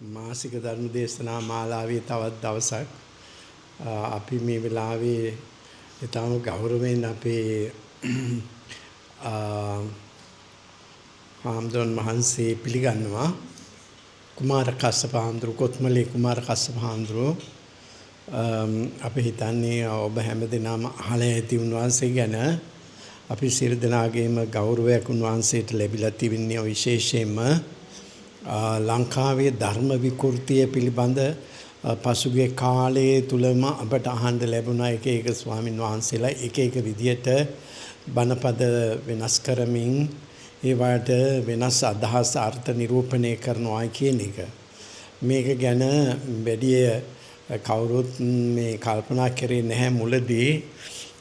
මාසික ධර්ම දේශනා මාලාවේ තවත් දවසක් අපි මේ වෙලාවේ ඊටම ගෞරවයෙන් අපේ හාමුදුරන් වහන්සේ පිළිගන්නවා කුමාර කස්සප හාමුදුරුවෝ කොත්මලේ කුමාර කස්සප හාමුදුරුවෝ අපි හිතන්නේ ඔබ හැමදෙනාම අහලා ඇති උන්වහන්සේ ගැන අපි සියලු දෙනාගේම ගෞරවයක් උන්වහන්සේට ලැබිලා තිබෙන්නේ විශේෂයෙන්ම ලංකාවේ ධර්ම විකෘතිය පිළිබඳ පසුගිය කාලයේ තුලම අපට අහන්න ලැබුණා එක එක ස්වාමින් වහන්සේලා එක එක විදියට බණපද වෙනස් කරමින් ඒවට වෙනස් අදහස් අර්ථ නිරූපණය කරනවා කියන එක. මේක ගැන වැඩි කවුරුත් මේ කල්පනා කරේ නැහැ මුලදී.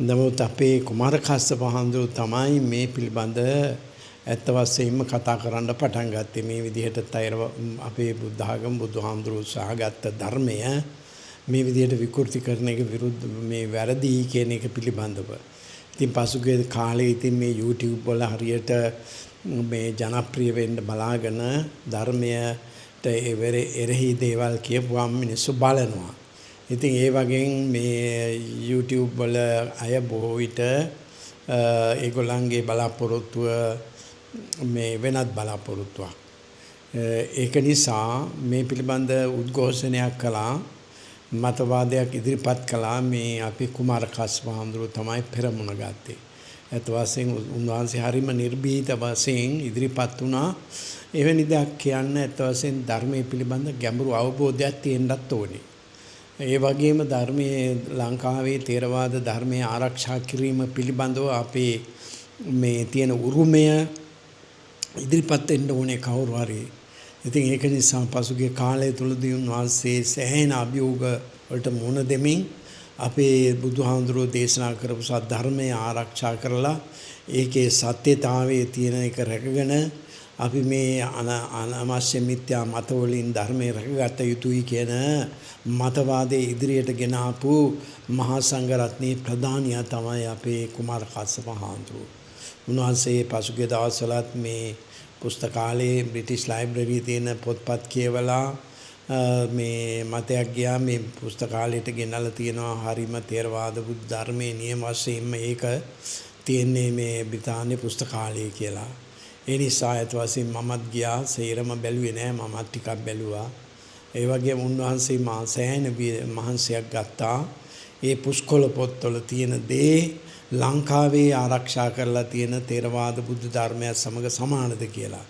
නමුත් අපේ කුමාර කස්සප හාමුදුරුවෝ තමයි මේ පිළිබඳ ඇත්ත වශයෙන්ම කතා කරන්න පටන් ගත්තේ. මේ විදිහට අපේ බුද්ධ ආගම බුදුහාමුදුරුවෝ සහගත ධර්මය මේ විදිහට විකෘති කරන එක විරුද්ධ මේ වැරදි කියන එක පිළිබඳව. ඉතින් පසුගිය කාලේ ඉතින් මේ YouTube වල හරියට මේ ජනප්‍රිය වෙන්න බලාගෙන ධර්මයට එරෙහි දේවල් කියපුවාම මිනිස්සු බලනවා. ඉතින් ඒ වගේ මේ YouTube වල අය බොහෝ විට ඒගොල්ලන්ගේ බලාපොරොත්තුව මේ වෙනත් බලාපොරොත්තුවක්. ඒක නිසා මේ පිළිබඳ උද්ඝෝෂණයක් කළා, මතවාදයක් ඉදිරිපත් කළා. මේ අපි කුමාර කස්සප හාමුදුරුවෝ තමයි පෙරමුණ ගත්තේ. ඒත් වශයෙන් උන්වහන්සේ හරිම නිර්භීත වශයෙන් ඉදිරිපත් වුණා. එවැනි දෙයක් කියන්න ඒත් වශයෙන් ධර්මයේ පිළිබඳ ගැඹුරු අවබෝධයක් තියෙන්නත් ඕනේ. ඒ වගේම ධර්මයේ ලංකාවේ ථේරවාද ධර්මයේ ආරක්ෂා කිරීම පිළිබඳව අපේ මේ තියෙන උරුමය ඉදිරිපත් වෙන්න ඕනේ කවුරු හරි. ඉතින් ඒක නිසා පසුගිය කාලය තුලදී උන්වහන්සේ සෑහෙන අභියෝග වලට මුහුණ දෙමින් අපේ බුදුහාමුදුරුවෝ දේශනා කරපු සත්‍ය ධර්මය ආරක්ෂා කරලා ඒකේ සත්‍යතාවයේ තියෙන එක රැකගෙන අපි මේ අනවශ්‍ය මිත්‍යා මත වලින් ධර්මයේ රැකගත යුතුයි කියන මතවාදයේ ඉදිරියට ගෙන ආපු මහා සංඝ රත්නයේ ප්‍රධානියා තමයි අපේ කුමාර කස්සප හාමුදුරුවෝ. උන්වහන්සේ පසුගිය දවස්වලත් මේ පුස්තකාලයේ බ්‍රිටිෂ් ලයිබ්‍රරියේ තියෙන පොත්පත් කියවලා මේ මතයක් ගියා මේ පුස්තකාලයට ගෙනල්ලා තියෙනවා හරිම ථේරවාද බුද්ධ ධර්මයේ නියම වශයෙන්ම ඒක තියෙන්නේ මේ බ්‍රිතාන්‍ය පුස්තකාලයේ කියලා. ඒ නිසා ඒත් වශයෙන් මමත් ගියා, සේරම බැලුවේ නෑ, මමත් ටිකක් බැලුවා. ඒ වගේම උන්වහන්සේ මා සෑහෙන මහන්සියක් ගත්තා. ඒ පුස්කොළ පොත්වල තියෙන දේ ලංකාවේ ආරක්ෂා කරලා තියෙන ථේරවාද බුද්ධ ධර්මය සමග සමානද කියලා.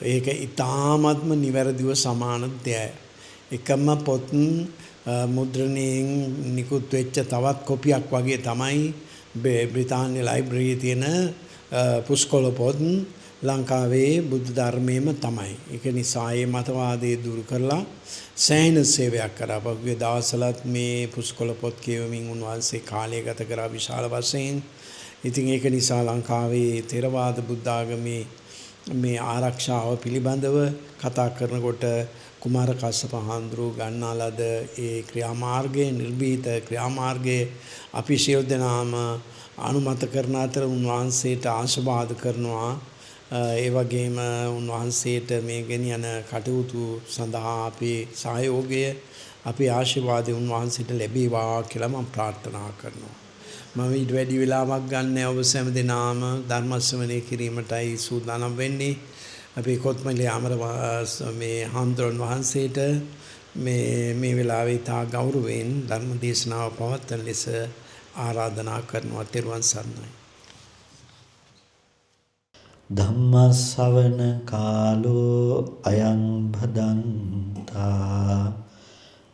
ඒක ඊ타ත්ම නිවැරදිව සමාන දෙයක්. එකම පොත් මුද්‍රණයෙන් නිකුත් වෙච්ච තවත් කොපියක් වගේ තමයි බ්‍රිතාන්‍ය ලයිබ්‍රරියේ තියෙන පුස්කොළ පොත් ලංකාවේ බුද්ධ ධර්මයේම තමයි. ඒක නිසා මේ මතවාදයේ දුරු කරලා සෑහෙන සේවයක් කරා. පසුගිය දවස්වලත් මේ පුස්කොළ පොත් කියවමින් උන්වහන්සේ කාලය ගත කරා විශාල වශයෙන්. ඉතින් ඒක නිසා ලංකාවේ ථේරවාද බුද්ධ ආගමේ මේ ආරක්ෂාව පිළිබඳව කතා කරනකොට කුමාර කස්සප හාමුදුරුවෝ ගන්නා ලද ඒ ක්‍රියාමාර්ගයේ නිර්භීත ක්‍රියාමාර්ගයේ අපි සියලු දෙනාම අනුමත කරන අතර උන්වහන්සේට ආශිර්වාද කරනවා. ඒ වගේම උන්වහන්සේට මේ ගෙනියන කටයුතු සඳහා අපේ සහයෝගය, අපේ ආශිර්වාදය උන්වහන්සේට ලැබේවා කියලා මම ප්‍රාර්ථනා කරනවා. මම ඊට වැඩි වෙලාවක් ගන්න ඔබ සෑම දිනම ධර්ම ශ්‍රවණය කිරීමටයි සූදානම් වෙන්නේ. අපේ කොත්මලේ අමර මේ හාමුදුරන් වහන්සේට මේ වෙලාවේ තා ගෞරවයෙන් ධර්ම දේශනාව පවත්වන ලෙස ආරාධනා කරනවා. ත්වන් සරණයි. ධම්මස්සවන කාලෝ අයං භදන්තා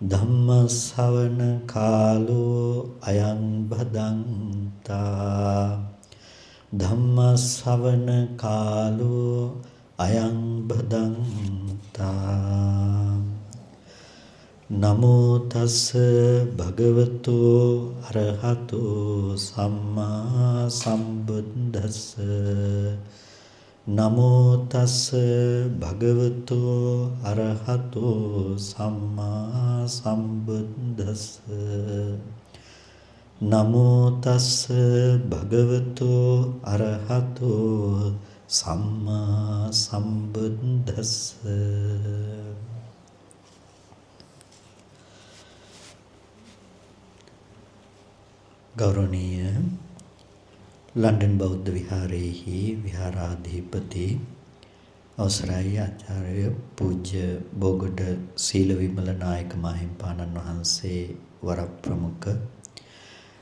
ධම්මස්සවන කාලෝ අයං භදන්තා ධම්මස්සවන කාලෝ අයං භදන්තා නමෝ තස් භගවතු අරහතෝ සම්මා සම්බුද්දස්ස නමෝ තස් භගවතු අරහතෝ සම්මා සම්බුද්දස්ස නමෝ තස් භගවතු අරහතෝ සම්මා සම්බුද්දස්ස ගෞරවනීය ලන්ඩන් බෞද්ධ විහාරයේහි විහාරාධිපති අවසරයි ආචාර්ය පූජ්‍ය බෝගොඩ සීල විමල නායක මාහිම්පාණන් වහන්සේ වරප්‍රමුඛ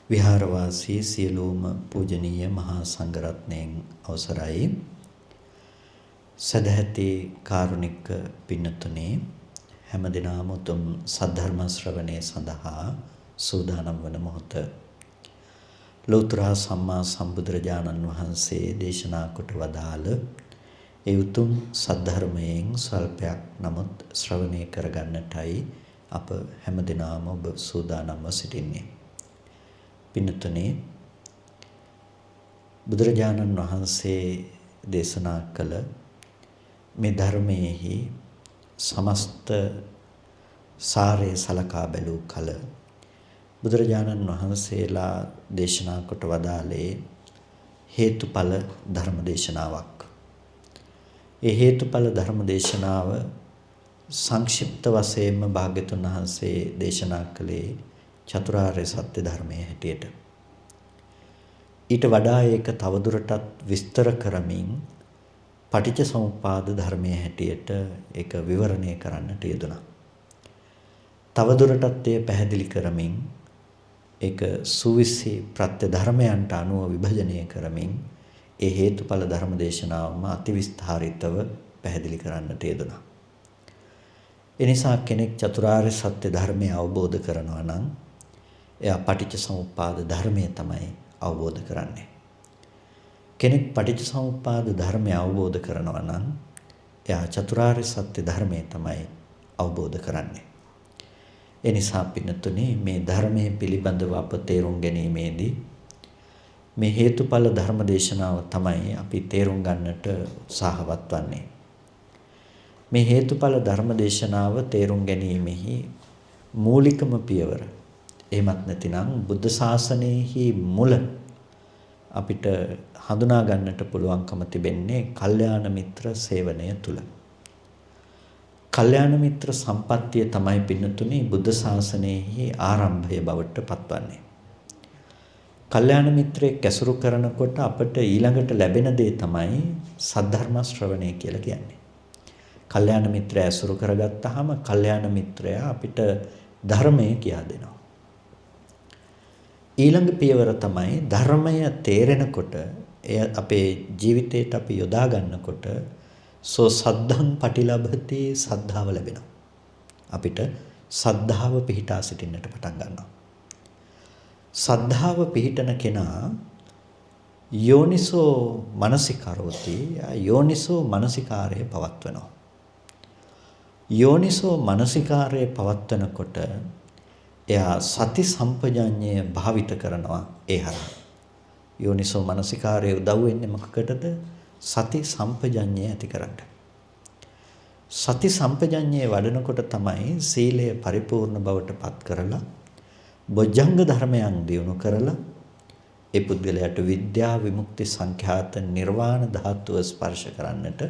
විහාරවාසී සියලුම පූජනීය මහා සංඝරත්නයන් අවසරයි සදැහැති කාරුණික පින්නතුනේ හැමදිනම උතුම් සද්ධර්ම ශ්‍රවණය සඳහා සූදානම් වන මොහොත ලෞතර සම්මා සම්බුදුරජාණන් වහන්සේ දේශනා කොට වදාළ ඒ උතුම් සද්ධර්මයෙන් සල්පයක් නමුත් ශ්‍රවණය කරගන්නටයි අප හැමදිනම ඔබ සූදානම්ව සිටින්නේ. පින්නතුනේ බුදුරජාණන් වහන්සේ දේශනා කළ මේ ධර්මයේහි සමස්ත සාරය සලකා බැලූ කල බුදුරජාණන් වහන්සේලා දේශනා කොට වදාළේ හේතුඵල ධර්ම දේශනාවක්. ඒ හේතුඵල ධර්ම දේශනාව සංක්ෂිප්ත වශයෙන්ම භාග්‍යතුන් වහන්සේ දේශනා කළේ චතුරාර්ය සත්‍ය ධර්මයේ හැටියට. ඊට වඩා ඒක තවදුරටත් විස්තර කරමින් පටිච්ච සමුප්පාද ධර්මයේ හැටියට ඒක විවරණය කරන්නට යෙදුණා. තවදුරටත් එය පැහැදිලි කරමින් ඒක සුවිසි ප්‍රත්‍ය ධර්මයන්ට අනුව විභජනය කරමින් ඒ හේතුඵල ධර්ම දේශනාවම අතිවිස්තරිතව පැහැදිලි කරන්නට යෙදුණා. එනිසා කෙනෙක් චතුරාර්ය සත්‍ය ධර්මය අවබෝධ කරනවා නම් එයා පටිච්ච සමුප්පාද ධර්මය තමයි අවබෝධ කරන්නේ. කෙනෙක් පටිච්ච සමුප්පාද ධර්මය අවබෝධ කරනවා නම් එයා චතුරාර්ය සත්‍ය ධර්මය තමයි අවබෝධ කරන්නේ. එනිසා පින්නතුනේ මේ ධර්මයේ පිළිබඳව අප තේරුම් ගැනීමේදී මේ හේතුඵල ධර්ම දේශනාව තමයි අපි තේරුම් ගන්නට උත්සාහවත් වන්නේ. මේ හේතුඵල ධර්ම දේශනාව තේරුම් ගැනීමෙහි මූලිකම පියවර එහෙමත් නැතිනම් බුද්ධ ශාසනයෙහි මුල අපිට හඳුනා ගන්නට පුළුවන්කම තිබෙන්නේ කල්යාණ මිත්‍ර සේවනය තුල. කල්යාණ මිත්‍ර සම්පත්තිය තමයි පින්නතුනි බුද්ධ ශාසනයෙහි ආරම්භය බවට පත්වන්නේ. කල්යාණ මිත්‍රයෙක් ඇසුරු කරනකොට අපට ඊළඟට ලැබෙන දේ තමයි සද්ධර්ම ශ්‍රවණය කියලා කියන්නේ. කල්යාණ මිත්‍රය ඇසුරු කරගත්තාම කල්යාණ මිත්‍රයා අපිට ධර්මය කියා දෙනවා. ඊළඟ පියවර තමයි ධර්මය තේරෙනකොට එය අපේ ජීවිතයට අපි යොදා ගන්නකොට සෝ සද්ධං පටිලබති සද්ධාව ලැබෙනවා. අපිට සද්ධාව පිහිටා සිටින්නට පටන් ගන්නවා. සද්ධාව පිහිටන කෙනා යෝනිසෝ මනසිකාරෝති යෝනිසෝ මනසිකාරය පවත්වනවා. යෝනිසෝ මනසිකාරය පවත්වනකොට එයා සති සම්පජඤ්ඤය භාවිත කරනවා ඒ හරහා. යෝනිසෝ මනසිකාරයේ උදව් වෙන්නේ මොකකටද? සති සම්පජඤ්ඤය ඇති කරගන්න. සති සම්පජඤ්ඤය වඩනකොට තමයි සීලය පරිපූර්ණ බවට පත් කරලා බොජ්ජංග ධර්මයන් දියුණු කරලා ඒ පුද්ගලයාට විද්‍යා විමුක්ති සංඛ්‍යාත නිර්වාණ ධාතුව ස්පර්ශ කරන්නට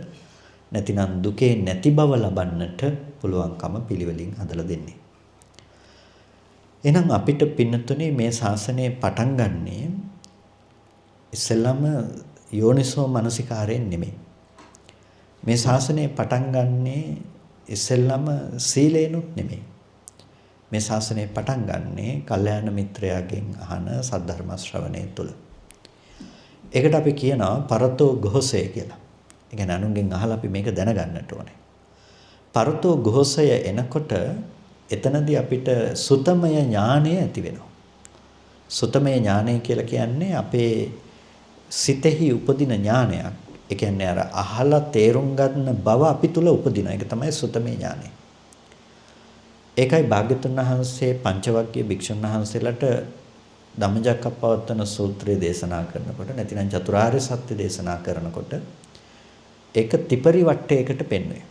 නැතිනම් දුකේ නැති බව ලබන්නට පුළුවන්කම පිළිවෙලින් හදලා දෙන්නේ. එහෙනම් අපිට පින්නතුනේ මේ ශාසනය පටන් ගන්නේ ඉස්සෙල්ලාම යෝනිසෝ මනසිකාරයෙන් නෙමෙයි. මේ ශාසනය පටන් ගන්නේ ඉස්සෙල්ලාම සීලේනුත් නෙමෙයි. මේ ශාසනය පටන් ගන්නේ කල්යාණ මිත්‍රයාගෙන් අහන සද්ධර්ම ශ්‍රවණය තුළ. ඒකට අපි කියනවා පරතෝ ഘോഷය කියලා. ඒ කියන්නේ අනුන්ගෙන් අහලා අපි මේක දැනගන්නට ඕනේ. පරතෝ ഘോഷය එනකොට එතනදී අපිට සුතමය ඥානය ඇති වෙනවා. සුතමය ඥානය කියලා කියන්නේ අපේ සිතෙහි උපදින ඥානයක්. ඒ කියන්නේ අර අහලා තේරුම් ගන්න බව අපි තුල උපදින. ඒක තමයි සුතමය ඥානය. ඒකයි භාග්‍යතුන් වහන්සේ පංචවග්ගීය භික්ෂුන් වහන්සේලාට ධම්මචක්කප්පවත්තන සූත්‍රය දේශනා කරනකොට නැතිනම් චතුරාර්ය සත්‍ය දේශනා කරනකොට ඒක ත්‍රිපරි වට්ටයකට පෙන්වුවේ.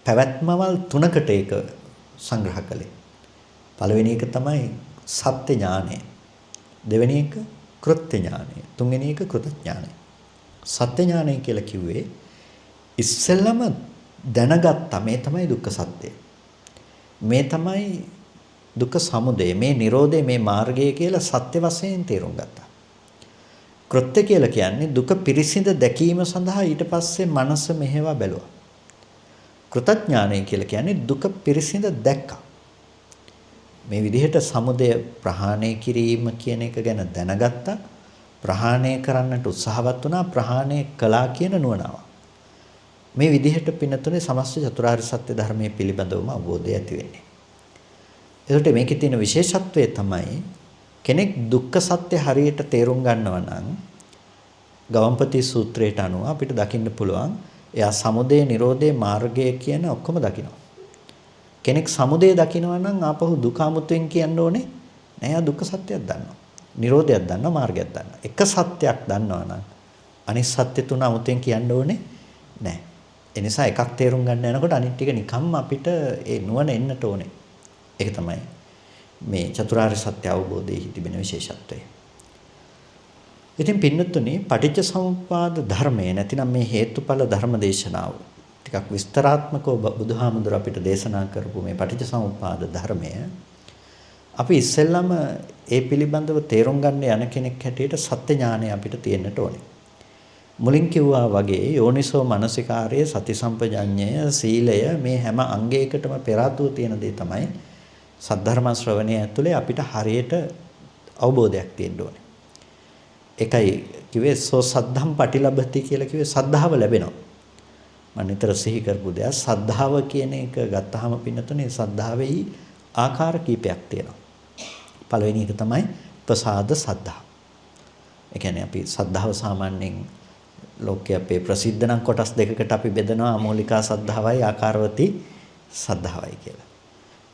පැවැත්මවල් තුනකට ඒක සංග්‍රහ කළේ. පළවෙනි එක තමයි සත්‍ය ඥානය. දෙවෙනි එක කෘත්‍ය ඥානය. තුන්වෙනි එක කෘත ඥානය. සත්‍ය ඥානය කියලා කිව්වේ ඉස්සෙල්ලම දැනගත්තා මේ තමයි දුක්ඛ සත්‍යය. මේ තමයි දුක්ඛ සමුදය මේ Nirodhe මේ මාර්ගය කියලා සත්‍ය වශයෙන් තේරුම් ගත්තා. කෘත්‍ය කියලා කියන්නේ දුක පිරිසිඳ දැකීම සඳහා ඊට පස්සේ මනස මෙහෙවා බැලුවා. කෘතඥානය කියලා කියන්නේ දුක පිරිසිඳ දැක්කා. මේ විදිහට සමුදය ප්‍රහාණය කිරීම කියන එක ගැන දැනගත්තා. ප්‍රහාණය කරන්නට උත්සාහවත් වුණා. ප්‍රහාණය කළා කියන නුවණාව. මේ විදිහට පින්නතුනේ සමස්ත චතුරාර්ය සත්‍ය ධර්මයේ පිළිබඳවම අවබෝධය ඇති වෙන්නේ. ඒකට මේකේ තියෙන විශේෂත්වය තමයි කෙනෙක් දුක්ඛ සත්‍ය හරියට තේරුම් ගන්නවා නම් ගවම්පති සූත්‍රයට අනුව අපිට දකින්න පුළුවන් එයා සමුදය නිරෝධය මාර්ගය කියන ඔක්කොම දකිනවා. කෙනෙක් සමුදය දකිනවා නම් ආපහු දුක අමුතුවෙන් කියන්න ඕනේ නෑ. එයා දුක්ඛ සත්‍යයක් දන්නවා. නිරෝධයක් දන්නවා මාර්ගයක් දන්නවා. එක සත්‍යයක් දන්නවා නම් අනිත් සත්‍ය තුන අමුතුවෙන් කියන්න ඕනේ නෑ. ඒ නිසා එකක් තේරුම් ගන්න යනකොට අනිත් ටික නිකම්ම අපිට ඒ නුවණ එන්නට ඕනේ. ඒක තමයි මේ චතුරාර්ය සත්‍ය අවබෝධයේ තිබෙන විශේෂත්වය. ඉතින් පින්නතුනි පටිච්ච සමුප්පාද ධර්මය නැතිනම් මේ හේතුඵල ධර්ම දේශනාව ටිකක් විස්තරාත්මකව බුදුහාමුදුර අපිට දේශනා කරපු මේ පටිච්ච සමුප්පාද ධර්මය අපි ඉස්සෙල්ලාම ඒ පිළිබඳව තේරුම් ගන්න යන කෙනෙක් හැටියට සත්‍ය ඥානය අපිට තියෙන්නට ඕනේ. මුලින් කිව්වා වගේ යෝනිසෝ මනසිකාරයේ සති සම්පජඤ්ඤය සීලය මේ හැම අංගයකටම පෙර ආතුව තියෙන දේ තමයි සද්ධර්ම ශ්‍රවණය ඇතුලේ අපිට හරියට අවබෝධයක් තියෙන්න ඕනේ. එකයි කිව්වේ සෝ සද්ධම් පටිලබති කියලා කිව්වේ සද්ධාව ලැබෙනවා. මම නිතර සිහි කරපු දෙයක් සද්ධාව කියන එක ගත්තාම පින්නතුනේ සද්ධාවෙහි ආකාර කීපයක් තියෙනවා. පළවෙනි එක තමයි ප්‍රසාද සද්ධා. ඒ කියන්නේ අපි සද්ධාව සාමාන්‍යයෙන් ලෝකයේ අපේ ප්‍රසිද්ධ නම් කොටස් දෙකකට අපි බෙදනවා අමෝලිකා සද්ධාවයි ආකාරවති සද්ධාවයි කියලා.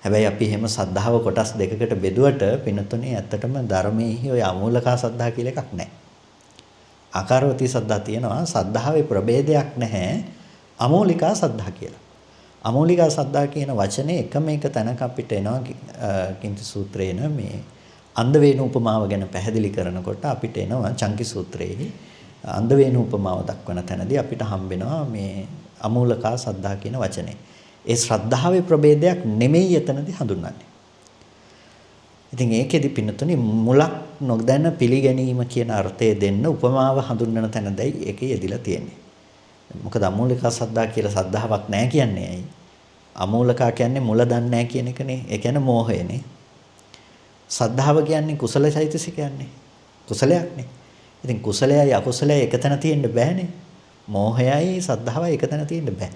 හැබැයි අපි එහෙම සද්ධාව කොටස් දෙකකට බෙදුවට පින්නතුනේ ඇත්තටම ධර්මයේහි ඔය අමෝලිකා සද්ධා කියලා එකක් නැහැ. ආකාරවති සද්ධා තියෙනවා සද්ධාවේ ප්‍රභේදයක් නැහැ අමෝලිකා සද්ධා කියලා. අමෝලිකා සද්ධා කියන වචනේ එකම එක තැනක අපිට එනවා කිංති සූත්‍රේන මේ අන්ධ වේණු උපමාව ගැන පැහැදිලි කරනකොට අපිට එනවා චංකි සූත්‍රයේ අන්ධ වේණු උපමාව දක්වන තැනදී අපිට හම්බෙනවා මේ අමෝලිකා සද්ධා කියන වචනේ. ඒ ශ්‍රද්ධාවේ ප්‍රභේදයක් නෙමෙයි එතනදී හඳුන්වන්නේ. ඉතින් ඒකෙදි පින්නතුනි මුලක් නොදැන පිළිගැනීම කියන අර්ථය දෙන්න උපමාව හඳුන්වන තැනදයි ඒකේ යෙදිලා තියෙන්නේ. මොකද අමෝලිකා සද්ධා කියලා සද්ධාාවක් නැහැ කියන්නේ ඇයි? අමෝලිකා කියන්නේ මුල දන්නේ නැහැ කියන එකනේ. ඒ කියන්නේ මෝහයනේ. සද්ධාව කියන්නේ කුසල චෛතසිකයන්නේ. කුසලයක්නේ. ඉතින් කුසලයයි අකුසලයයි එකතැන තියෙන්න බෑනේ. මෝහයයි සද්ධාවයි එකතැන තියෙන්න බෑ.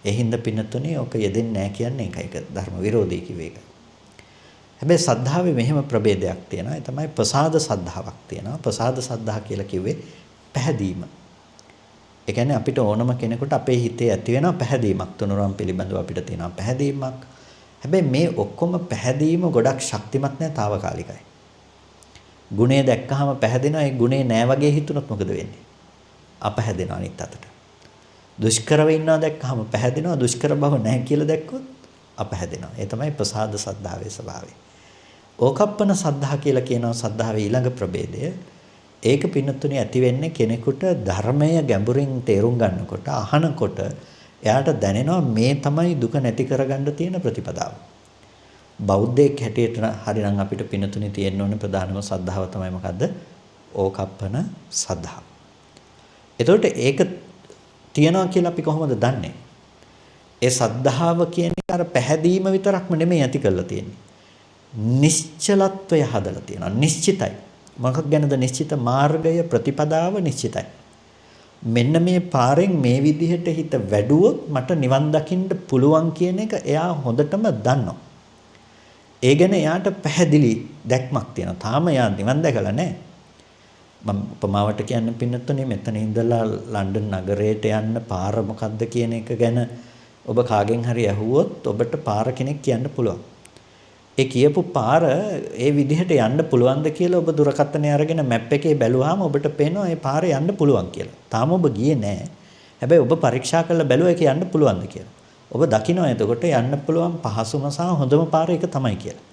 ඒ හින්දා පින්නතුනේ ඔක යෙදෙන්නේ නැහැ කියන්නේ ඒකයි. ඒක ධර්ම විරෝධී කිව්ව එක. හැබැයි සද්ධාවේ මෙහෙම ප්‍රභේදයක් තියෙනවා. ඒ තමයි ප්‍රසාද සද්ධාාවක් තියෙනවා. ප්‍රසාද සද්ධා කියලා කිව්වේ පැහැදීම. ඒ කියන්නේ අපිට ඕනම කෙනෙකුට අපේ හිතේ ඇති වෙන පැහැදීමක් තුනුරුවන් පිළිබඳව අපිට තියෙනවා පැහැදීමක්. හැබැයි මේ ඔක්කොම පැහැදීම ගොඩක් ශක්තිමත් නැහැ తాවකාලිකයි. ගුණය දැක්කහම පැහැදෙනවා. ඒ ගුණේ නෑ වගේ හිතුනොත් මොකද වෙන්නේ? අපහැදෙනවා අනිත් අතට. දුෂ්කරව ඉන්නවා දැක්කහම පැහැදෙනවා. දුෂ්කර බව නැහැ කියලා දැක්කොත් අපහැදෙනවා. ඒ තමයි ප්‍රසාද සද්ධාවේ ස්වභාවය. ඕකප්පන සද්ධා කියලා කියනවා සද්ධාවේ ඊළඟ ප්‍රභේදය. ඒක පින්නතුනේ ඇති වෙන්නේ කෙනෙකුට ධර්මය ගැඹුරින් තේරුම් ගන්නකොට අහනකොට එයාට දැනෙනවා මේ තමයි දුක නැති කරගන්න තියෙන ප්‍රතිපදාව. බෞද්ධයෙක් හැටියට හරිනම් අපිට පින්නතුනේ තියෙන්න ඕනේ ප්‍රධානම සද්ධාව තමයි මොකද්ද? ඕකප්පන සද්ධා. එතකොට ඒක තියනවා කියලා අපි කොහොමද දන්නේ? ඒ සද්ධාව කියන්නේ අර පැහැදීම විතරක්ම නෙමෙයි ඇති කරලා තියෙන්නේ. නිශ්චලත්වය හදලා තියෙනවා. නිශ්චිතයි. මොකක් ගැනද නිශ්චිත? මාර්ගය ප්‍රතිපදාව නිශ්චිතයි. මෙන්න මේ පාරෙන් මේ විදිහට හිත වැඩුවොත් මට නිවන් දකින්න පුළුවන් කියන එක එයා හොඳටම දන්නවා. ඒ ගැන එයාට පැහැදිලි දැක්මක් තියෙනවා. තාම එයා නිවන් දැකලා නැහැ. මම උපමාවට කියන්න පින්නතුනේ මෙතන ඉඳලා ලන්ඩන් නගරයට යන්න පාර මොකක්ද කියන එක ගැන ඔබ කාගෙන් හරි ඇහුවොත් ඔබට පාර කෙනෙක් කියන්න පුළුවන්. ඒ කියපු පාර ඒ විදිහට යන්න පුළුවන්ද කියලා ඔබ දුරකථනය අරගෙන මැප් එකේ බැලුවාම ඔබට පේනවා ඒ පාරේ යන්න පුළුවන් කියලා. තාම ඔබ ගියේ නැහැ. හැබැයි ඔබ පරීක්ෂා කරලා බැලුවා ඒක යන්න පුළුවන්ද කියලා. ඔබ දකිනවා එතකොට යන්න පුළුවන් පහසුම සහ හොඳම පාර ඒක තමයි කියලා.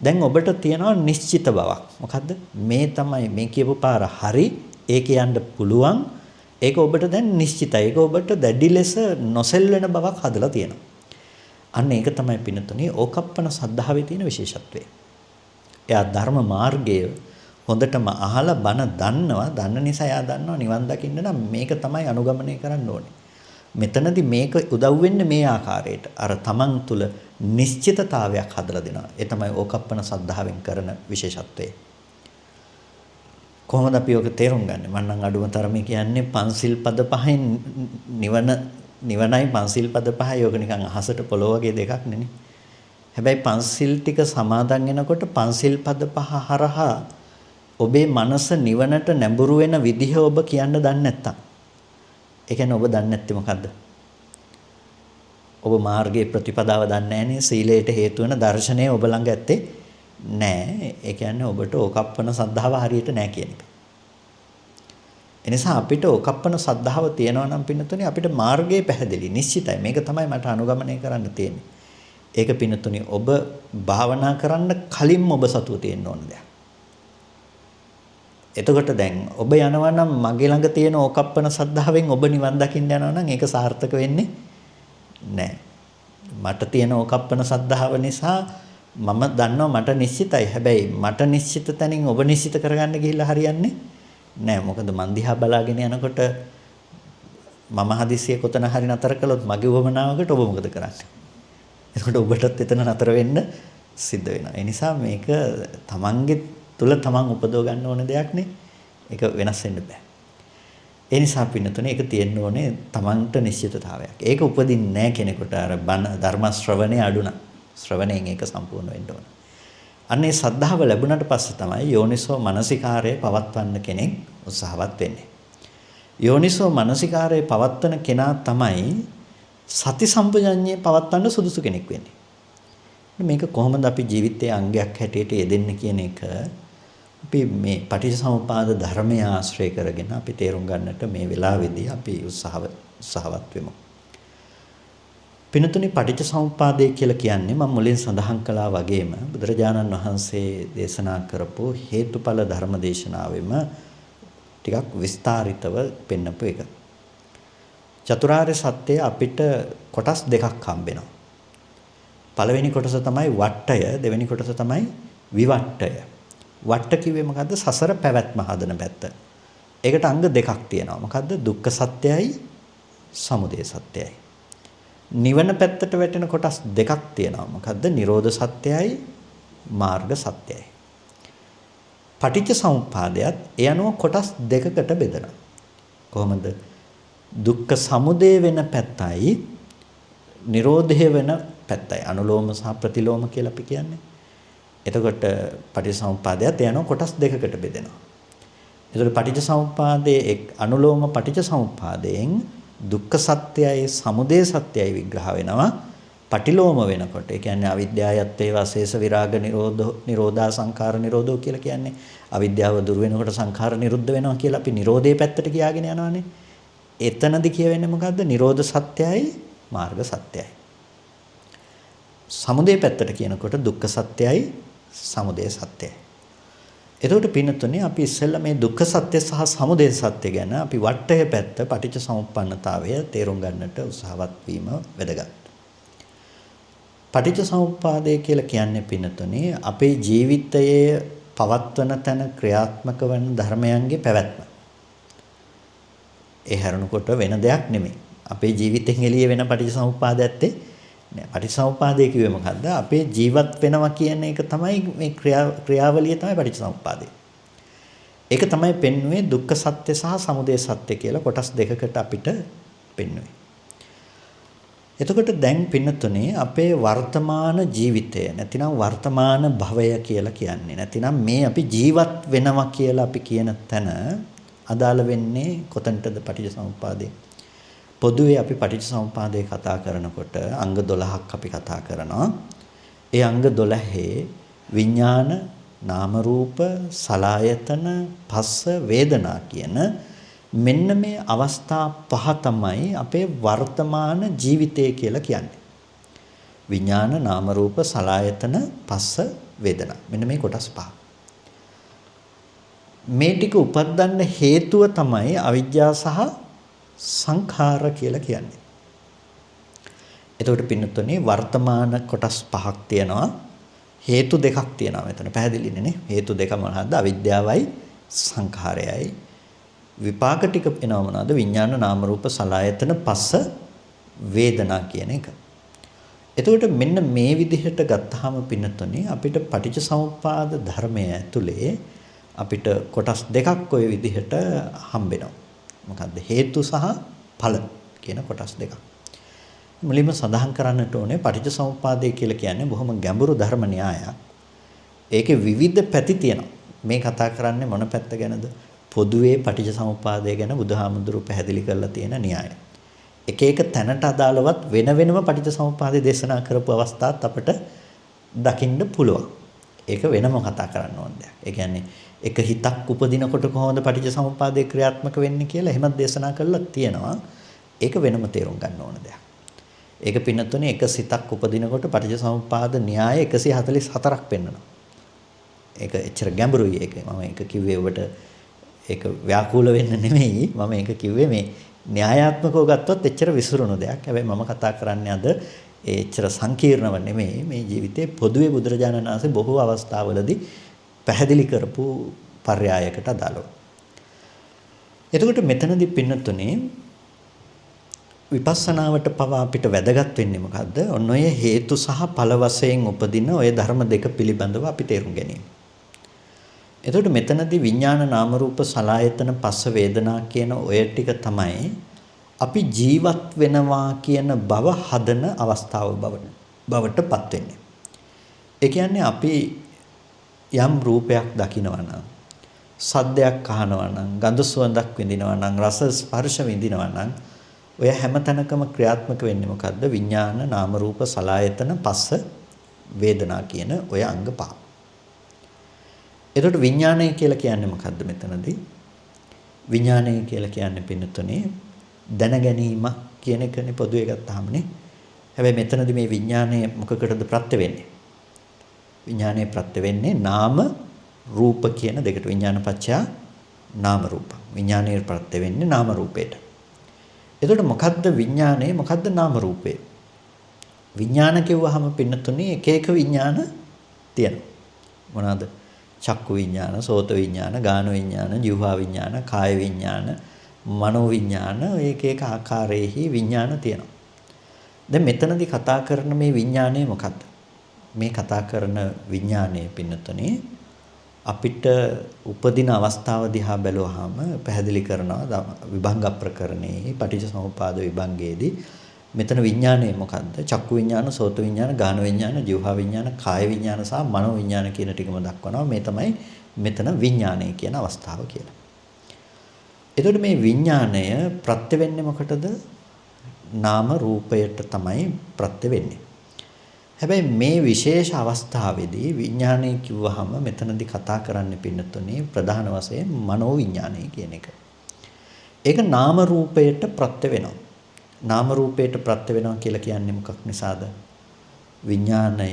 දැන් ඔබට තියෙනවා නිශ්චිත බවක්. මොකද්ද? මේ තමයි මේ කියපු පාර හරි. ඒක යන්න පුළුවන්. ඒක ඔබට දැන් නිශ්චිතයි. ඒක ඔබට දැඩි ලෙස නොසෙල්වෙන බවක් හදලා තියෙනවා. අන්න ඒක තමයි පින්නතුනේ ඕකප්පන සද්ධාවේ තියෙන විශේෂත්වය. එයා ධර්ම මාර්ගය හොඳටම අහලා බණ දන්නවා. දන්න නිසා එයා දන්නවා නිවන් දකින්න නම් මේක තමයි අනුගමනය කරන්න ඕනේ. මෙතනදී මේක උදව් වෙන්නේ මේ ආකාරයට. අර තමන් තුළ නිශ්චිතතාවයක් හදලා දෙනවා. ඒ තමයි ඕකප්පන සද්ධාවෙන් කරන විශේෂත්වය. කොහොමද අපි ඔක තේරුම් ගන්නේ? මම නම් අඩුම තරමේ කියන්නේ පන්සිල් පද පහෙන් නිවනයි පන්සිල් පද පහයි ඔක නිකන් අහසට පොළොව වගේ දෙකක් නෙනේ. හැබැයි පන්සිල් ටික සමාදන් වෙනකොට පන්සිල් පද පහ හරහා ඔබේ මනස නිවනට නැඹුරු වෙන විදිහ ඔබ කියන්න දන්නේ නැත්තම්. ඒ කියන්නේ ඔබ දන්නේ නැත්තේ මොකද්ද? ඔබ මාර්ගයේ ප්‍රතිපදාව දන්නේ නැහනේ. සීලයට හේතු වෙන දර්ශනය ඔබ ළඟ ඇත්තේ නැහැ. ඒ කියන්නේ ඔබට ඕකප්පන සද්ධාව හරියට නැහැ කියන එක. එනිසා අපිට ඕකප්පන සද්ධාව තියෙනවා නම් පින්නතුනේ අපිට මාර්ගය පැහැදිලි නිශ්චිතයි. මේක තමයි මට අනුගමනය කරන්න තියෙන්නේ. ඒක පින්නතුනේ ඔබ භාවනා කරන්න කලින්ම ඔබ සතුව තියෙන්න ඕන දෙයක්. එතකොට දැන් ඔබ යනවා නම් මගේ ළඟ තියෙන ඕකප්පන සද්ධාවෙන් ඔබ නිවන් දකින්න යනවා නම් ඒක සාර්ථක වෙන්නේ නැහැ. මට තියෙන ඕකප්පන සද්ධාව නිසා මම දන්නවා මට නිශ්චිතයි. හැබැයි මට නිශ්චිත තැනින් ඔබ නිශ්චිත කරගන්න ගිහිල්ලා හරියන්නේ නැහැ. මොකද මන් දිහා බලාගෙන යනකොට මම හදිස්සියේ කොතන හරි නතර කළොත් මගේ වමනාවකට ඔබ මොකද කරන්නේ? එතකොට ඔබටත් එතන නතර වෙන්න සිද්ධ වෙනවා. ඒ නිසා මේක තමන්ගේ තුල තමන් උපදව ගන්න ඕන දෙයක් නේ. ඒක වෙනස් වෙන්න බෑ. ඒ නිසා පින්නතුනේ ඒක තියෙන්න ඕනේ තමන්ට නිශ්චිතතාවයක්. ඒක උපදින්නේ නැහැ කෙනෙකුට අර බණ ධර්ම ශ්‍රවණේ අඩුණා. ශ්‍රවණයෙන් ඒක සම්පූර්ණ වෙන්න ඕන. අන්නේ සද්ධාව ලැබුණාට පස්සේ තමයි යෝනිසෝ මනසිකාරය පවත්වන්න කෙනෙක් උත්සාහවත් වෙන්නේ. යෝනිසෝ මනසිකාරය පවත්වන කෙනා තමයි සති සම්පජඤ්ඤය පවත්වන්න සුදුසු කෙනෙක් වෙන්නේ. මේක කොහොමද අපි ජීවිතයේ අංගයක් හැටියට යෙදෙන්න කියන එක අපි මේ පටිච්චසමුපාද ධර්මය ආශ්‍රය කරගෙන අපි තේරුම් ගන්නට මේ වෙලාවේදී අපි උත්සාහවත් වෙමු. පිනතුනි පටිච්චසමුප්පාදය කියලා කියන්නේ මම මුලින් සඳහන් කළා වගේම බුදුරජාණන් වහන්සේ දේශනා කරපු හේතුඵල ධර්ම දේශනාවෙම ටිකක් විස්තරිතව පෙන්නපු එක. චතුරාර්ය සත්‍ය අපිට කොටස් දෙකක් හම්බෙනවා. පළවෙනි කොටස තමයි වට්ටය, දෙවෙනි කොටස තමයි විවට්ටය. වට්ට කිව්වේ මොකද්ද? සසර පැවැත්ම හදන පැත්ත. ඒකට අංග දෙකක් තියෙනවා. මොකද්ද? දුක්ඛ සත්‍යයයි, සමුදය සත්‍යයයි. නිවන පැත්තට වැටෙන කොටස් දෙකක් තියෙනවා. මොකද්ද? නිරෝධ සත්‍යයයි, මාර්ග සත්‍යයයි. පටිච්ච සමුප්පාදයත් ඒ අනුව කොටස් දෙකකට බෙදෙනවා. කොහොමද? දුක්ඛ සමුදය වෙන පැත්තයි, නිරෝධය වෙන පැත්තයි. අනුලෝම සහ ප්‍රතිලෝම කියලා අපි කියන්නේ. එතකොට පටිච්චසමුප්පාදයත් ඒ අනුව කොටස් දෙකකට බෙදෙනවා. එතකොට පටිච්චසමුප්පාදයේ අනුලෝම පටිච්චසමුප්පාදයෙන් දුක්ඛ සත්‍යයයි සමුදය සත්‍යයයි විග්‍රහ වෙනවා. පටිලෝම වෙනකොට ඒ කියන්නේ අවිද්‍යාවත් ඒවා ශේෂ විරාග නිරෝධා සංඛාර නිරෝධෝ කියලා කියන්නේ අවිද්‍යාව දුර වෙනකොට සංඛාර නිරුද්ධ වෙනවා කියලා අපි නිරෝධයේ පැත්තට කියාගෙන යනවානේ. එතනදි කියවෙන්නේ මොකද්ද? නිරෝධ සත්‍යයයි මාර්ග සත්‍යයයි. සමුදය පැත්තට කියනකොට දුක්ඛ සත්‍යයයි සමුදය සත්‍යයයි. එතකොට පින්නතුනේ අපි ඉස්සෙල්ලා මේ දුක්ඛ සත්‍ය සහ සමුදය සත්‍ය ගැන අපි වට්ටය පැත්ත පටිච්ච සමුප්පන්නතාවය තේරුම් ගන්නට උත්සාහවත් වීම වැදගත්. පටිච්ච සමුප්පාදය කියලා කියන්නේ පින්නතුනේ අපේ ජීවිතයේ පවත්වන තැන ක්‍රියාත්මක වන ධර්මයන්ගේ පැවැත්ම. ඒ හැරුණකොට වෙන දෙයක් නෙමෙයි. අපේ ජීවිතෙන් එළිය වෙන පටිච්ච සමුප්පාදය ඇත්තේ නෑ. පටිච්චසමුප්පාදය කිව්වේ මොකද්ද? අපේ ජීවත් වෙනවා කියන එක තමයි මේ ක්‍රියාවලිය තමයි පටිච්චසමුප්පාදය. ඒක තමයි පෙන්වුවේ දුක්ඛ සත්‍ය සහ සමුදය සත්‍ය කියලා කොටස් දෙකකට අපිට පෙන්වුවේ. එතකොට දැන් පින්නතුනේ අපේ වර්තමාන ජීවිතය නැතිනම් වර්තමාන භවය කියලා කියන්නේ නැතිනම් මේ අපි ජීවත් වෙනවා කියලා අපි කියන තැන අදාළ වෙන්නේ කොතනටද පටිච්චසමුප්පාදේ? පොදුවේ අපි පටිච්චසමුප්පාදේ කතා කරනකොට අංග 12ක් අපි කතා කරනවා. ඒ අංග 12 විඥාන, නාම රූප, සලආයතන, පස්ස, වේදනා කියන මෙන්න මේ අවස්ථා පහ තමයි අපේ වර්තමාන ජීවිතය කියලා කියන්නේ. විඥාන, නාම රූප, සලආයතන, පස්ස, වේදනා. මෙන්න මේ කොටස් පහ. මේ ටික උපදින්න හේතුව තමයි අවිජ්ජා සහ සංඛාර කියලා කියන්නේ. එතකොට පින්නතුනේ වර්තමාන කොටස් පහක් තියෙනවා. හේතු දෙකක් තියෙනවා මෙතන. පැහැදිලිනේ නේ? හේතු දෙක මොනවාද? අවිද්‍යාවයි සංඛාරයයි. විපාක ටික එනවා මොනවාද? විඥාන නාම රූප සලආයතන පස්ස වේදනා කියන එක. එතකොට මෙන්න මේ විදිහට ගත්තාම පින්නතුනේ අපිට පටිච්චසමුප්පාද ධර්මය ඇතුලේ අපිට කොටස් දෙකක් ওই විදිහට හම්බෙනවා. මොකද්ද? හේතු සහ ඵල කියන කොටස් දෙකක්. මුලින්ම සඳහන් කරන්නට ඕනේ පටිච්චසමුප්පාදය කියලා කියන්නේ බොහොම ගැඹුරු ධර්ම න්‍යායක්. ඒකේ විවිධ පැති තියෙනවා. මේ කතා කරන්නේ මොන පැත්ත ගැනද? පොදුවේ පටිච්චසමුප්පාදය ගැන බුදුහාමුදුරු පැහැදිලි කරලා තියෙන න්‍යාය. එක එක තැනට අදාළවත් වෙන වෙනම පටිච්චසමුප්පාදය දේශනා කරපු අවස්ථාත් අපිට දකින්න පුළුවන්. ඒක වෙනම කතා කරන්න ඕන දෙයක්. ඒ කියන්නේ එක හිතක් උපදිනකොට කොහොමද පටිච්චසමුප්පාදේ ක්‍රියාත්මක වෙන්නේ කියලා එහෙමත් දේශනා කරලා තියෙනවා. ඒක වෙනම තේරුම් ගන්න ඕන දෙයක්. ඒක පින්නතුනේ එක සිතක් උපදිනකොට පටිච්චසමුප්පාද න්‍යාය 144ක් පෙන්වනවා. ඒක එච්චර ගැඹුරුයි ඒක. මම ඒක කිව්වේ ඔබට ඒක ව්‍යාකූල වෙන්න නෙමෙයි. මම ඒක කිව්වේ මේ න්‍යායාත්මකව ගත්තොත් එච්චර විසිරුණු දෙයක්. හැබැයි මම කතා කරන්නේ අද එච්චර සංකීර්ණව නෙමෙයි. මේ ජීවිතේ පොදුවේ බුදුරජාණන් වහන්සේ බොහෝ අවස්ථාවලදී පැහැදිලි කරපු පර්යායකට අදාළව. එතකොට මෙතනදී පින්නතුනේ විපස්සනාවට පවා අපිට වැදගත් වෙන්නේ මොකද්ද? ඔන්න ඔය හේතු සහ ඵල වශයෙන් උපදින ඔය ධර්ම දෙක පිළිබඳව අපි තේරුම් ගැනීම. එතකොට මෙතනදී විඥාන නාම රූප සලආයතන පස්ස වේදනා කියන ඔය ටික තමයි අපි ජීවත් වෙනවා කියන බව හදන අවස්ථාව බවටපත් වෙන්නේ. ඒ කියන්නේ අපි යම් රූපයක් දකිනවා නම්, සද්දයක් අහනවා නම්, ගඳ සුවඳක් විඳිනවා නම්, රස ස්පර්ශ විඳිනවා නම් ඔය හැම තැනකම ක්‍රියාත්මක වෙන්නේ මොකද්ද? විඥාන නාම රූප සලආයතන පස්ස වේදනා කියන ඔය අංග පහ. එතකොට විඥානය කියලා කියන්නේ මොකද්ද මෙතනදී? විඥානය කියලා කියන්නේ පින්නතුනේ දැන ගැනීම කියන එකනේ පොදුවේ ගත්තාමනේ. හැබැයි මෙතනදී මේ විඥානය මොකකටද ප්‍රත්‍ය වෙන්නේ? විඥානය ප්‍රත්‍ය වෙන්නේ නාම රූප කියන දෙකට. විඥානපච්චය නාම රූප. විඥානයේ ප්‍රත්‍ය වෙන්නේ නාම රූපයට. එතකොට මොකද්ද විඥානය? මොකද්ද නාම රූපය? විඥාන කිව්වහම පින්නතුනේ එක එක විඥාන තියෙනවා. මොනවාද? චක්කු විඥාන, සෝත විඥාන, ගාන විඥාන, જીවහා විඥාන, කාය විඥාන, මනෝ විඥාන, එක එක ආකාරයේහි විඥාන තියෙනවා. දැන් මෙතනදී කතා කරන මේ විඥානය මොකද්ද? මේ කතා කරන විඥානය පින්නතුනේ අපිට උපදින අවස්ථාව දිහා බැලුවාම පැහැදිලි කරනවා විභංග ප්‍රකරණයේ පටිච්චසමුපාද විභංගයේදී මෙතන විඥානය මොකද්ද? චක්කු විඥාන, සෝත විඥාන, ගාන විඥාන, જીවහා විඥාන, කාය විඥාන සහ මනෝ විඥාන කියන ටිකම දක්වනවා. මේ තමයි මෙතන විඥානය කියන අවස්ථාව කියලා. එතකොට මේ විඥානය ප්‍රත්‍ය වෙන්නේ මොකටද? නාම රූපයට තමයි ප්‍රත්‍ය වෙන්නේ. හැබැයි මේ විශේෂ අවස්ථාවේදී විඥානය කිව්වහම මෙතනදී කතා කරන්න පින්නතුනේ ප්‍රධාන වශයෙන් මනෝ විඥානය කියන එක. ඒක නාම රූපයට ප්‍රත්‍ය වෙනවා. නාම රූපයට ප්‍රත්‍ය වෙනවා කියලා කියන්නේ මොකක් නිසාද? විඥානය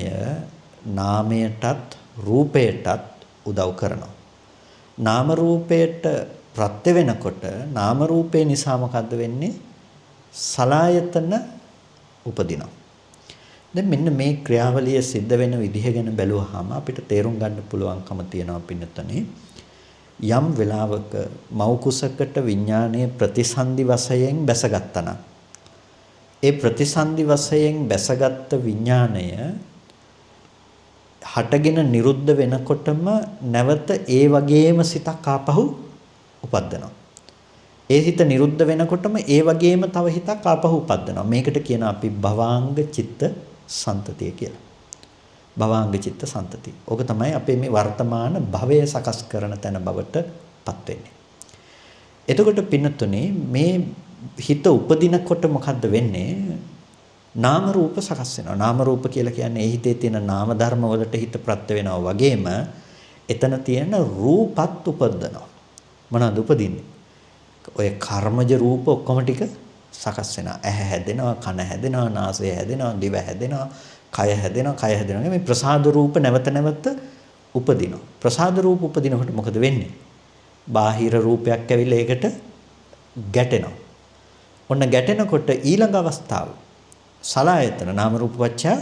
නාමයටත් රූපයටත් උදව් කරනවා. නාම රූපයට ප්‍රත්‍ය වෙනකොට නාම රූපේ නිසා මොකද්ද වෙන්නේ? සලආයතන උපදිනවා. දැන් මෙන්න මේ ක්‍රියාවලිය සිද්ධ වෙන විදිහ ගැන බැලුවාම අපිට තේරුම් ගන්න පුළුවන්කම තියෙනවා පින්නතනේ. යම් වෙලාවක මව් කුසකට විඥානයේ ප්‍රතිසන්දි වශයෙන් බැසගත්තා නම් ඒ ප්‍රතිසන්දි වශයෙන් බැසගත් විඥානය හටගෙන නිරුද්ධ වෙනකොටම නැවත ඒ වගේම සිතක් ආපහු උපදිනවා. ඒ හිත නිරුද්ධ වෙනකොටම ඒ වගේම තව හිතක් ආපහු උපදිනවා. මේකට කියන අපි භවාංග චිත්ත සන්තතිය කියලා. භවාංග චිත්ත සන්තතිය. ඕක තමයි අපේ මේ වර්තමාන භවය සකස් කරන තැන බවට පත් වෙන්නේ. එතකොට පින්නතුනේ මේ හිත උපදිනකොට මොකද්ද වෙන්නේ? නාම රූප සකස් වෙනවා. නාම රූප කියලා කියන්නේ ඒ හිතේ තියෙන නාම ධර්ම වලට හිත ප්‍රත්‍ය වෙනවා වගේම එතන තියෙන රූපත් උපදිනවා. මොනවාද උපදින්නේ? ඔය කර්මජ රූප ඔක්කොම ටික සකස් වෙනවා. ඇහැ හැදෙනවා, කන හැදෙනවා, නාසය හැදෙනවා, දිව හැදෙනවා, කය හැදෙනවා, කය හැදෙනවා. මේ ප්‍රසාද රූප නැවත නැවත උපදිනවා. ප්‍රසාද රූප උපදිනකොට මොකද වෙන්නේ? බාහිර රූපයක් ඇවිල්ලා ඒකට ගැටෙනවා. ඔන්න ගැටෙනකොට ඊළඟ අවස්ථාව සලායතන නාම රූප පත්‍ය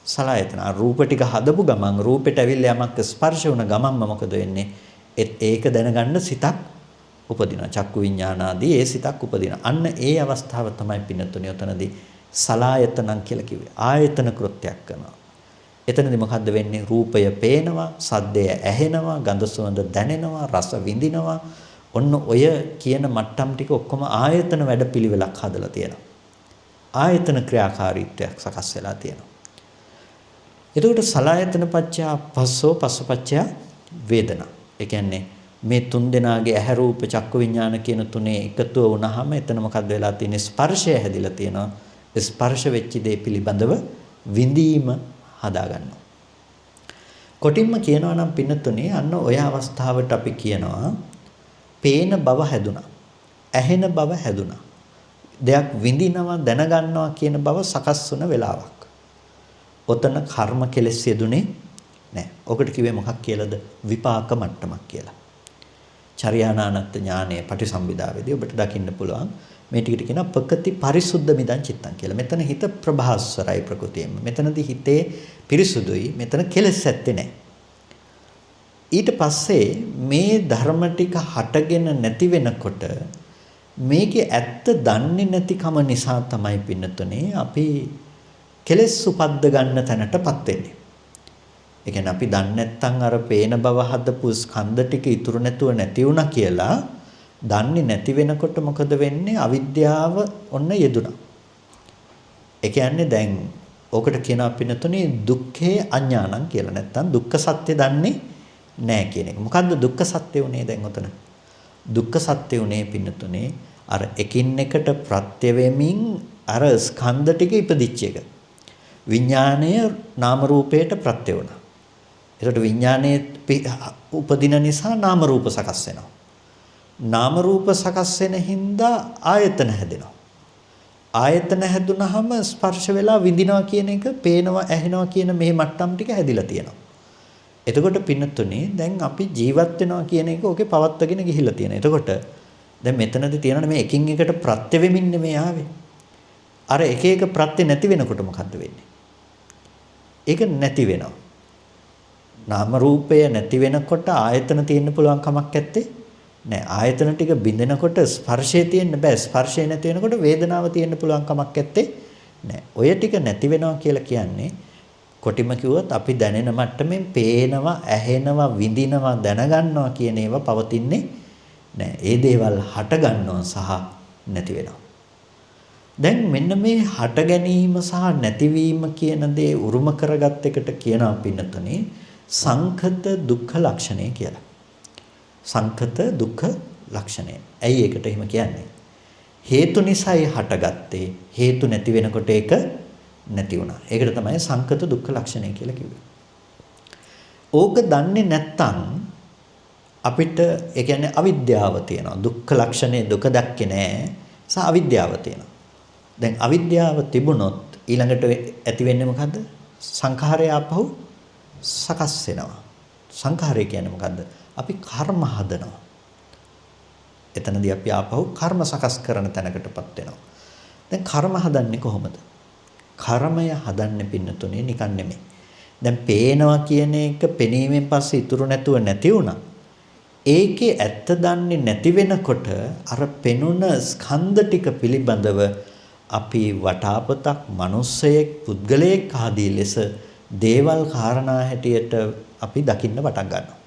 සලායතන. රූප ටික හදපු ගමන් රූපෙට ඇවිල්ලා යමක් ස්පර්ශ වුණ ගමන්ම මොකද වෙන්නේ? ඒක දැනගන්න සිතක් උපදිනවා. චක්කු විඥානාදී ඒ සිතක් උපදිනවා. අන්න ඒ අවස්ථාව තමයි පින්නතුණිය උතනදී සලායතනං කියලා කිව්වේ. ආයතන කෘත්‍යයක් කරනවා. එතනදී මොකද්ද වෙන්නේ? රූපය පේනවා, සද්දය ඇහෙනවා, ගඳ සුවඳ දැනෙනවා, රස විඳිනවා. ඔන්න ඔය කියන මට්ටම් ටික ඔක්කොම ආයතන වැඩපිළිවෙලක් හදලා තියෙනවා. ආයතන ක්‍රියාකාරීත්වයක් සකස් වෙලා තියෙනවා. එතකොට සලායතන පත්‍ය පස්සෝ පස්සපත්‍ය වේදනා. ඒ කියන්නේ මේ තුන් දෙනාගේ ඇහැ රූප චක්කු විඥාන කියන තුනේ එකතුව වුණාම එතන මොකද්ද වෙලා තියෙන්නේ? ස්පර්ශය හැදිලා තියෙනවා. ස්පර්ශ වෙච්ච දේ පිළිබඳව විඳීම හදා ගන්නවා. කොටින්ම කියනවා නම් පින්නතුනේ අන්න ඔය අවස්ථාවට අපි කියනවා පේන බව හැදුනා. ඇහෙන බව හැදුනා. දෙයක් විඳිනවා දැනගන්නවා කියන බව සකස් වුණ වෙලාවක්. ඔතන කර්ම කෙලෙස් යෙදුනේ නැහැ. ඔකට කිව්වේ මොකක් කියලාද? විපාක මට්ටමක් කියලා. චර්යානානත් ඥානයේ පටිසම්භිදාවේදී ඔබට දකින්න පුළුවන් මේ ටිකට කියනවා පකති පරිසුද්ධ මිදං චිත්තං කියලා. මෙතන හිත ප්‍රභාස්වරයි ප්‍රകൃතියෙම. මෙතනදී හිතේ පිරිසුදුයි. මෙතන කෙලෙස් ඇත්තේ නැහැ. ඊට පස්සේ මේ ධර්ම ටික හටගෙන නැති වෙනකොට මේකේ ඇත්ත දන්නේ නැතිකම නිසා තමයි පින්නතුනේ අපි කෙලෙස් උපද්ද ගන්න තැනටපත් වෙන්නේ. ඒ කියන්නේ අපි දන්නේ නැත්නම් අර පේන බව හදපු ස්කන්ධ ටික ඉතුරු නැතුව නැති වුණා කියලා දන්නේ නැති වෙනකොට මොකද වෙන්නේ? අවිද්‍යාව ඔන්න යෙදුණා. ඒ කියන්නේ දැන් ඕකට කියනවා පින්නතුනේ දුක්ඛේ අඥානං කියලා. නැත්නම් දුක්ඛ සත්‍ය දන්නේ නැහැ කියන එක. මොකද්ද දුක්ඛ සත්‍ය උනේ දැන් උතන? දුක්ඛ සත්‍ය උනේ පින්නතුනේ අර එකින් එකට ප්‍රත්‍ය වෙමින් අර ස්කන්ධ ටික ඉපදිච්ච එක. විඥාණය නාම රූපයට ප්‍රත්‍ය වුණා. ඒකට විඥානයේ උපදින නිසා නාම රූප සකස් වෙනවා. නාම රූප සකස් වෙන හින්දා ආයතන හැදෙනවා. ආයතන හැදුනහම ස්පර්ශ වෙලා විඳිනවා කියන එක, පේනවා ඇහෙනවා කියන මේ මට්ටම් ටික හැදිලා තියෙනවා. එතකොට පින්නතුනේ දැන් අපි ජීවත් වෙනවා කියන එක ඕකේ පවත්වාගෙන ගිහිල්ලා තියෙනවා. එතකොට දැන් මෙතනදී තියෙනනේ මේ එකින් එකට ප්‍රත්‍ය වෙමින් නෙමෙයි ආවේ. අර එක එක ප්‍රත්‍ය නැති වෙනකොට මොකද්ද වෙන්නේ? ඒක නැති වෙනවා. නාම රූපය නැති වෙනකොට ආයතන තියෙන්න පුළුවන් කමක් නැත්තේ නෑ. ආයතන ටික බිඳෙනකොට ස්පර්ශය තියෙන්න බෑ. ස්පර්ශය නැති වෙනකොට වේදනාව තියෙන්න පුළුවන් කමක් නැත්තේ නෑ. ඔය ටික නැති වෙනවා කියලා කියන්නේ කොටිම කිව්වොත් අපි දැනෙන මට්ටමින් පේනවා, ඇහෙනවා, විඳිනවා, දැනගන්නවා කියන ඒවා පවතින්නේ නෑ. ඒ දේවල් හට ගන්නවා සහ නැති වෙනවා. දැන් මෙන්න මේ හට ගැනීම සහ නැතිවීම කියන දේ උරුම කරගත් එකට කියනවා පින්නතුනේ සංඛත දුක්ඛ ලක්ෂණය කියලා. සංඛත දුක්ඛ ලක්ෂණය. ඇයි ඒකට එහෙම කියන්නේ? හේතු නිසායි හටගත්තේ. හේතු නැති වෙනකොට ඒක නැති වුණා. ඒකට තමයි සංඛත දුක්ඛ ලක්ෂණය කියලා කිව්වේ. ඕක දන්නේ නැත්තම් අපිට ඒ කියන්නේ අවිද්‍යාව තියෙනවා. දුක්ඛ ලක්ෂණය දුක දැක්කේ නැහැ. සහ අවිද්‍යාව තියෙනවා. දැන් අවිද්‍යාව තිබුණොත් ඊළඟට ඇති වෙන්නේ මොකද්ද? සංඛාරය ආපහු සකස් වෙනවා. සංඛාරය කියන්නේ මොකද්ද? අපි කර්ම හදනවා. එතනදී අපි ආපහු කර්ම සකස් කරන තැනකටපත් වෙනවා. දැන් කර්ම හදන්නේ කොහොමද? කර්මය හදන්නේ පින්නතුනේ නිකන් නෙමෙයි. දැන් පේනවා කියන එක පෙනීමෙන් පස්සේ ඉතුරු නැතුව නැති වුණා. ඒකේ ඇත්ත දන්නේ නැති වෙනකොට අර පෙනුන ස්කන්ධ ටික පිළිබඳව අපි වටාපතක්, මිනිස්සෙක්, පුද්ගලයෙක් ආදී ලෙස දේවල් කාරණා හැටියට අපි දකින්න පටන් ගන්නවා.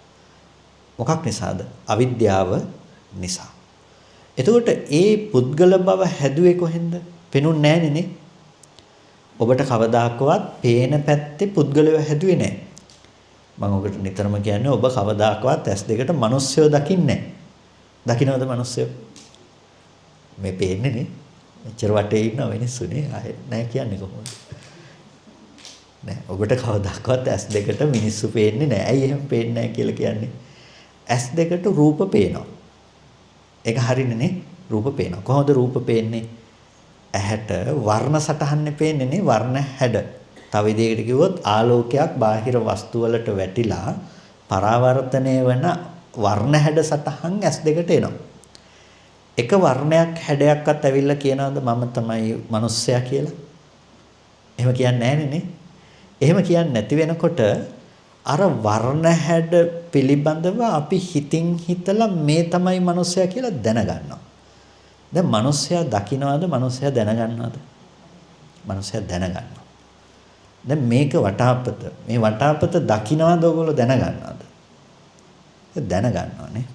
මොකක් නිසාද? අවිද්‍යාව නිසා. එතකොට ඒ පුද්ගල බව හැදුවේ කොහෙන්ද? පෙනුන්නේ නැහනේ. ඔබට කවදාකවත් පේන පැත්තේ පුද්ගලව හැදුවේ නැහැ. මම ඔබට නිතරම කියන්නේ ඔබ කවදාකවත් S2කට මිනිස්සුયો දකින්නේ නැහැ. දකින්නවද මිනිස්සුયો? මේ පේන්නේ නේ. එච්චර වටේ ඉන්න මිනිස්සුනේ. ආයේ නැහැ කියන්නේ කොහොමද? නෑ ඔබට කවදාකවත් S2කට මිනිස්සු පේන්නේ නැහැ. ඇයි එහෙම පේන්නේ නැහැ කියලා කියන්නේ? S2කට රූප පේනවා. ඒක හරිනේ නේ? රූප පේනවා. කොහොමද රූප පේන්නේ? ඇහැට වර්ණ සටහන්නේ පේන්නේ නේ වර්ණ හැඩ. තව විදිහකට කිව්වොත් ආලෝකයක් බාහිර වස්තු වලට වැටිලා පරාවර්තනය වෙන වර්ණ හැඩ සටහන් S2කට එනවා. එක වර්ණයක් හැඩයක්වත් ඇවිල්ලා කියනවාද මම තමයි මිනිස්සයා කියලා? එහෙම කියන්නේ නැහැ නේ. එහෙම කියන්නේ නැති වෙනකොට අර වර්ණ හැඩ පිළිබඳව අපි හිතින් හිතලා මේ තමයි මනුස්සයා කියලා දැනගන්නවා. දැන් මනුස්සයා දකින්නවද මනුස්සයා දැනගන්නවද? මනුස්සයා දැනගන්නවා. දැන් මේක වටාපත. මේ වටාපත දකින්නවද ඔයගොල්ලෝ දැනගන්නවද? දැනගන්නවානේ.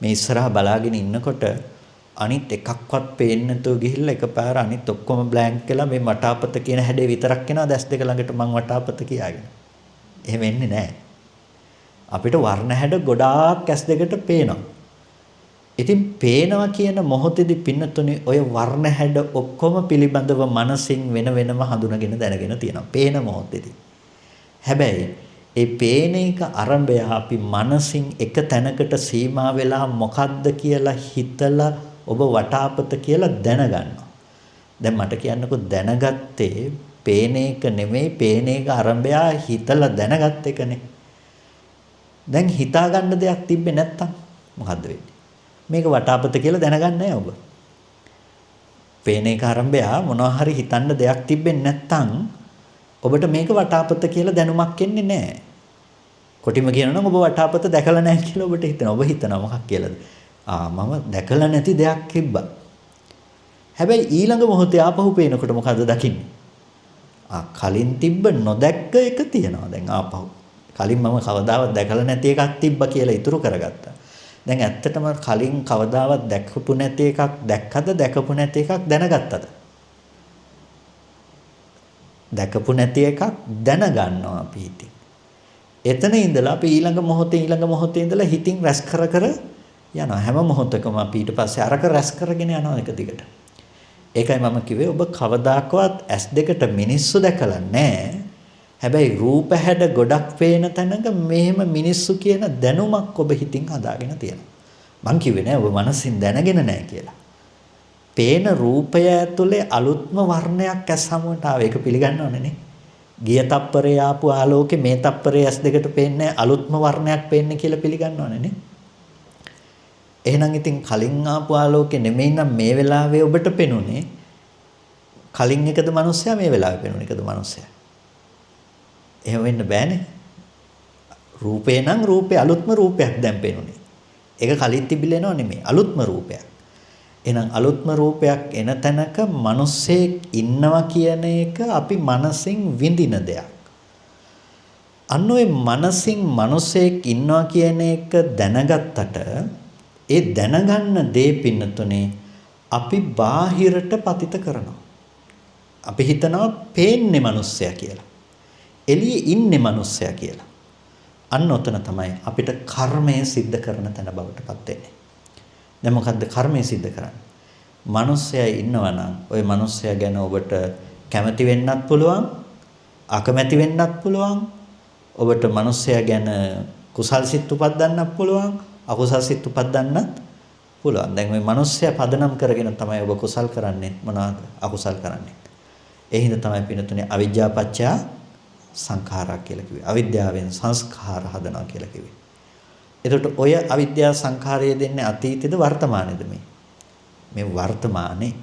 මේ ඉස්සරහා බලාගෙන ඉන්නකොට අනිත් එකක්වත් පේන්නේ නැතුව ගිහිල්ලා එකපාර අනිත් ඔක්කොම බ්ලැන්ක් කළා මේ වටාපත කියන හැඩේ විතරක් එනවා දැස් දෙක ළඟට මං වටාපත කියාගෙන. එහෙම වෙන්නේ නැහැ. අපිට වර්ණ හැඩ ගොඩාක් ඇස් දෙකට පේනවා. ඉතින් පේනවා කියන මොහොතේදී පින්නතුනේ ඔය වර්ණ හැඩ ඔක්කොම පිළිබඳව මනසින් වෙන වෙනම හඳුනගෙන දැනගෙන තියෙනවා. පේන මොහොතේදී. හැබැයි ඒ පේන එක අරඹය අපි මනසින් එක තැනකට සීමා වෙලා මොකද්ද කියලා හිතලා ඔබ වටාපත කියලා දැනගන්නවා. දැන් මට කියන්නකෝ දැනගත්තේ පේන එක නෙමෙයි පේන එක අරඹය හිතලා දැනගත් එකනේ. දැන් හිතා ගන්න දෙයක් තිබ්බේ නැත්තම් මොකද්ද වෙන්නේ? මේක වටාපත කියලා දැනගන්නේ නැහැ ඔබ. පේන එක අරඹය මොනවා හරි හිතන්න දෙයක් තිබ්බෙන්නේ නැත්තම් ඔබට මේක වටාපත කියලා දැනුමක් එන්නේ නැහැ. කොටිම කියනනම් ඔබ වටාපත දැකලා නැහැ කියලා ඔබට හිතෙනවා. ඔබ හිතනවා මොකක් කියලාද? මම දැකලා නැති දෙයක් තිබ්බා. හැබැයි ඊළඟ මොහොතේ ආපහු පේනකොට මොකද දකින්නේ? කලින් තිබ්බ නොදැක්ක එක තියෙනවා දැන් ආපහු. කලින් මම කවදාවත් දැකලා නැති එකක් තිබ්බා කියලා ඉතුරු කරගත්තා. දැන් ඇත්තටම කලින් කවදාවත් දැකපු නැති එකක් දැක්කද දැකපු නැති එකක් දැනගත්තද? දැකපු නැති එකක් දැනගන්නවා අපි හිතින්. එතන ඉඳලා අපි ඊළඟ මොහොතේ ඉඳලා හිතින් රැස් කර යනවා. හැම මොහොතකම අපි ඊට පස්සේ අරක රැස් කරගෙන යනවා එක දිගට. ඒකයි මම කිව්වේ ඔබ කවදාකවත් S2ට මිනිස්සු දැකලා නැහැ. හැබැයි රූප හැඩ ගොඩක් පේන තැනක මෙහෙම මිනිස්සු කියන දැනුමක් ඔබ හිතින් හදාගෙන තියෙනවා. මං කිව්වේ නෑ ඔබ මනසින් දැනගෙන නැහැ කියලා. පේන රූපය ඇතුලේ අලුත්ම වර්ණයක් ඇස් හමුවට ආව. ඒක පිළිගන්න ඕනේ නේ. ගිය තප්පරේ ආපු ආලෝකේ මේ තප්පරේ S2ට පේන්නේ අලුත්ම වර්ණයක් පේන්නේ කියලා පිළිගන්න ඕනේ නේ. එහෙනම් ඉතින් කලින් ආපු ආලෝකේ නෙමෙයි නම් මේ වෙලාවේ ඔබට පෙනුනේ කලින් එකද මිනිස්සයා මේ වෙලාවේ පෙනුනේ එකද මිනිස්සයා. එහෙම වෙන්න බෑනේ. රූපේ නම් රූපේ අලුත්ම රූපයක් දැන් පෙනුනේ. ඒක කලින් තිබිලා නෝ නෙමෙයි අලුත්ම රූපයක්. එහෙනම් අලුත්ම රූපයක් එන තැනක මිනිස්සෙක් ඉන්නවා කියන එක අපි මනසින් විඳින දෙයක්. අන්න ඔය මනසින් මිනිස්සෙක් ඉන්නවා කියන එක දැනගත්තට ඒ දැනගන්න දේ පින්නතුනේ අපි බාහිරට පතිත කරනවා. අපි හිතනවා පේන්නේ මිනිස්සයා කියලා. එළියේ ඉන්නේ මිනිස්සයා කියලා. අන්න ඔතන තමයි අපිට කර්මය සිද්ධ කරන තැන බවට පත් වෙන්නේ. දැන් මොකද්ද කර්මය සිද්ධ කරන්නේ? මිනිස්සයා ඉන්නවා නම් ওই මිනිස්සයා ගැන ඔබට කැමති වෙන්නත් පුළුවන්, අකමැති වෙන්නත් පුළුවන්. ඔබට මිනිස්සයා ගැන කුසල් සිත් උපදින්නත් පුළුවන්, අකුසල් සිත් උපදින්නත් පුළුවන්. දැන් මේ මිනිස්සයා පදනම් කරගෙන තමයි ඔබ කුසල් කරන්නේ මොනවාද? අකුසල් කරන්නේ. ඒ හින්දා තමයි පිනතුනේ අවිජ්ජාපච්චය සංඛාරා කියලා කිව්වේ. අවිද්‍යාවෙන් සංස්කාර හදනවා කියලා කිව්වේ. එතකොට ඔය අවිද්‍යා සංඛාරය දෙන්නේ අතීතේද වර්තමානයේද මේ? මේ වර්තමානයේ.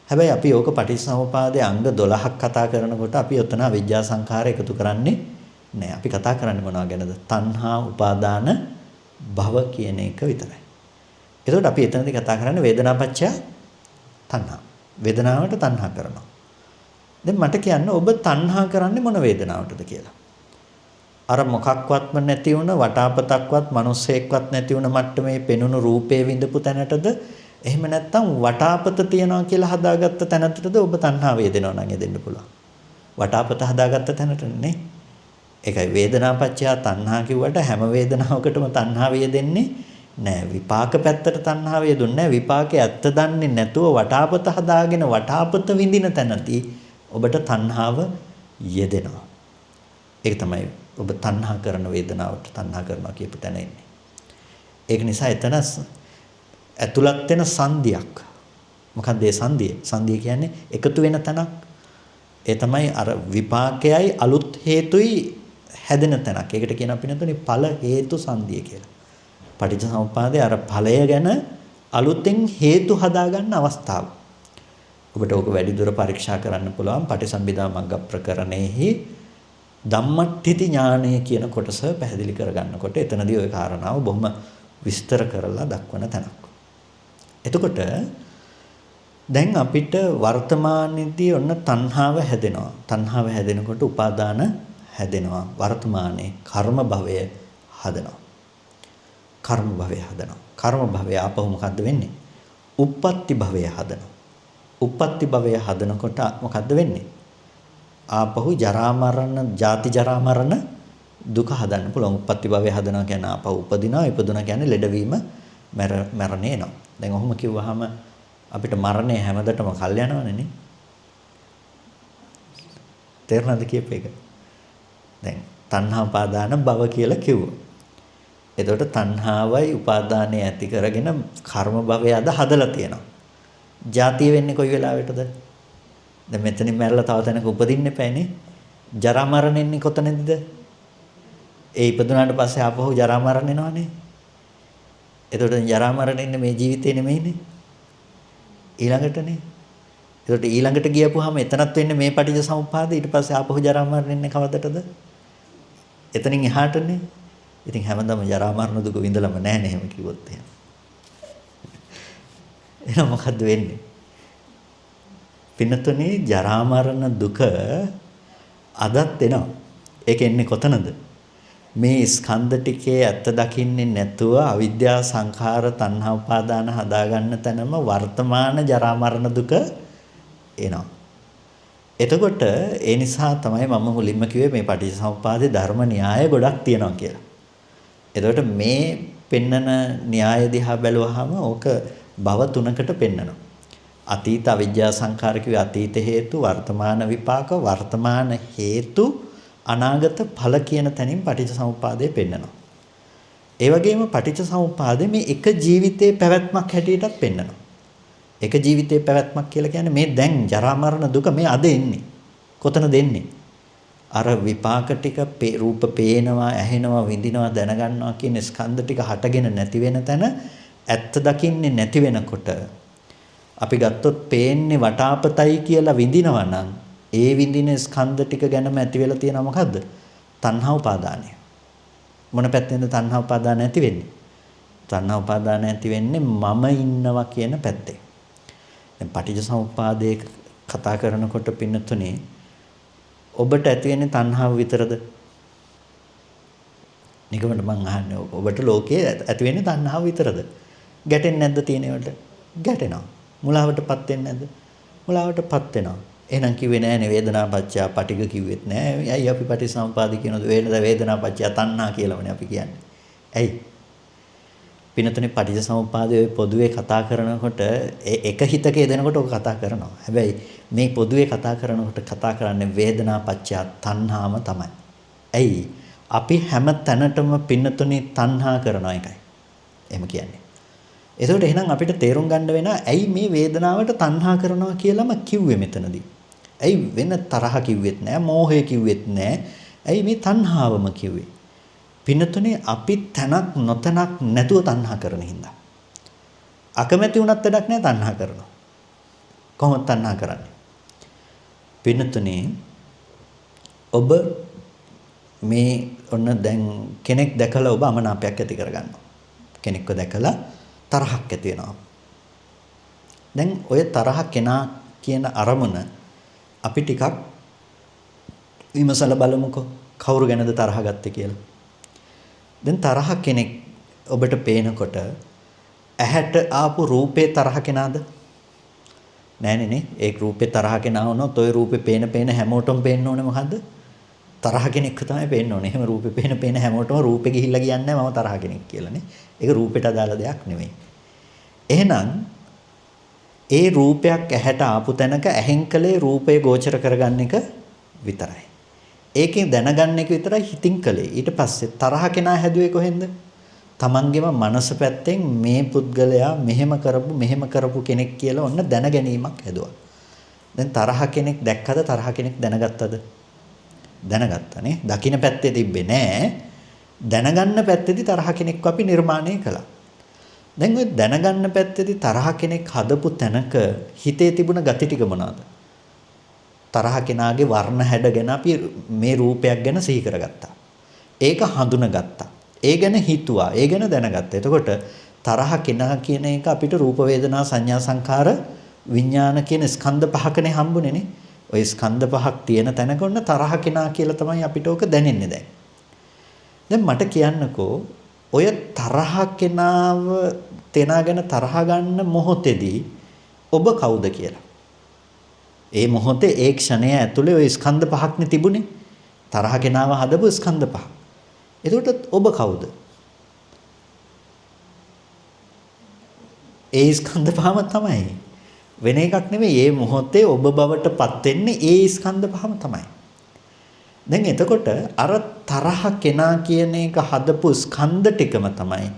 හැබැයි අපි ඕක පටිච්චසමුපාදයේ අංග 12ක් කතා කරනකොට අපි ඔතන අවිද්‍යා සංඛාර එකතු කරන්නේ නැහැ. අපි කතා කරන්නේ මොනවා ගැනද? තණ්හා, උපාදාන, භව කියන එක විතරයි. එතකොට අපි එතනදී කතා කරන්නේ වේදනාපච්චය තණ්හා. වේදනාවට තණ්හා කරනවා. දැන් මට කියන්න ඔබ තණ්හා කරන්නේ මොන වේදනාවටද කියලා. අර මොකක්වත්ම නැති වුණ වටාපතක්වත් මිනිස්සෙක්වත් නැති වුණ මට්ටමේ පෙනුණු රූපේ විඳපු තැනටද එහෙම නැත්නම් වටාපත තියනවා කියලා හදාගත්ත තැනටද ඔබ තණ්හා වේදෙනවා නම් එදෙන්න පුළුවන්. වටාපත හදාගත්ත තැනට නේ. ඒකයි වේදනාපච්චය තණ්හා කිව්වට හැම වේදනාවකටම තණ්හා වේදෙන්නේ නෑ. විපාක පැත්තට තණ්හා වේදුන්නේ නෑ. විපාකේ ඇත්ත දන්නේ නැතුව වටාපත හදාගෙන වටාපත විඳින තැනදී ඔබට තණ්හාව යෙදෙනවා. ඒක තමයි ඔබ තණ්හා කරන වේදනාවට තණ්හා කරනවා කියපු තැන ඉන්නේ. ඒක නිසා එතන ඇතුළත් වෙන සංදියක්. මොකක්ද ඒ සංදිය? සංදිය කියන්නේ එකතු වෙන තැනක්. ඒ තමයි අර විපාකයයි අලුත් හේතුයි හැදෙන තැනක්. ඒකට කියන අපි නතුනේ ඵල හේතු සංදිය කියලා. පටිච්චසමුප්පාදේ අර ඵලය ගැන අලුතෙන් හේතු හදාගන්න අවස්ථාව. ඔබට ඕක වැඩි දුර පරීක්ෂා කරන්න පුළුවන් පටිසම්භිදා මග්ග ප්‍රකරණයෙහි ධම්මට්ඨිති ඥානය කියන කොටස පැහැදිලි කරගන්නකොට එතනදී ওই කාරණාව බොහොම විස්තර කරලා දක්වන තැනක්. එතකොට දැන් අපිට වර්තමානයේදී ඔන්න තණ්හාව හැදෙනවා. තණ්හාව හැදෙනකොට උපාදාන හැදෙනවා. වර්තමානයේ කර්ම භවය හදනවා. කර්ම භවය හදනවා. කර්ම භවය ආපහු මොකද්ද වෙන්නේ? උප්පත්ති භවය හදනවා. උප්පත්ති භවය හදනකොට මොකද්ද වෙන්නේ? ආපහු ජරා මරණ, ජාති ජරා මරණ දුක හදන්න පුළුවන්. උප්පත්ති භවය හදනවා කියන්නේ ආපහු උපදිනවා, ඉපදුනා කියන්නේ ලෙඩවීම, මරණය එනවා. දැන් ඔහොම කිව්වහම අපිට මරණය හැමදටම කල් යනවනේ නේ. තේරුණාද කියප එක? දැන් තණ්හා උපාදාන භව කියලා කිව්වා. එතකොට තණ්හාවයි උපාදානය ඇති කරගෙන කර්ම භවය අද හදලා තියෙනවා. ජාතිය වෙන්නේ කොයි වෙලාවෙටද? දැන් මෙතනින් මැරලා තව තැනක උපදින්න එපානේ. ජරා මරණ එන්නේ කොතනදද? ඒ ඉපදුනාට පස්සේ ආපහු ජරා මරණ එනවනේ. එතකොට ජරා මරණ එන්නේ මේ ජීවිතේ නෙමෙයිනේ. ඊළඟටනේ. එතකොට ඊළඟට ගියපුවාම එතනත් වෙන්නේ මේ පටිච්ච සමුප්පාද. ඊට පස්සේ ආපහු ජරා මරණ එන්නේ කවදටද? එතනින් එහාටනේ. ඉතින් හැමදාම ජරා මරණ දුක විඳලම නැහැ නේ එහෙම කිව්වොත් එහෙම. එහෙනම් මොකද්ද වෙන්නේ? පින්නතුනේ ජරා මරණ දුක අදත් එනවා. ඒක එන්නේ කොතනද? මේ ස්කන්ධ ටිකේ ඇත්ත දකින්නේ නැතුව අවිද්‍යා සංඛාර තණ්හා උපාදාන හදාගන්න තැනම වර්තමාන ජරා මරණ දුක එනවා. එතකොට ඒ නිසා තමයි මම මුලින්ම කිව්වේ මේ පටිච්චසමුප්පාදේ ධර්ම න්‍යාය ගොඩක් තියෙනවා කියලා. එතකොට මේ පෙන්නන න්‍යාය දිහා බැලුවහම ඕක භව තුනකට පෙන්නනවා. අතීත අවිද්‍යා සංඛාර කිව්වේ අතීත හේතු, වර්තමාන විපාක, වර්තමාන හේතු, අනාගත ඵල කියන තැනින් පටිච්චසමුප්පාදය පෙන්නනවා. ඒ වගේම පටිච්චසමුප්පාදේ මේ එක ජීවිතයේ පැවැත්මක් හැටියටත් පෙන්නනවා. එක ජීවිතයේ පැවැත්මක් කියලා කියන්නේ මේ දැන් ජරා මරණ දුක මේ අද එන්නේ. කොතනද එන්නේ? අර විපාක ටික රූප පේනවා, ඇහෙනවා, විඳිනවා, දැනගන්නවා කියන ස්කන්ධ ටික හටගෙන නැති වෙන තැන ඇත්ත දකින්නේ නැති වෙනකොට අපි ගත්තොත් පේන්නේ වටාපතයි කියලා විඳිනවා නම් ඒ විඳින ස්කන්ධ ටික ගැනම ඇති වෙලා තියෙනවා මොකද්ද? තණ්හා උපාදානය. මොන පැත්තෙන්ද තණ්හා උපාදාන ඇති වෙන්නේ? තණ්හා උපාදාන ඇති වෙන්නේ මම ඉන්නවා කියන පැත්තේ. දැන් පටිච්චසමුප්පාදයේ කතා කරනකොට පින්නතුනේ ඔබට ඇති වෙන්නේ තණ්හාව විතරද? නිකමට මං අහන්නේ ඔබට ලෝකයේ ඇති වෙන්නේ තණ්හාව විතරද? ගැටෙන්නේ නැද්ද තියෙනවට? ගැටෙනවා. මුලාවටපත් වෙන්නේ නැද්ද? මුලාවටපත් වෙනවා. එහෙනම් කිව්වේ නෑනේ වේදනාපච්චය පටිඝ කිව්වෙත් නෑ. ඇයි අපි පටිසම්පාද කියනද වේදනාපච්චය තණ්හා කියලාමනේ අපි කියන්නේ. ඇයි? පිනතුනේ පටිච්චසමුප්පාදයේ පොදුවේ කතා කරනකොට එක හිතක යෙදෙනකොට ඔක කතා කරනවා. හැබැයි මේ පොදුවේ කතා කරනකොට කතා කරන්නේ වේදනාපච්චය තණ්හාම තමයි. ඇයි? අපි හැම තැනටම පින්නතුනේ තණ්හා කරනවා එකයි. එහෙම කියන්නේ. එතකොට එහෙනම් අපිට තේරුම් ගන්න වෙනවා ඇයි මේ වේදනාවට තණ්හා කරනවා කියලාම කිව්වේ මෙතනදී. ඇයි වෙන තරහ කිව්වෙත් නෑ, මෝහය කිව්වෙත් නෑ. ඇයි මේ තණ්හාවම කිව්වේ? පින්නතුනේ අපි තනක් නොතනක් නැතුව තණ්හා කරන හින්දා. අකමැති වුණත් වැඩක් නෑ තණ්හා කරනවා. කොහොමද තණ්හා කරන්නේ? පින්නතුනේ ඔබ මේ ඔන්න දැන් කෙනෙක් දැකලා ඔබ අමනාපයක් ඇති කරගන්නවා. කෙනෙක්ව දැකලා තරහක් ඇති වෙනවා. දැන් ඔය තරහ කෙනා කියන අරමුණ අපි ටිකක් විමසලා බලමුකෝ. කවුරු ගැනද තරහ ගත්තේ කියලා. දැන් තරහ කෙනෙක් ඔබට පේනකොට ඇහැට ආපු රූපේ තරහ කෙනාද? නෑනේ නේ. ඒ රූපේ තරහ කෙනා වුණොත් ওই රූපේ පේන හැමෝටම පේන්න ඕනේ මොකද්ද? තරහ කෙනෙක් තමයි පේන්න ඕනේ. එහෙම රූපේ පේන හැමෝටම රූපේ ගිහිල්ලා කියන්නේ මම තරහ කෙනෙක් කියලානේ. ඒක රූපෙට අදාළ දෙයක් නෙමෙයි. එහෙනම් ඒ රූපයක් ඇහැට ආපු තැනක ඇහෙන් කලේ රූපය ගෝචර කරගන්න එක විතරයි. ඒකෙන් දැනගන්න එක විතරයි හිතින් කලේ. ඊට පස්සේ තරහ කෙනා හැදුවේ කොහෙන්ද? තමන්ගේම මනස පැත්තෙන් මේ පුද්ගලයා මෙහෙම කරපු කෙනෙක් කියලා ඔන්න දැන ගැනීමක් හැදුවා. දැන් තරහ කෙනෙක් දැක්කද? තරහ කෙනෙක් දැනගත්තද? දැනගත්තානේ. දකින්න පැත්තේ තිබ්බේ නෑ. දැනගන්න පැත්තේදී තරහ කෙනෙක්ව අපි නිර්මාණය කළා. දැන් ඔය දැනගන්න පැත්තේදී තරහ කෙනෙක් හදපු තැනක හිතේ තිබුණ gati ටික මොනවාද? තරහ කෙනාගේ වර්ණ හැඩ ගැන අපි මේ රූපයක් ගැන සිහි කරගත්තා. ඒක හඳුනගත්තා. ඒ ගැන හිතුවා. ඒ ගැන දැනගත්තා. එතකොට තරහ කෙනා කියන එක අපිට රූප වේදනා සංඥා සංකාර විඥාන කියන ස්කන්ධ පහකනේ හම්බුනේ නේ. ওই ස්කන්ධ පහක් තියෙන තැනක ඔන්න තරහ කෙනා කියලා තමයි අපිට ඕක දැනෙන්නේ දැන්. දැන් මට කියන්නකෝ ඔය තරහ කෙනාව තේනාගෙන තරහ ගන්න මොහොතේදී ඔබ කවුද කියලා. ඒ මොහොතේ ඒ ක්ෂණය ඇතුලේ ওই ස්කන්ධ පහක්නේ තිබුණේ. තරහ කෙනාව හදපු ස්කන්ධ පහ. එතකොට ඔබ කවුද? ඒ ස්කන්ධ පහම තමයි. වෙන එකක් නෙමෙයි. මේ මොහොතේ ඔබ බවටපත් වෙන්නේ ඒ ස්කන්ධ පහම තමයි. දැන් එතකොට අර තරහ කෙනා කියන එක හදපු ස්කන්ධ ටිකම තමයි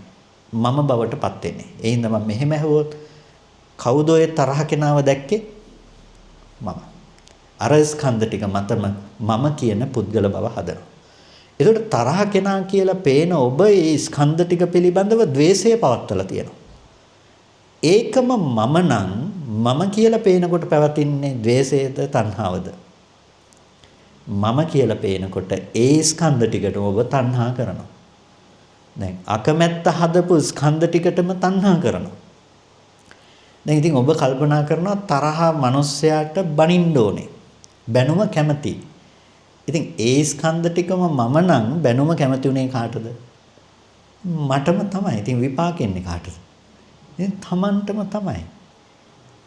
මම බවටපත් වෙන්නේ. ඒ හින්දා මම මෙහෙම ඇහුවොත් කවුද ඔය තරහ කෙනාව දැක්කේ? මම. අර ස්කන්ධ ටික මතම මම කියන පුද්ගල බව හදනවා. එතකොට තරහ කෙනා කියලා පේන ඔබ මේ ස්කන්ධ ටික පිළිබඳව ද්වේෂය පවත්වලා තියෙනවා. ඒකම මම නම් මම කියලා පේනකොට පැවතින්නේ ද්වේෂයද තණ්හාවද? මම කියලා පේනකොට ඒ ස්කන්ධ ටිකට ඔබ තණ්හා කරනවා. දැන් අකමැත්ත හදපු ස්කන්ධ ටිකටම තණ්හා කරනවා. දැන් ඉතින් ඔබ කල්පනා කරනවා තරහා මිනිස්සයාට බනින්න ඕනේ. බැනුම කැමති. ඉතින් ඒ ස්කන්ධ ටිකම මම නම් බැනුම කැමති උනේ කාටද? මටම තමයි. ඉතින් විපාකෙන්නේ කාටද? ඉතින් Tamanටම තමයි.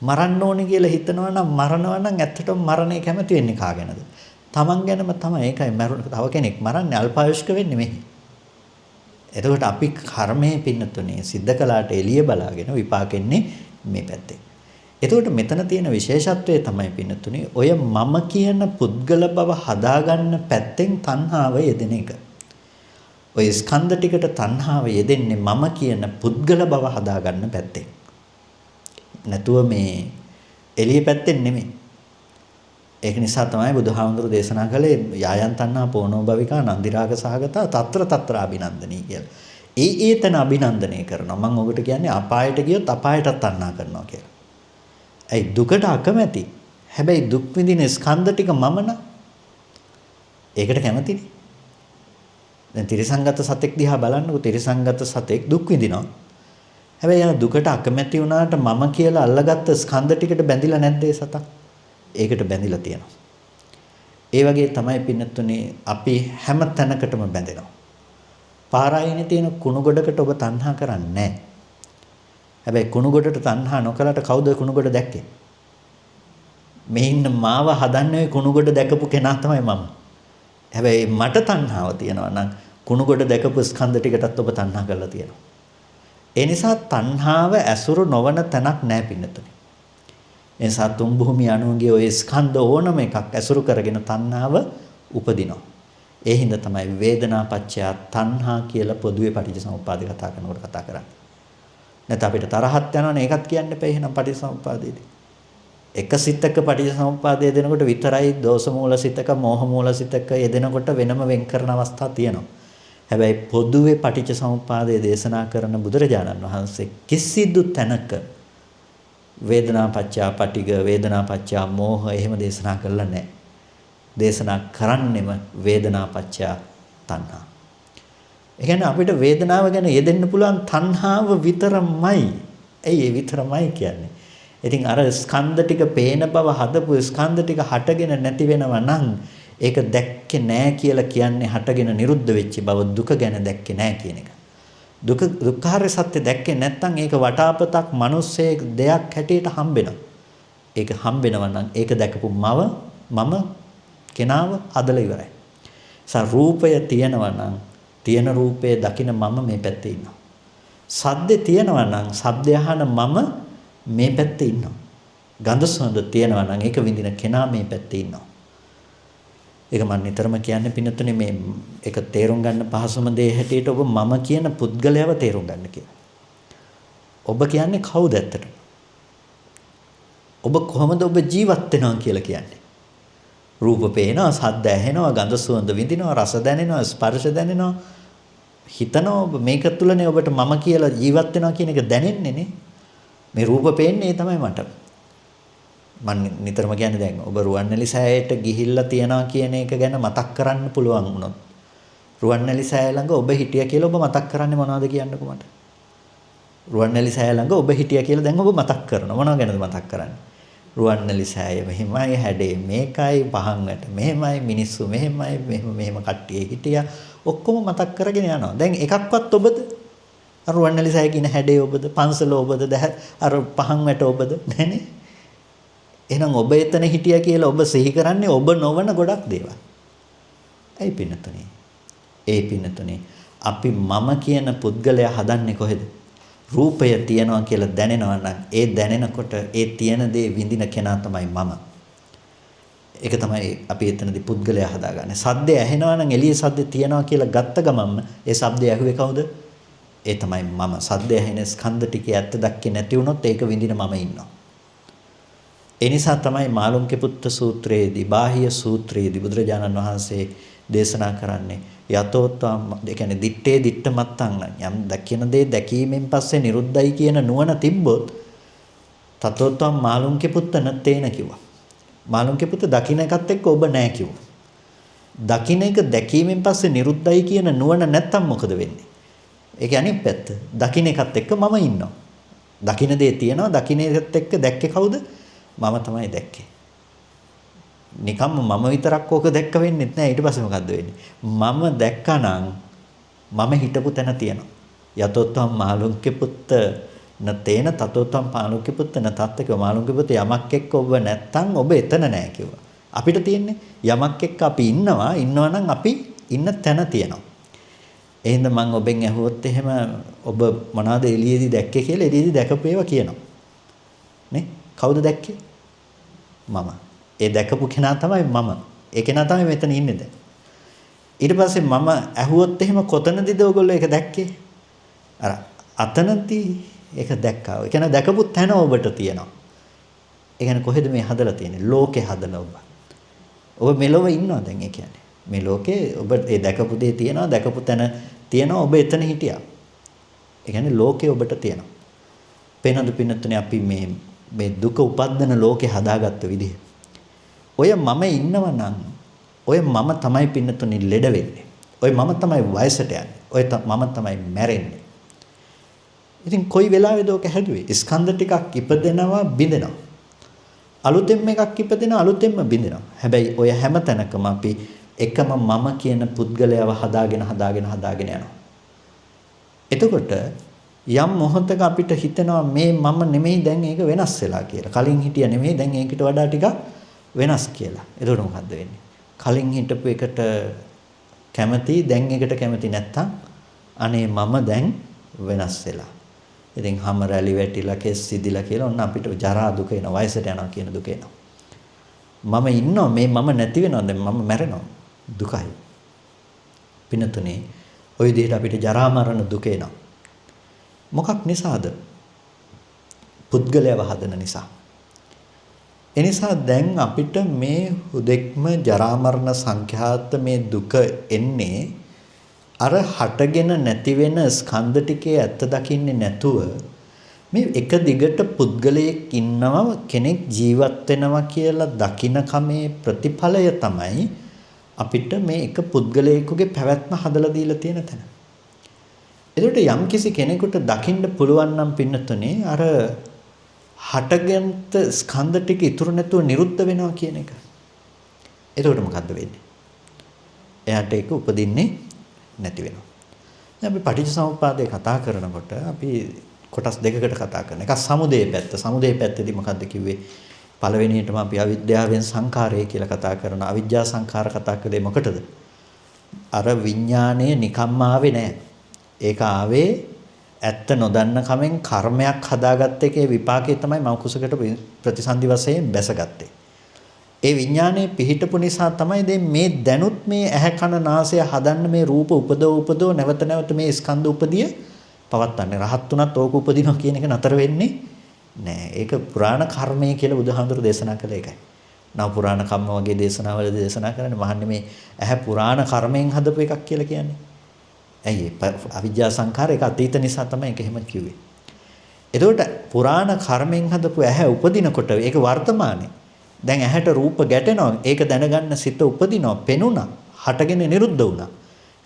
මරන්න ඕනේ කියලා හිතනවා නම් මරනවා නම් ඇත්තටම මරණය කැමති වෙන්නේ කාගෙනද? Taman ගැනම තමයි. ඒකයි තව කෙනෙක් මරන්නේ අල්පායුෂ්ක වෙන්නේ මෙහි. එතකොට අපි කර්මයේ පින්නතුනේ සිද්ධ කළාට එළිය බලාගෙන විපාකෙන්නේ මේ පැත්තේ. එතකොට මෙතන තියෙන විශේෂත්වය තමයි පින්නතුනේ ඔය මම කියන පුද්ගල බව හදාගන්න පැත්තෙන් තණ්හාව යෙදෙන එක. ඔය ස්කන්ධ ටිකට තණ්හාව යෙදෙන්නේ මම කියන පුද්ගල බව හදාගන්න පැත්තෙන්. නැතුව මේ එළිය පැත්තෙන් නෙමෙයි. ඒක නිසා තමයි බුදුහාමුදුරු දේශනා කළේ යායන් තණ්හා පෝනෝ භවිකා නන්දිරාග සහගතා తත්‍ර తත්‍ර අභිනන්දනී කියලා. ඒතන අභිනන්දනය කරනවා. මම ඔබට කියන්නේ අපායට ගියොත් අපායටත් තණ්හා කරනවා කියලා. ඒ දුකට අකමැති. හැබැයි දුක් විඳින ස්කන්ධ ටික මමන. ඒකට කැමතිනේ. දැන් තිරසංගත සතෙක් දිහා බලන්නකො තිරසංගත සතෙක් දුක් විඳිනවා. හැබැයි යන දුකට අකමැති වුණාට මම කියලා අල්ලගත්ත ස්කන්ධ ටිකට බැඳිලා නැද්ද ඒ සතා? ඒකට බැඳිලා තියෙනවා. ඒ වගේ තමයි පින්නතුනේ අපි හැම තැනකටම බැඳෙනවා. පාරායිනේ තියෙන කුණු ගොඩකට ඔබ තණ්හා කරන්නේ නැහැ. හැබැයි කුණු ගොඩට තණ්හා නොකලට කවුද කුණු ගොඩ දැක්කේ? මේ ඉන්න මාව හදන්නේ ওই කුණු ගොඩ දැකපු කෙනා තමයි මම. හැබැයි මට තණ්හාව තියෙනවා නම් කුණු ගොඩ දැකපු ස්කන්ධ ටිකටත් ඔබ තණ්හා කරලා තියෙනවා. ඒ නිසා තණ්හාව ඇසුරු නොවන තැනක් නැහැ පින්නතුනේ. ඒ නිසා තුන් භූමිය අනුන්ගේ ওই ස්කන්ධ ඕනම එකක් ඇසුරු කරගෙන තණ්හාව උපදිනවා. ඒ හින්දා තමයි වේදනාපච්චය තණ්හා කියලා පොදුවේ පටිච්චසමුප්පාදේ කතා කරනකොට කතා කරන්නේ. නැත්නම් අපිට තරහක් යනවනේ ඒකත් කියන්න එපා එහෙනම් පටිච්චසමුප්පාදේදී. එක සිතක පටිච්චසමුප්පාදය දෙනකොට විතරයි දෝෂ මූල සිතක මෝහ මූල සිතක යෙදෙනකොට වෙනම වෙන් කරන අවස්ථා තියෙනවා. හැබැයි පොදුවේ පටිච්චසමුප්පාදය දේශනා කරන බුදුරජාණන් වහන්සේ කිසිදු තැනක වේදනාපච්චය පටිඝ වේදනාපච්චය මෝහ එහෙම දේශනා කළා නැහැ. දේශනා කරන්නෙම වේදනාපච්චය තණ්හා. ඒ කියන්නේ අපිට වේදනාව ගැන යෙදෙන්න පුළුවන් තණ්හාව විතරමයි. ඇයි ඒ විතරමයි කියන්නේ? ඉතින් අර ස්කන්ධ ටික පේන බව හදපු ස්කන්ධ ටික හටගෙන නැති වෙනවා නම් ඒක දැක්කේ නැහැ කියලා කියන්නේ හටගෙන නිරුද්ධ වෙච්ච බව දුක ගැන දැක්කේ නැහැ කියන එක. දුක්ඛාරය සත්‍ය දැක්කේ නැත්නම් ඒක වටාපතක් මිනිස්සේ දෙයක් හැටියට හම්බෙනවා. ඒක හම්බෙනවා නම් ඒක දැකපු මම කෙනාව හදලා ඉවරයි. රූපය තියෙනවා නම් තියෙන රූපයේ දකින මම මේ පැත්තේ ඉන්නවා. සද්දේ තියෙනවා නම් සද්දය අහන මම මේ පැත්තේ ඉන්නවා. ගඳ සුවඳ තියෙනවා නම් ඒක විඳින කෙනා මේ පැත්තේ ඉන්නවා. ඒක මම නිතරම කියන්නේ පින්නතුනේ මේ ඒක තේරුම් ගන්න පහසුම දේ හැටියට ඔබ මම කියන පුද්ගලයාව තේරුම් ගන්න කියලා. ඔබ කියන්නේ කවුද ඇත්තට? ඔබ කොහොමද ඔබ ජීවත් වෙනවා කියලා කියන්නේ? රූප පේනවා, ශබ්ද ඇහෙනවා, ගඳ සුවඳ විඳිනවා, රස දැනෙනවා, ස්පර්ශ දැනෙනවා. හිතනවා ඔබ මේක තුළනේ ඔබට මම කියලා ජීවත් වෙනවා කියන එක දැනෙන්නේ නේ. මේ රූප පේන්නේ තමයි මට. මම නිතරම කියන්නේ දැන් ඔබ රුවන්වැලි සෑයට ගිහිල්ලා තියනවා කියන එක ගැන මතක් කරන්න පුළුවන් වුණොත් රුවන්වැලි සෑය ළඟ ඔබ හිටියා කියලා ඔබ මතක් කරන්නේ මොනවද කියන්නකෝ මට. රුවන්වැලි සෑය ළඟ ඔබ හිටියා කියලා දැන් ඔබ මතක් කරනවා. මොනව ගැනද මතක් කරන්නේ? රුවන්වැලි සෑය මෙහෙමයි හැඩේ මේකයි පහන් වැට මෙහෙමයි මිනිස්සු මෙහෙමයි මෙහෙම කට්ටිය හිටියා ඔක්කොම මතක් කරගෙන යනවා. දැන් එකක්වත් ඔබද? අර රුවන්වැලි සෑය කියන හැඩේ ඔබද? පන්සල ඔබද? අර පහන් වැට ඔබද? නැහනේ. එහෙනම් ඔබ එතන හිටියා කියලා ඔබ සිහි කරන්නේ ඔබ නොවන ගොඩක් දේවල්. ඇයි පින්නතුනේ? ඒ පින්නතුනේ අපි මම කියන පුද්ගලයා හදන්නේ කොහෙද? රූපය තියනවා කියලා දැනෙනවා නම් ඒ දැනෙනකොට ඒ තියෙන දේ විඳින කෙනා තමයි මම. ඒක තමයි අපි එතනදී පුද්ගලයා හදාගන්නේ. සද්දය ඇහෙනවා නම් එළියේ සද්ද තියනවා කියලා ගත්ත ගමන්ම ඒ සද්දය ඇහුවේ කවුද? ඒ තමයි මම. සද්දය ඇහෙන ස්කන්ධ ටිකේ ඇත්ත දැක්කේ නැති වුණොත් ඒක විඳින මම ඉන්නවා. ඒ නිසා තමයි මාළුන්ගේ පුත්ත සූත්‍රයේදී බාහිය සූත්‍රයේදී බුදුරජාණන් වහන්සේ දේශනා කරන්නේ යතෝත්වම් ඒ කියන්නේ දිත්තේ දිත්ත මත්තං යම් දකින දේ දැකීමෙන් පස්සේ නිරුද්ධයි කියන නුවණ තිබ්බොත් තතෝත්වම් මාළුන්ගේ පුත්ත නැතේන කිව්වා. මාළුන්ගේ පුත්ත දකින්න එකත් එක්ක ඔබ නැහැ කිව්වා. දකින්න එක දැකීමෙන් පස්සේ නිරුද්ධයි කියන නුවණ නැත්තම් මොකද වෙන්නේ? ඒක අනිත් පැත්ත. දකින්න එකත් එක්ක මම ඉන්නවා. දකින්න දේ තියෙනවා දකින්න එකත් එක්ක දැක්කේ කවුද? මම තමයි දැක්කේ. නිකම්ම මම විතරක් ඕක දැක්ක වෙන්නේ නැහැ. ඊට පස්සේ මොකද්ද වෙන්නේ? මම දැක්කනම් මම හිටපු තැන තියෙනවා. යතෝත්වම් මාළුන්ගේ පුත්ත නතේන තතෝත්වම් පාළුන්ගේ පුත්ත නතත්තක මාළුන්ගේ පුත්ත යමක් එක්ක ඔබ නැත්තම් ඔබ එතන නැහැ කිව්වා. අපිට තියෙන්නේ යමක් එක්ක අපි ඉන්නවා නම් අපි ඉන්න තැන තියෙනවා. එහෙනම් මම ඔබෙන් ඇහුවොත් එහෙම ඔබ මොනවාද එළියේදී දැක්කේ කියලා එළියේදී දැකපු ඒවා කියනවා. නේ? කවුද දැක්කේ? මම. ඒ දැකපු කෙනා තමයි මම. ඒ කෙනා තමයි මෙතන ඉන්නේ දැන්. ඊට පස්සේ මම ඇහුවොත් එහෙම කොතනදීද ඔයගොල්ලෝ ඒක දැක්කේ? අර අතනදී ඒක දැක්කා. ඒ කියන්නේ දැකපු තැන ඔබට තියෙනවා. ඒ කියන්නේ කොහෙද මේ හදලා තියෙන්නේ? ලෝකේ හදලා ඔබ. ඔබ මෙලොව ඉන්නවා දැන් ඒ කියන්නේ. මේ ලෝකේ ඔබ ඒ දැකපු දේ තියෙනවා, දැකපු තැන තියෙනවා, ඔබ එතන හිටියා. ඒ කියන්නේ ලෝකේ ඔබට තියෙනවා. පේනද පින්නතුනේ අපි මේ දුක උපද්දන ලෝකේ හදාගත්ත විදිහ. ඔය මම ඉන්නව නම් ඔය මම තමයි පින්නතුනේ ලෙඩ වෙන්නේ. ඔය මම තමයි වයසට යන්නේ. ඔය මම තමයි මැරෙන්නේ. ඉතින් කොයි වෙලාවෙද ඔක හැදුවේ? ස්කන්ධ ටිකක් ඉපදෙනවා බිඳෙනවා. අලුතෙන් එකක් ඉපදෙනවා අලුතෙන්ම බිඳෙනවා. හැබැයි ඔය හැම තැනකම අපි එකම මම කියන පුද්ගලයාව හදාගෙන යනවා. එතකොට යම් මොහොතක අපිට හිතෙනවා මේ මම නෙමෙයි දැන් ඒක වෙනස් වෙලා කියලා. කලින් හිටිය නෙමෙයි දැන් ඒකට වඩා ටිකක් වෙනස් කියලා. එතකොට මොකද්ද වෙන්නේ? කලින් හිටපු එකට කැමති දැන් එකට කැමති නැත්තම් අනේ මම දැන් වෙනස් වෙලා. ඉතින් හැම රැලි වැටිලා කෙස් සිදිලා කියලා ඔන්න අපිට ජරා දුක එන වයසට යනවා කියන දුක එනවා. මම ඉන්නවා මේ මම නැති වෙනවා දැන් මම මැරෙනවා. දුකයි. පිනතුනේ ওই විදිහට අපිට ජරා මරණ දුක එනවා. මොකක් නිසාද? පුද්ගලයව හදන නිසා. එනිසා දැන් අපිට මේ හුදෙක්ම ජරා මරණ සංඛ්‍යාත මේ දුක එන්නේ අර හටගෙන නැති වෙන ස්කන්ධ ටිකේ ඇත්ත දකින්නේ නැතුව මේ එක දිගට පුද්ගලයෙක් ඉන්නවා කෙනෙක් ජීවත් වෙනවා කියලා දකින කමේ ප්‍රතිඵලය තමයි අපිට මේ එක පුද්ගලයෙකුගේ පැවැත්ම හදලා දීලා තියෙන තැන. එතකොට යම්කිසි කෙනෙකුට දකින්න පුළුවන් නම් පින්නතුනේ අර හටගන්ත ස්කන්ධ ටික ඉතුරු නැතුව නිරුද්ධ වෙනවා කියන එක. එතකොට මොකද්ද වෙන්නේ? එයාට ඒක උපදින්නේ නැති වෙනවා. දැන් අපි පටිච්චසමුප්පාදේ කතා කරනකොට අපි කොටස් දෙකකට කතා කරනවා. එකක් සමුදේ පැත්ත. සමුදේ පැත්තේදී මොකද්ද කිව්වේ? පළවෙනියටම අපි අවිද්‍යාවෙන් සංඛාරය කියලා කතා කරනවා. අවිජ්ජා සංඛාර කතා කළේ මොකටද? අර විඥාණය නිකම්ම ආවේ නැහැ. ඒක ආවේ ඇත්ත නොදන්න කමෙන් කර්මයක් හදාගත්ත එකේ විපාකේ තමයි මව කුසකට ප්‍රතිසන්දි වශයෙන් බැසගත්තේ. ඒ විඥානයේ පිහිටපු නිසා තමයි මේ දැනුත් මේ ඇහැ කන නාසය හදන්න මේ රූප උපදව නැවත මේ ස්කන්ධ උපදිය පවත්න්නේ. රහත් උනත් ඕක උපදිනවා කියන එක නතර වෙන්නේ නෑ. ඒක පුරාණ කර්මය කියලා බුදුහාමුදුරු දේශනා කළේ ඒකයි. නව පුරාණ කම්ම වගේ දේශනාවලදී දේශනා කරන්නේ මහන්නේ මේ ඇහැ පුරාණ කර්මයෙන් හදපු එකක් කියලා කියන්නේ. ඇයි අවිජ්ජා සංඛාර ඒක අතීත නිසා තමයි ඒක එහෙම කිව්වේ. එතකොට පුරාණ කර්මෙන් හදපු ඇහැ උපදිනකොට ඒක වර්තමානේ. දැන් ඇහැට රූප ගැටෙනවා. ඒක දැනගන්න සිත උපදිනවා. පෙනුණා. හටගෙන නිරුද්ධ වුණා.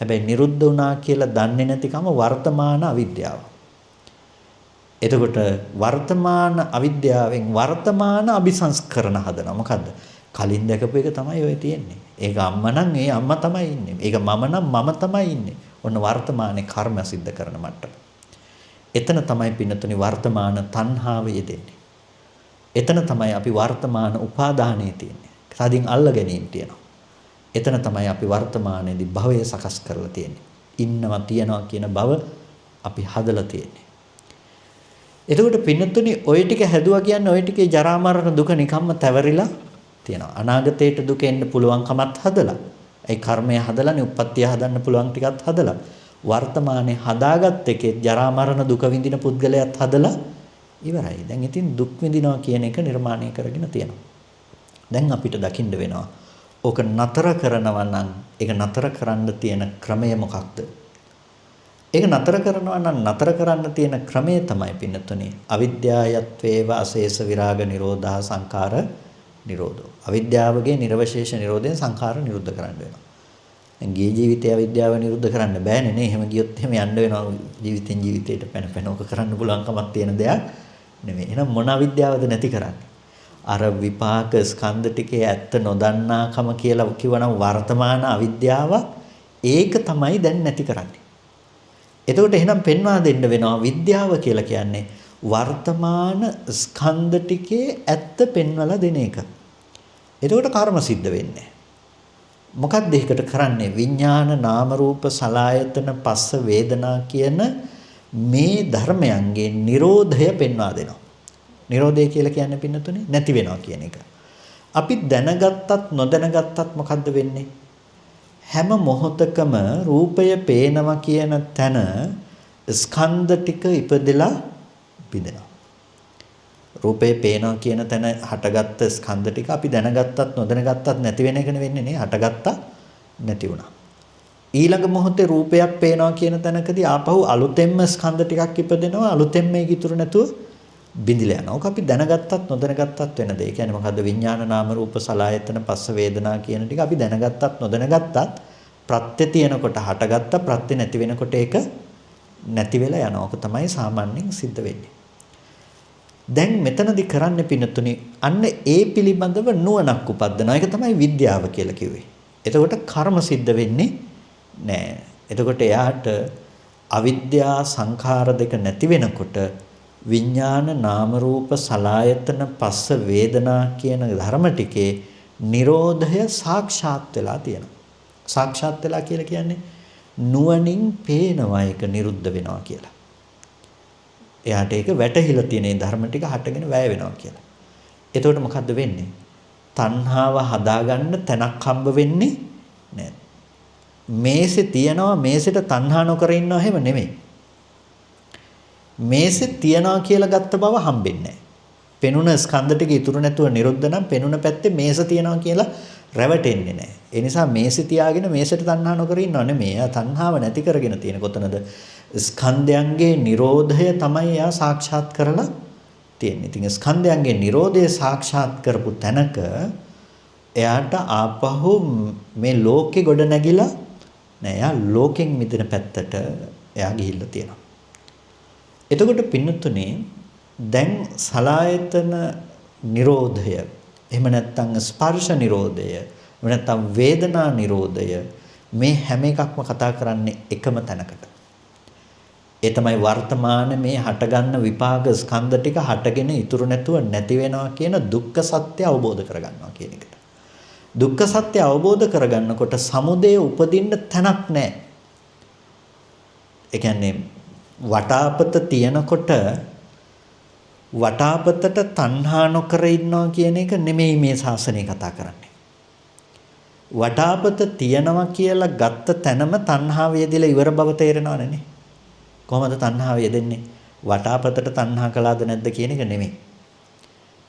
හැබැයි නිරුද්ධ වුණා කියලා දන්නේ නැතිකම වර්තමාන අවිද්‍යාව. එතකොට වර්තමාන අවිද්‍යාවෙන් වර්තමාන අபிසංස්කරණ හදනවා. මොකද්ද? කලින් දැකපු එක තමයි ඔය තියෙන්නේ. ඒක අම්මා නම් ඒ අම්මා තමයි ඉන්නේ. ඒක මම නම් මම තමයි ඉන්නේ. ඔන්න වර්තමානයේ කර්ම સિદ્ધ කරන මට්ටම. එතන තමයි පින්නතුනි වර්තමාන තණ්හාව යෙදෙන්නේ. එතන තමයි අපි වර්තමාන උපාදානයේ තියෙන්නේ. සාදින් අල්ල ගැනීම තියෙනවා. එතන තමයි අපි වර්තමානයේදී භවය සකස් කරලා තියෙන්නේ. ඉන්නවා තියනවා කියන බව අපි හදලා තියෙන්නේ. එතකොට පින්නතුනි ඔය ටික හැදුවා කියන්නේ ඔය ටිකේ ජරා මරණ දුක නිකම්ම තැවරිලා තියෙනවා. අනාගතයට දුක එන්න පුළුවන්කමත් හදලා. ඒ කර්මය හදලානේ උප්පත්තිය හදන්න පුළුවන් ටිකත් හදලා. වර්තමානයේ හදාගත් එකේ ජරා මරණ දුක විඳින පුද්ගලයාත් හදලා ඉවරයි. දැන් ඉතින් දුක් විඳිනවා කියන එක නිර්මාණය කරගෙන තියෙනවා. දැන් අපිට දකින්න වෙනවා. ඕක නතර කරනවා නම් ඒක නතර කරන්න තියෙන ක්‍රමය මොකක්ද? ඒක නතර කරනවා නම් නතර කරන්න තියෙන ක්‍රමය තමයි පින්නතුනේ අවිද්‍යාවත්වේව අශේෂ විරාග නිරෝධා සංඛාර නිරෝධෝ. අවිද්‍යාවගේ නිර්වශේෂ නිරෝධයෙන් සංඛාර නිරුද්ධ කරන්න වෙනවා. දැන් ගිය ජීවිතයේ අවිද්‍යාව නිරුද්ධ කරන්න බෑනේ නේ. එහෙම ගියොත් එහෙම යන්න වෙනවා ජීවිතෙන් ජීවිතයට පැන ඕක කරන්න පුළුවන් කමක් තියෙන දෙයක් නෙමෙයි. එහෙනම් මොන අවිද්‍යාවද නැති කරන්නේ? අර විපාක ස්කන්ධ ටිකේ ඇත්ත නොදන්නාකම කියලා කිව්වනම් වර්තමාන අවිද්‍යාව ඒක තමයි දැන් නැති කරන්නේ. එතකොට එහෙනම් පෙන්වා දෙන්න වෙනවා විද්‍යාව කියලා කියන්නේ වර්තමාන ස්කන්ධ ටිකේ ඇත්ත පෙන්වලා දෙන එක. එතකොට කර්ම සිද්ධ වෙන්නේ. මොකක්ද ඒකට කරන්නේ? විඥාන නාම රූප සලආයතන පස්ස වේදනා කියන මේ ධර්මයන්ගේ Nirodhaය පෙන්වා දෙනවා. Nirodhaය කියලා කියන්නේ පින්නතුනේ නැති වෙනවා කියන එක. අපි දැනගත්තත් නොදැනගත්තත් මොකද්ද වෙන්නේ? හැම මොහොතකම රූපය පේනවා කියන තැන ස්කන්ධ ටික ඉපදෙලා බිඳෙනවා. රූපේ පේනවා කියන තැන හටගත්ත ස්කන්ධ ටික අපි දැනගත්තත් නොදැනගත්තත් නැති වෙන එකනේ වෙන්නේ නේ. හටගත්තා නැති වුණා. ඊළඟ මොහොතේ රූපයක් පේනවා කියන තැනකදී ආපහු අලුතෙන්ම ස්කන්ධ ටිකක් ඉපදෙනවා. අලුතෙන්ම ඒක ඉතුරු නැතුව බිඳිලා යනවා. ඕක අපි දැනගත්තත් නොදැනගත්තත් වෙන දේ. ඒ කියන්නේ මොකද්ද? විඥාන නාම රූප සලආයතන පස්ස වේදනා කියන ටික අපි දැනගත්තත් නොදැනගත්තත් ප්‍රත්‍ය තියෙනකොට හටගත්ත ප්‍රත්‍ය නැති වෙනකොට ඒක නැති වෙලා යනවා. ඕක තමයි සාමාන්‍යයෙන් සිද්ධ වෙන්නේ. දැන් මෙතනදී කරන්න පින්නතුනි අන්න ඒ පිළිබඳව නුවණක් උපද්දනවා. ඒක තමයි විද්‍යාව කියලා කිව්වේ. එතකොට කර්ම සිද්ධ වෙන්නේ නෑ. එතකොට එයාට අවිද්‍යා සංඛාර දෙක නැති වෙනකොට විඥාන නාම රූප සලආයතන පස්ස වේදනා කියන ධර්ම ටිකේ Nirodhaය සාක්ෂාත් වෙලා තියෙනවා. සාක්ෂාත් වෙලා කියලා කියන්නේ නුවණින් පේනවා ඒක නිරුද්ධ වෙනවා කියලා. එයාට ඒක වැටහිලා තියෙන මේ ධර්ම ටික හටගෙන වැය වෙනවා කියලා. එතකොට මොකද්ද වෙන්නේ? තණ්හාව හදාගන්න තැනක් හම්බ වෙන්නේ නැහැ. මේසෙ තියනවා මේසෙට තණ්හා නොකර ඉන්නවා එහෙම නෙමෙයි. මේසෙ තියනවා කියලා ගත්ත බව හම්බෙන්නේ නැහැ. පෙනුන ස්කන්ධ ටික ඉතුරු නැතුව නිරුද්ධ නම් පෙනුන පැත්තේ මේස තියනවා කියලා රැවටෙන්නේ නැහැ. ඒ නිසා මේසෙ තියාගෙන මේසෙට තණ්හා නොකර ඉන්නව නෙමෙයි. එයා තණ්හාව නැති කරගෙන තියෙන කොතනද? ස්කන්ධයන්ගේ Nirodhaය තමයි එයා සාක්ෂාත් කරලා තියෙන්නේ. ඉතින් ස්කන්ධයන්ගේ Nirodhaය සාක්ෂාත් කරපු තැනක එයාට ආපහු මේ ලෝකේ ගොඩ නැගිලා නෑ. එයා ලෝකෙන් මිදෙන පැත්තට එයා ගිහිල්ලා තියෙනවා. එතකොට පින්නතුනේ දැන් සලායතන Nirodhaය එහෙම නැත්නම් ස්පර්ශ Nirodhaය එහෙම නැත්නම් වේදනා Nirodhaය මේ හැම එකක්ම කතා කරන්නේ එකම තැනකට. ඒ තමයි වර්තමාන මේ හටගන්න විපාක ස්කන්ධ ටික හටගෙන ඉතුරු නැතුව නැති වෙනවා කියන දුක්ඛ සත්‍ය අවබෝධ කරගන්නවා කියන එකට. දුක්ඛ සත්‍ය අවබෝධ කරගන්නකොට සමුදය උපදින්න තැනක් නැහැ. ඒ කියන්නේ වටාපත තියනකොට වටාපතට තණ්හා නොකර ඉන්නවා කියන එක නෙමෙයි මේ ශාසනය කතා කරන්නේ. වටාපත තියනවා කියලා ගත්ත තැනම තණ්හාව යෙදিলা ඉවර බව තේරෙනවනේ නේ. කොහොමද තණ්හාව යෙදෙන්නේ? වටාපතට තණ්හා කළාද නැද්ද කියන එක නෙමෙයි.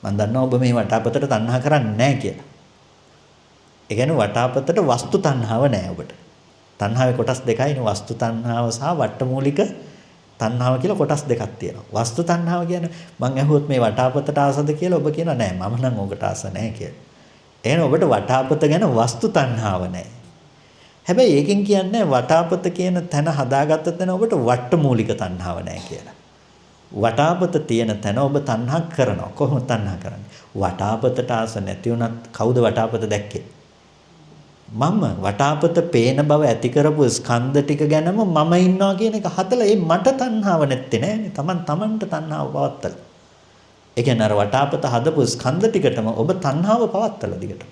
මම දන්නවා ඔබ මේ වටාපතට තණ්හා කරන්නේ නැහැ කියලා. ඒ කියන්නේ වටාපතට වස්තු තණ්හාව නැහැ ඔබට. තණ්හාවේ කොටස් දෙකයිනේ වස්තු තණ්හාව සහ වට්ටමූලික තණ්හාව කියලා කොටස් දෙකක් තියෙනවා. වස්තු තණ්හාව කියන්නේ මං අහුවොත් මේ වටාපතට ආසද කියලා ඔබ කියනවා නෑ මම නම් ඕකට ආස නෑ කියලා. එහෙනම් ඔබට වටාපත ගැන වස්තු තණ්හාව නෑ. හැබැයි ඒකෙන් කියන්නේ වටාපත කියන තැන හදාගත්ත තැන ඔබට වට්ටමූලික තණ්හාව නෑ කියලා. වටාපත තියෙන තැන ඔබ තණ්හා කරනවා. කොහොමද තණ්හා කරන්නේ? වටාපතට ආස නැති වුණත් කවුද වටාපත දැක්කේ? මම වටාපත පේන බව ඇති කරපු ස්කන්ධ ටික ගැනම මම ඉන්නවා කියන එක හදලා ඒ මට තණ්හාව නැත්තේ නෑනේ. තමන්ට තණ්හාව පවත්තලා. ඒ කියන්නේ අර වටාපත හදපු ස්කන්ධ ටිකටම ඔබ තණ්හාව පවත්තලා දිගටම.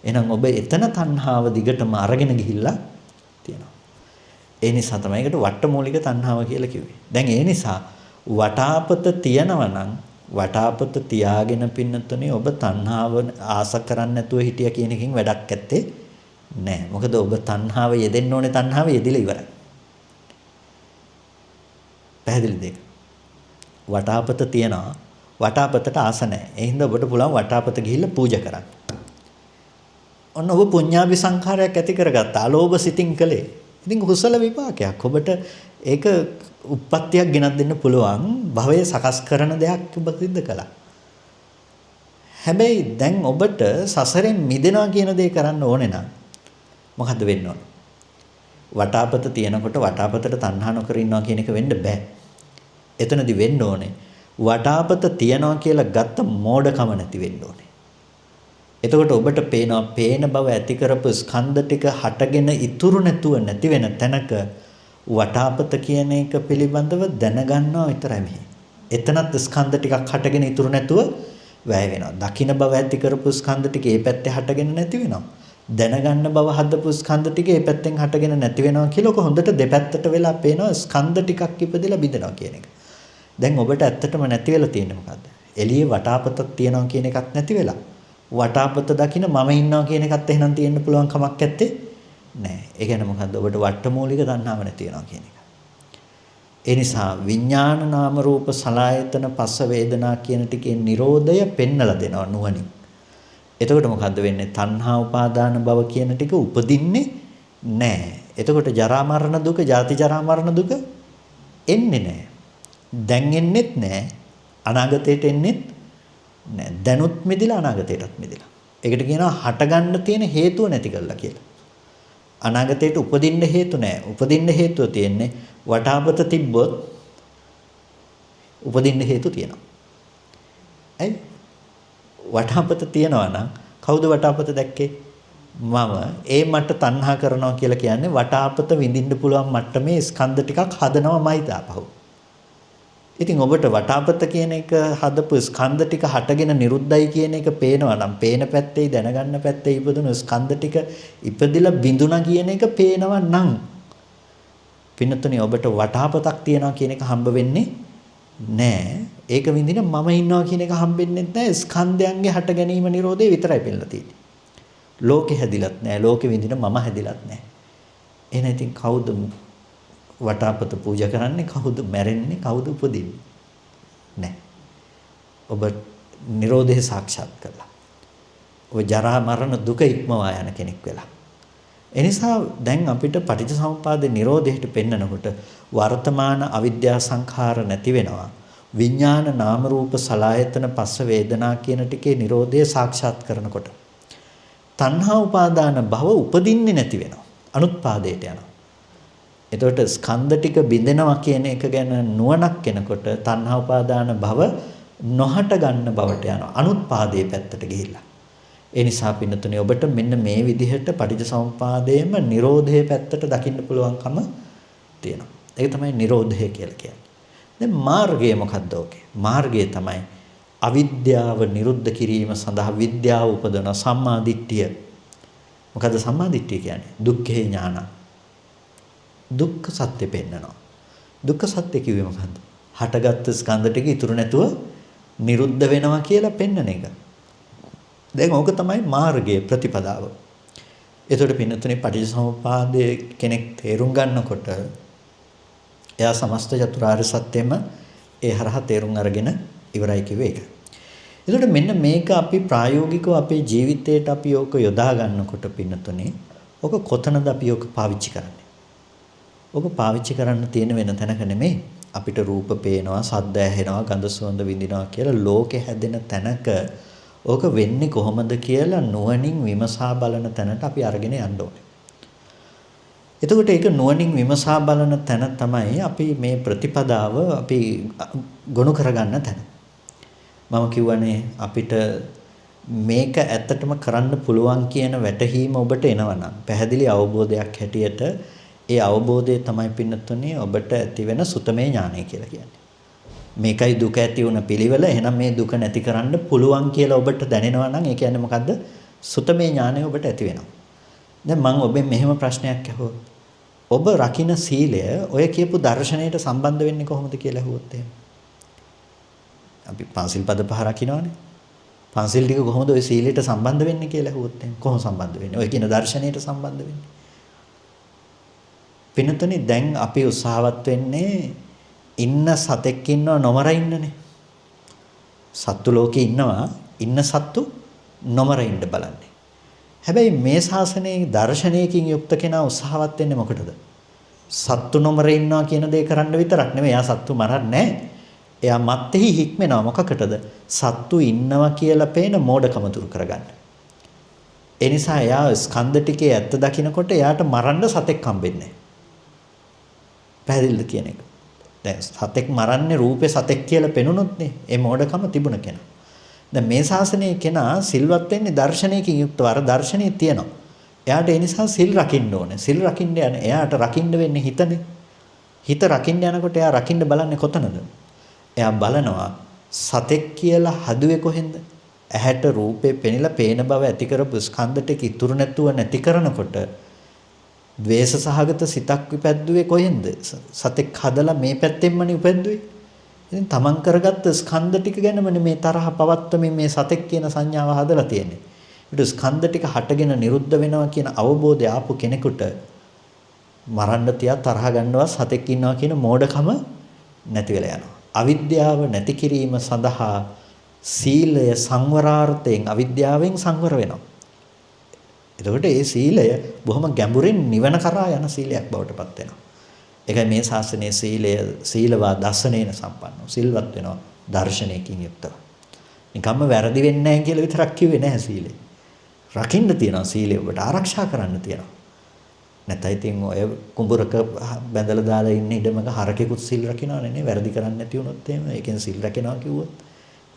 එහෙනම් ඔබ එතන තණ්හාව දිගටම අරගෙන ගිහිල්ලා තියෙනවා. ඒ නිසා තමයි ඒකට වට්ටමූලික තණ්හාව කියලා කිව්වේ. දැන් ඒ නිසා වටාපත තියනවා නම් වටාපත තියාගෙන පින්නතුනේ ඔබ තණ්හාව ආස කරන්නේ නැතුව හිටියා කියන එකකින් වැඩක් නැත්තේ නෑ. මොකද ඔබ තණ්හාව යෙදෙන්න ඕනේ තණ්හාව යෙදිලා ඉවරයි. පැහැදිලිද ඒක? වටාපත තියනවා වටාපතට ආස නැහැ. ඒ හින්දා ඔබට පුළුවන් වටාපත ගිහිල්ලා පූජා කරන්න. ඔන්න ඔබ පුඤ්ඤාභි සංඛාරයක් ඇති කරගත්තා. අලෝභ සිතින් කළේ. ඉතින් කුසල විපාකයක්. ඔබට ඒක උප්පත්තියක් ගෙනත් දෙන්න පුළුවන්. භවයේ සකස් කරන දෙයක් ඔබ සිද්ධ කළා. හැබැයි දැන් ඔබට සසරෙන් මිදෙනවා කියන දේ කරන්න ඕනේ නම් මොකද්ද වෙන්න ඕන? වටාපත තියෙනකොට වටාපතට තණ්හා නොකර ඉන්නවා කියන එක වෙන්න බෑ. එතනදි වෙන්න ඕනේ වටාපත තියනවා කියලා ගත්ත මෝඩකම නැති වෙන්න ඕනේ. එතකොට ඔබට පේනවා පේන බව ඇති කරපු ස්කන්ධ ටික හටගෙන ඉතුරු නැතුව නැති වෙන තැනක වටාපත කියන එක පිළිබඳව දැනගන්නවා විතරයි මෙහි. එතනත් ස්කන්ධ ටිකක් හටගෙන ඉතුරු නැතුව වැය වෙනවා. දකින්න බව ඇති කරපු ස්කන්ධ ටික ඒ පැත්තේ හටගෙන නැති වෙනවා. දැනගන්න බව හදපු ස්කන්ධ ටික ඒ පැත්තෙන් හටගෙන නැති වෙනවා කියලා ඔක හොඳට දෙපැත්තට වෙලා පේනවා ස්කන්ධ ටිකක් ඉපදෙලා බිඳනවා කියන එක. දැන් ඔබට ඇත්තටම නැති වෙලා තියෙන්නේ මොකද්ද? එළියේ වටාපතක් තියනවා කියන එකක් නැති වෙලා. වටාපත දකින්න මම ඉන්නවා කියන එකත් එහෙනම් තියෙන්න පුළුවන් කමක් නැත්තේ නෑ. ඒ කියන්නේ මොකද්ද? ඔබට වට්ටමූලික තණ්හාව නැති වෙනවා කියන එක. ඒ නිසා විඥාන නාම රූප සලආයතන පස්ස වේදනා කියන ටිකේ Nirodhaය පෙන්නලා දෙනවා නුවණින්. එතකොට මොකද්ද වෙන්නේ? තණ්හා උපාදාන භව කියන ටික උපදින්නේ නෑ. එතකොට ජරා මරණ දුක, ජාති ජරා මරණ දුක එන්නේ නෑ. දැන් එන්නෙත් නෑ. අනාගතයට එන්නෙත් නෑ. දැනුත් මිදිලා අනාගතයටත් මිදිලා. ඒකට කියනවා හටගන්න තියෙන හේතුව නැති කරලා කියලා. අනාගතයට උපදින්න හේතු නෑ. උපදින්න හේතුව තියෙන්නේ වටාපත තිබ්බොත් උපදින්න හේතු තියෙනවා. ඇයි? වටාපත තියනවා නම් කවුද වටාපත දැක්කේ? මම. ඒ මට තණ්හා කරනවා කියලා කියන්නේ වටාපත විඳින්න පුළුවන් මට්ටමේ ස්කන්ධ ටිකක් හදනවමයි තාපහුව. ඉතින් ඔබට වටාපත කියන එක හදපු ස්කන්ධ ටික හටගෙන නිරුද්ධයි කියන එක පේනවා නම් පේන පැත්තේ දැනගන්න පැත්තේ ඉපදුණු ස්කන්ධ ටික ඉපදිලා බිඳුණා කියන එක පේනවා නම් පින්නතුනේ ඔබට වටාපතක් තියනවා කියන එක හම්බ වෙන්නේ නෑ. ඒක විඳින මම ඉන්නවා කියන එක හම්බෙන්නේ නැහැ. ස්කන්ධයන්ගේ හට ගැනීම නිරෝධය විතරයි පෙන්නලා තියෙන්නේ. ලෝකෙ හැදිලත් නැහැ. ලෝකෙ විඳින මම හැදිලත් නැහැ. එහෙනම් ඉතින් කවුද වටාපත පූජා කරන්නේ? කවුද මැරෙන්නේ? කවුද උපදින්නේ? නැහැ. ඔබ නිරෝධය සාක්ෂාත් කළා. ඔබ ජරා මරණ දුක ඉක්මවා යන කෙනෙක් වෙලා. එනිසා දැන් අපිට පටිච්චසමුප්පාදේ නිරෝධයට පෙන්නකොට වර්තමාන අවිද්‍යා සංඛාර නැති වෙනවා. විඥාන නාම රූප සලආයතන පස්ස වේදනා කියන ටිකේ නිරෝධය සාක්ෂාත් කරනකොට තණ්හා උපාදාන භව උපදින්නේ නැති වෙනවා. අනුත්පාදයට යනවා. එතකොට ස්කන්ධ ටික බිඳෙනවා කියන එක ගැන නුවණක් එනකොට තණ්හා උපාදාන භව නොහට ගන්න බවට යනවා. අනුත්පාදයේ පැත්තට ගිහිල්ලා. ඒ නිසා පින්නතුනේ ඔබට මෙන්න මේ විදිහට පටිච්චසමුපාදයේම Nirodhaye පැත්තට දකින්න පුළුවන්කම තියෙනවා. ඒක තමයි Nirodhaye කියලා කියන්නේ. දැන් මාර්ගය මොකක්ද ඔකේ? මාර්ගය තමයි අවිද්‍යාව නිරුද්ධ කිරීම සඳහා විද්‍යාව උපදවන සම්මා දිට්ඨිය. මොකද්ද සම්මා දිට්ඨිය කියන්නේ? දුක්ඛේ ඥාන. දුක්ඛ සත්‍ය පෙන්නනවා. දුක්ඛ සත්‍ය කිව්වේ මොකද්ද? හටගත් ස්කන්ධ ටික ඉතුරු නැතුව නිරුද්ධ වෙනවා කියලා පෙන්නන එක. දැන් ඕක තමයි මාර්ගයේ ප්‍රතිපදාව. ඒතකොට පින්නතුනේ පටිච්චසමුප්පාදයේ කෙනෙක් තේරුම් ගන්නකොට එයා සමස්ත චතුරාර්ය සත්‍යෙම ඒ හරහා තේරුම් අරගෙන ඉවරයි කිව්වේ ඒක. ඒතකොට මෙන්න මේක අපි ප්‍රායෝගිකව අපේ ජීවිතේට අපි ඕක යොදා ගන්නකොට පින්නතුනේ ඔක කොතනද අපි ඔක පාවිච්චි කරන්නේ? ඔක පාවිච්චි කරන්න තියෙන වෙන තැනක නෙමෙයි. අපිට රූප පේනවා, ශබ්ද ඇහෙනවා, ගඳ සුවඳ විඳිනවා කියලා ලෝකෙ හැදෙන තැනක ඕක වෙන්නේ කොහොමද කියලා නුවණින් විමසා බලන තැනට අපි අරගෙන යන්න ඕනේ. එතකොට ඒක නුවණින් විමසා බලන තැන තමයි අපි මේ ප්‍රතිපදාව අපි ගොනු කරගන්න තැන. මම කියවනේ අපිට මේක ඇත්තටම කරන්න පුළුවන් කියන වැටහීම ඔබට එනවනම් පැහැදිලි අවබෝධයක් හැටියට ඒ අවබෝධය තමයි පින්නතුනේ ඔබට ඇති වෙන සුතමේ ඥානය කියලා කියන්නේ. මේකයි දුක ඇති වුණ පිළිවෙල. එහෙනම් මේ දුක නැති කරන්න පුළුවන් කියලා ඔබට දැනෙනවා නම් ඒ කියන්නේ මොකද්ද? සුතමේ ඥානය ඔබට ඇති වෙනවා. දැන් මම ඔබෙන් මෙහෙම ප්‍රශ්නයක් අහුවොත් ඔබ රකින්න සීලය ඔය කියපු දර්ශනයට සම්බන්ධ වෙන්නේ කොහොමද කියලා අහුවොත් එහෙම. අපි පන්සිල් පද පහ රකින්නවානේ. පන්සිල් ටික කොහොමද ඔය සීලයට සම්බන්ධ වෙන්නේ කියලා අහුවොත් එහෙම කොහොම සම්බන්ධ වෙන්නේ? ඔය කියන දර්ශනයට සම්බන්ධ වෙන්නේ. පින්නතුනේ දැන් අපි උත්සාහවත් වෙන්නේ ඉන්න සතෙක් ඉන්නව නොමර ඉන්නනේ. සත්තු ලෝකේ ඉන්නවා, ඉන්න සත්තු නොමර ඉන්න බලන්නේ. හැබැයි මේ ශාසනයේ දර්ශනයකින් යුක්ත කෙනා උත්සාහවත් වෙන්නේ මොකටද? සත්තු නොමර ඉන්නවා කියන දේ කරන්න විතරක් නෙමෙයි. එයා සත්තු මරන්නේ නැහැ. එයා මත්ෙහි හික්මෙනවා මොකකටද? සත්තු ඉන්නවා කියලා පේන මෝඩකම දුරු කරගන්න. ඒ නිසා එයා ස්කන්ධ ටිකේ ඇත්ත දකිනකොට එයාට මරන්න සතෙක් හම්බෙන්නේ නැහැ. පැහැදිලිද කියන එක? දැන් සතෙක් මරන්නේ රූපේ සතෙක් කියලා පෙනුනොත් නේ. ඒ මෝඩකම තිබුණ කෙනා. දැන් මේ ශාසනයේ කෙනා සිල්වත් වෙන්නේ දර්ශනයකින් යුක්තව. අර දර්ශනයේ තියෙනවා. එයාට ඒ නිසා සිල් රකින්න ඕනේ. සිල් රකින්න යන එයාට රකින්න වෙන්නේ හිතනේ. හිත රකින්න යනකොට එයා රකින්න බලන්නේ කොතනද? එයා බලනවා සතෙක් කියලා හදුවේ කොහෙන්ද? ඇහැට රූපේ පෙනිලා පේන බව ඇති කරපු ස්කන්ධ ටික ඉතුරු නැතුව නැති කරනකොට ද්වේෂ සහගත සිතක් විපැද්දුවේ කොහෙන්ද? සතෙක් හදලා මේ පැත්තෙන්මනේ උපැද්දුවේ. ඉතින් තමන් කරගත්ත ස්කන්ධ ටික ගැනමනේ මේ තරහ පවත්වමින් මේ සතෙක් කියන සංඥාව හදලා තියෙන්නේ. ඊට ස්කන්ධ ටික හටගෙන නිරුද්ධ වෙනවා කියන අවබෝධය ආපු කෙනෙකුට මරන්න තියා තරහ ගන්නවා සතෙක් ඉන්නවා කියන මෝඩකම නැති වෙලා යනවා. අවිද්‍යාව නැති කිරීම සඳහා සීලය සංවරාර්ථයෙන් අවිද්‍යාවෙන් සංවර වෙනවා. එතකොට මේ සීලය බොහොම ගැඹුරින් නිවන කරා යන සීලයක් බවට පත් වෙනවා. ඒකයි මේ ශාසනයේ සීලය සීලවා දසනේන සම්පන්නව. සිල්වත් වෙනවා දර්ශනයකින් යුක්තව. නිකම්ම වැරදි වෙන්නේ නැහැ කියලා විතරක් කිව්වේ නැහැ සීලය. රකින්න තියෙනවා සීලය ඔබට ආරක්ෂා කරන්න තියෙනවා. නැත්නම් ඉතින් ඔය කුඹරක බැඳලා දාලා ඉන්න ඉඩමක හරකෙකුත් සිල් රකින්නවනේ නේ වැරදි කරන්නේ නැති වුණොත් එහෙම. ඒකෙන් සිල් රකින්නවා කිව්වොත්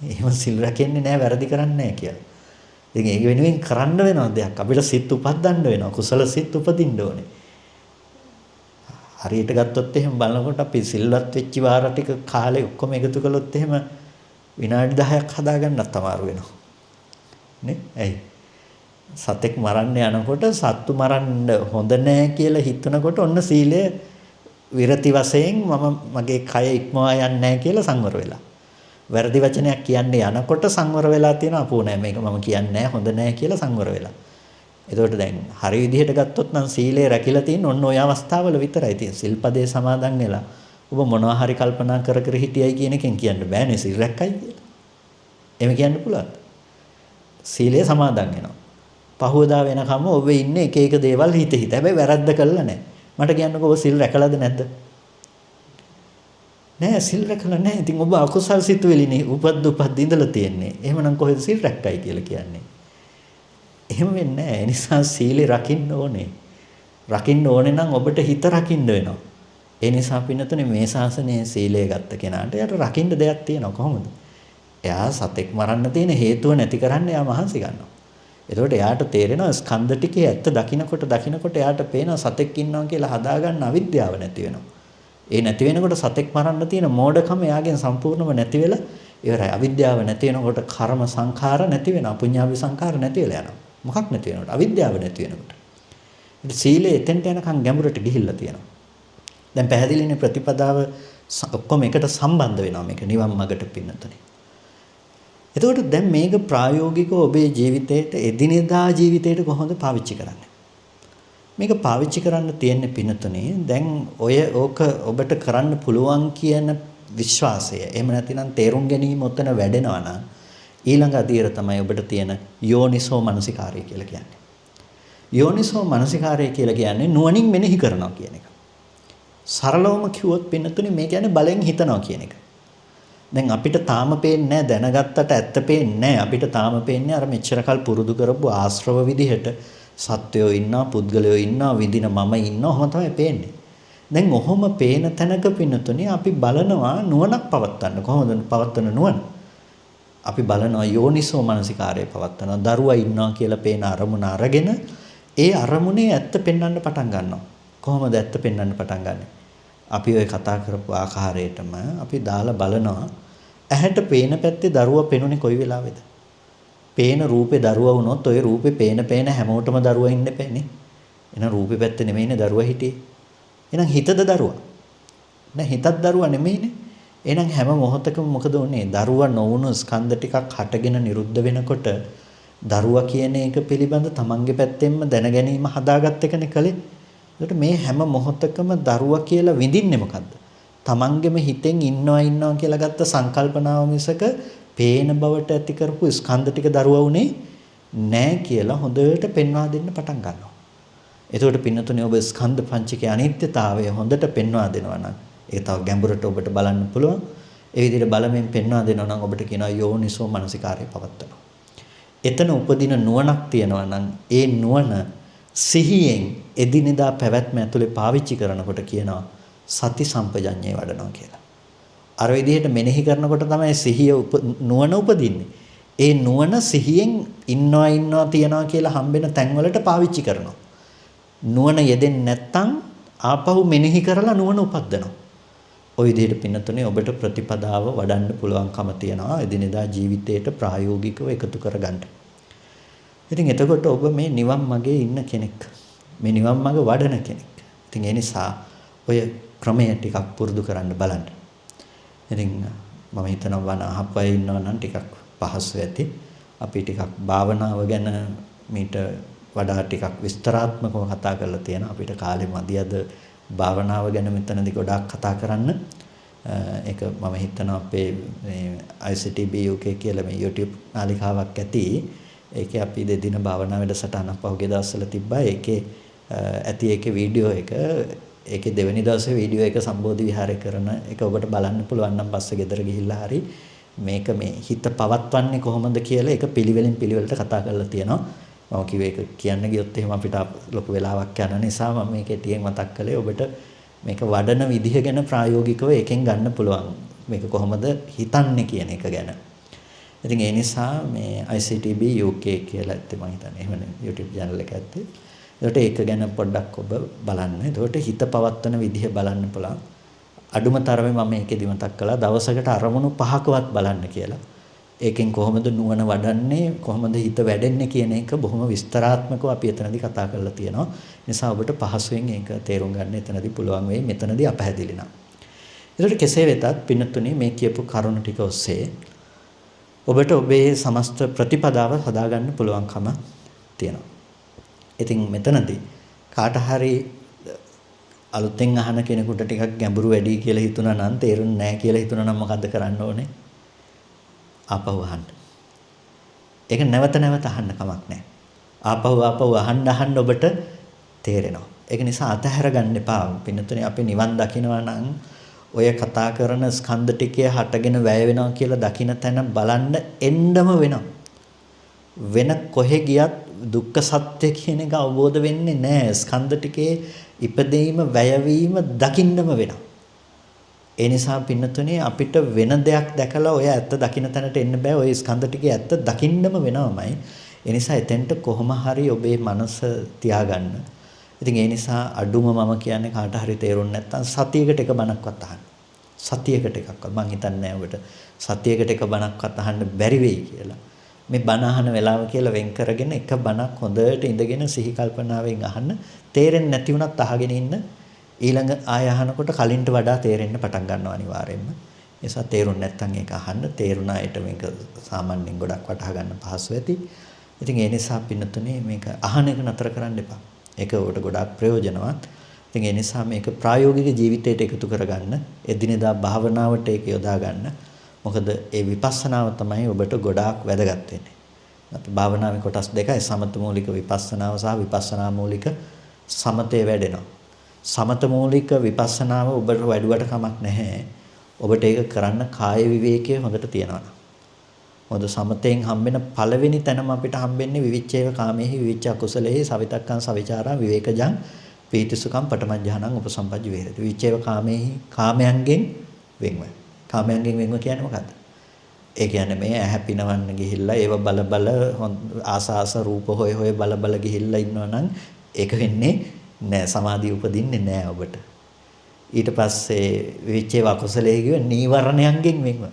එහෙම සිල් රකින්නේ නැහැ වැරදි කරන්නේ නැහැ කියලා. ඉතින් ඒක වෙනුවෙන් කරන්න වෙනවා දෙයක්. අපිට සිත් උපදින්න වෙනවා. කුසල සිත් උපදින්න ඕනේ. හරියට ගත්තොත් එහෙම බලනකොට අපි සිල්වත් වෙච්ච වාර ටික කාලේ ඔක්කොම එකතු කළොත් එහෙම විනාඩි 10ක් හදාගන්නත් අමාරු වෙනවා. නේ? ඇයි? සතෙක් මරන්න යනකොට සත්තු මරන්න හොඳ නෑ කියලා හිතනකොට ඔන්න සීලය විරති වශයෙන් මගේ කය ඉක්මවා යන්නේ නැහැ කියලා සංවර වෙලා. වැරදි වචනයක් කියන්නේ යනකොට සංවර වෙලා තියෙනවා. අපෝ නෑ මේක මම කියන්නේ නෑ හොඳ නෑ කියලා සංවර වෙලා. එතකොට දැන් හරි විදිහට ගත්තොත් නම් සීලය රැකිලා තියෙන ඔන්න ඔය අවස්ථාවල විතරයි තියෙන. සිල්පදේ සමාදන් වෙලා ඔබ මොනවා හරි කල්පනා කර කර හිටියයි කියන එකෙන් කියන්න බෑනේ සිල් රැක්කයි කියලා. එහෙම කියන්න පුළුවන්ද? සීලය සමාදන් වෙනවා. පහුවදා වෙනකම් ඔබ ඉන්නේ එක එක දේවල් හිත. හැබැයි වැරද්ද කළා නෑ. මට කියන්නකෝ ඔබ සිල් රැකලාද නැද්ද? නෑ සිල් රැකලා නෑ. ඉතින් ඔබ අකුසල් සිතුවිලිනේ උපද්ද ඉඳලා තියෙන්නේ. එහෙමනම් කොහෙද සිල් රැක්කයි කියලා කියන්නේ? එහෙම වෙන්නේ නැහැ. ඒ නිසා සීලය රකින්න ඕනේ. රකින්න ඕනේ නම් ඔබට හිත රකින්න වෙනවා. ඒ නිසා පින්නතුනේ මේ ශාසනයේ සීලය ගත්ත කෙනාට යාට රකින්න දෙයක් තියෙනවා කොහොමද? එයා සතෙක් මරන්න තියෙන හේතුව නැති කරන්න එයා මහන්සි ගන්නවා. එතකොට එයාට තේරෙනවා ස්කන්ධ ටිකේ ඇත්ත දකින්නකොට එයාට පේනවා සතෙක් ඉන්නවා කියලා හදාගන්න අවිද්‍යාව නැති වෙනවා. ඒ නැති වෙනකොට සතෙක් මරන්න තියෙන මෝඩකම එයාගෙන් සම්පූර්ණව නැති වෙලා ඉවරයි. අවිද්‍යාව නැති වෙනකොට කර්ම සංඛාර නැති වෙනවා. පුඤ්ඤාභි සංඛාර නැති වෙලා යනවා. මොකක් නැති වෙනකොට? අවිද්‍යාව නැති වෙනකොට. ඉතින් සීලය එතෙන්ට යනකම් ගැඹුරට ගිහිල්ලා තියෙනවා. දැන් පැහැදිලිනේ ප්‍රතිපදාව ඔක්කොම එකට සම්බන්ධ වෙනවා මේක නිවන් මාර්ගට පින්නතනේ. එතකොට දැන් මේක ප්‍රායෝගිකව ඔබේ ජීවිතේට එදිනෙදා ජීවිතේට කොහොමද පාවිච්චි කරන්නේ? මේක පාවිච්චි කරන්න තියෙන්නේ පින්නතනේ දැන් ඕක ඔබට කරන්න පුළුවන් කියන විශ්වාසය. එහෙම නැතිනම් තේරුම් ගැනීම උතන වැඩෙනවා නම් ඊළඟ අධීර තමයි ඔබට තියෙන යෝනිසෝ මනසිකාරය කියලා කියන්නේ. යෝනිසෝ මනසිකාරය කියලා කියන්නේ නුවණින් මෙනෙහි කරනවා කියන එක. සරලවම කිව්වොත් පින්නතුනේ මේ කියන්නේ බලෙන් හිතනවා කියන එක. දැන් අපිට තාම පේන්නේ නැහැ දැනගත්තට ඇත්ත පේන්නේ නැහැ. අපිට තාම පේන්නේ අර මෙච්චර කල් පුරුදු කරපු ආශ්‍රව විදිහට සත්වයෝ ඉන්නවා, පුද්ගලයෝ ඉන්නවා, විඳින මම ඉන්නවා. ඔහොම තමයි පේන්නේ. දැන් ඔහොම පේන තැනක පින්නතුනේ අපි බලනවා නුවණක් පවත්වන්න. කොහොමද පවත්වන නුවණ? අපි බලනවා යෝනිසෝ මනසිකාරය පවත්වනවා. දරුවා ඉන්නවා කියලා පේන අරමුණ අරගෙන ඒ අරමුණේ ඇත්ත පෙන්වන්න පටන් ගන්නවා. කොහොමද ඇත්ත පෙන්වන්න පටන් ගන්නෙ? අපි ඔය කතා කරපු ආකාරයටම අපි දාලා බලනවා ඇහැට පේන පැත්තේ දරුවා පෙනුනේ කොයි වෙලාවේද? පේන රූපේ දරුවා වුණොත් ඔය රූපේ පේන හැමෝටම දරුවා ඉන්න එපානේ. එහෙනම් රූපේ පැත්තේ නෙමෙයිනේ දරුවා හිටියේ. එහෙනම් හිතද දරුවා? නෑ හිතත් දරුවා නෙමෙයිනේ. එහෙනම් හැම මොහොතකම මොකද වුනේ? දරුවා නොවුණු ස්කන්ධ ටිකක් හටගෙන නිරුද්ධ වෙනකොට දරුවා කියන එක පිළිබඳ තමන්ගේ පැත්තෙන්ම දැනගැනීම හදාගත්ත එකනේ කලේ. ඒකට මේ හැම මොහොතකම දරුවා කියලා විඳින්නේ මොකද්ද? තමන්ගෙම හිතෙන් ඉන්නවා කියලා ගත්ත සංකල්පනාව මිසක පේන බවට ඇති කරපු ස්කන්ධ ටික දරුවා උනේ නෑ කියලා හොඳට පෙන්වා දෙන්න පටන් ගන්නවා. එතකොට පින්නතුනේ ඔබ ස්කන්ධ පංචකයේ අනිත්‍යතාවය හොඳට පෙන්වා දෙනවා නම් ඒක තව ගැඹුරට ඔබට බලන්න පුළුවන්. ඒ විදිහට බලමින් පෙන්වා දෙනවා නම් ඔබට කියනවා යෝනිසෝ මනසිකාරය පවත්වනවා. එතන උපදින නුවණක් තියෙනවා නම් ඒ නුවණ සිහියෙන් එදිනෙදා පැවැත්ම ඇතුලේ පාවිච්චි කරනකොට කියනවා සති සම්පජඤ්ඤය වඩනවා කියලා. අර විදිහට මෙනෙහි කරනකොට තමයි සිහිය නුවණ උපදින්නේ. ඒ නුවණ සිහියෙන් ඉන්නවා තියනවා කියලා හම්බෙන තැන්වලට පාවිච්චි කරනවා. නුවණ යෙදෙන්නේ නැත්නම් ආපහු මෙනෙහි කරලා නුවණ උපද්දනවා. ওই විදිහට පින්නතුනේ ඔබට ප්‍රතිපදාව වඩන්න පුළුවන්කම තියනවා එදිනෙදා ජීවිතයට ප්‍රායෝගිකව එකතු කරගන්න. ඉතින් එතකොට ඔබ මේ නිවන් මාගේ ඉන්න කෙනෙක්. මේ නිවන් මාර්ග වඩන කෙනෙක්. ඉතින් ඒ නිසා ඔය ක්‍රමය ටිකක් පුරුදු කරන්න බලන්න. ඉතින් මම හිතනවා වන අහපය ඉන්නවා නම් ටිකක් පහසු ඇති. අපි ටිකක් භාවනාව ගැන මීට වඩා ටිකක් විස්තරාත්මකව කතා කරලා තියෙනවා. අපිට කාලෙ මදි අද භාවනාව ගැන මෙතනදී ගොඩාක් කතා කරන්න. ඒක මම හිතනවා අපේ මේ ICTB UK කියලා මේ YouTube නාලිකාවක් ඇති. ඒකේ අපි දෙදින භාවනා වැඩසටහනක් පහුගිය දවස්වල තිබ්බා. ඒකේ ඇති ඒකේ වීඩියෝ එක ඒකේ දෙවෙනි දවසේ වීඩියෝ එක සම්බෝධි විහාරය කරන එක ඔබට බලන්න පුළුවන් නම් පස්සේ ගෙදර ගිහිල්ලා හරි මේක මේ හිත පවත්වන්නේ කොහොමද කියලා ඒක පිළිවෙලින් පිළිවෙලට කතා කරලා තියෙනවා. මම කිව්වේ ඒක කියන්න ගියොත් එහෙම අපිට ලොකු වෙලාවක් යන නිසා මම මේක ටිකෙන් මතක් කළේ ඔබට මේක වඩන විදිහ ගැන ප්‍රායෝගිකව එකෙන් ගන්න පුළුවන්. මේක කොහොමද හිතන්නේ කියන එක ගැන. ඉතින් ඒ නිසා මේ ICTB UK කියලා ඇත්තේ මම හිතන්නේ එහෙමනේ YouTube channel එක ඇත්තේ. ඒකට ඒක ගැන පොඩ්ඩක් ඔබ බලන්න. ඒකට හිත පවත්වන විදිහ බලන්න පුළුවන්. අඩුම තරමේ මම මේකෙදි මතක් කළා දවසකට අරමුණු 5කවත් බලන්න කියලා. ඒකෙන් කොහොමද නුවණ වඩන්නේ කොහොමද හිත වැඩෙන්නේ කියන එක බොහොම විස්තරාත්මකව අපි එතනදී කතා කරලා තියෙනවා. නිසා ඔබට පහසුවෙන් ඒක තේරුම් ගන්න එතනදී පුළුවන් වෙයි මෙතනදී අපහැදිලි නම්. ඒකට කෙසේ වෙතත් පින්නතුනේ මේ කියපු කරුණු ටික ඔස්සේ ඔබට ඔබේ සමස්ත ප්‍රතිපදාව හදාගන්න පුළුවන්කම තියෙනවා. ඉතින් මෙතනදී කාට හරි අලුතෙන් අහන කෙනෙකුට ටිකක් ගැඹුරු වැඩි කියලා හිතුණා නම් තේරුන්නේ නැහැ කියලා හිතුණා නම් මොකද්ද කරන්න ඕනේ? ආපහු අහන්න. ඒක නැවත නැවත අහන්න කමක් නැහැ. ආපහු අහන්න ඔබට තේරෙනවා. ඒක නිසා අතහැර ගන්න එපා. පින්නතුනේ අපි නිවන් දකිනවා නම් ඔය කතා කරන ස්කන්ධ ටිකේ හටගෙන වැය වෙනවා කියලා දකින තැන බලන්න එන්නම වෙනවා. වෙන කොහෙ ගියත් දුක්ඛ සත්‍ය කියන එක අවබෝධ වෙන්නේ නැහැ. ස්කන්ධ ටිකේ ඉපදීම වැයවීම දකින්නම වෙනවා. ඒ නිසා පින්නතුනේ අපිට වෙන දෙයක් දැකලා ඔය ඇත්ත දකින්න තැනට එන්න බෑ. ඔය ස්කන්ධ ටිකේ ඇත්ත දකින්නම වෙනවමයි. ඒ නිසා එතෙන්ට කොහොම හරි ඔබේ මනස තියාගන්න. ඉතින් ඒ නිසා අඩුම මම කියන්නේ කාට හරි තේරුම් නැත්නම් සතියකට එක බණක්වත් අහන්න. සතියකට එකක්වත් මං හිතන්නේ ඔබට සතියකට එක බණක්වත් අහන්න බැරි වෙයි කියලා. මේ බණ අහන වෙලාව කියලා වෙන් කරගෙන එක බණක් හොඳට ඉඳගෙන සිහි කල්පනාවෙන් අහන්න. තේරෙන්නේ නැති වුණත් අහගෙන ඉන්න. ඊළඟ ආය අහනකොට කලින්ට වඩා තේරෙන්න පටන් ගන්නවා අනිවාර්යයෙන්ම. ඒ නිසා තේරුම් නැත්නම් ඒක අහන්න. තේරුණා ඊට මේක සාමාන්‍යයෙන් ගොඩක් වටහා ගන්න පහසු ඇති. ඉතින් ඒ නිසා පින්නතුනේ මේක අහන එක නතර කරන්න එපා. ඒක උඩ ගොඩාක් ප්‍රයෝජනවත්. ඉතින් ඒ නිසා මේක ප්‍රායෝගික ජීවිතයට එකතු කරගන්න, එදිනෙදා භාවනාවට ඒක යොදා ගන්න. මොකද ඒ විපස්සනාව තමයි ඔබට ගොඩාක් වැදගත් වෙන්නේ. අපි භාවනාවේ කොටස් දෙකයි සමත මූලික විපස්සනාව සහ විපස්සනා මූලික සමතේ වැඩෙනවා. සමත මූලික විපස්සනාව ඔබට වැඩුවට කමක් නැහැ. ඔබට ඒක කරන්න කාය විවේකයේ හොඳට තියෙනවා. මොකද සමතෙන් හම්බෙන පළවෙනි තැනම අපිට හම්බෙන්නේ විවිච්ඡේව කාමේහි විවිච්ඡ අකුසලේහි සවිතක්කං සවිචාරං විවේකජං පීතිසුඛං පඨමඥානං උපසම්පජ්ජ විහෙරති. විවිච්ඡේව කාමේහි කාමයන්ගෙන් වෙන්ව. කාමයන්ගෙන් වෙන්ව කියන්නේ මොකද්ද? ඒ කියන්නේ මේ ඇහැ පිනවන්න ගිහිල්ලා ඒව බල බල ආස රූප හොය හොය බල බල ගිහිල්ලා ඉන්නවනම් ඒක වෙන්නේ නෑ, සමාධිය උපදින්නේ නෑ ඔබට. ඊට පස්සේ විවිච්ඡේව අකුසලයේ කිව්ව නීවරණයන්ගෙන් වෙන්ව.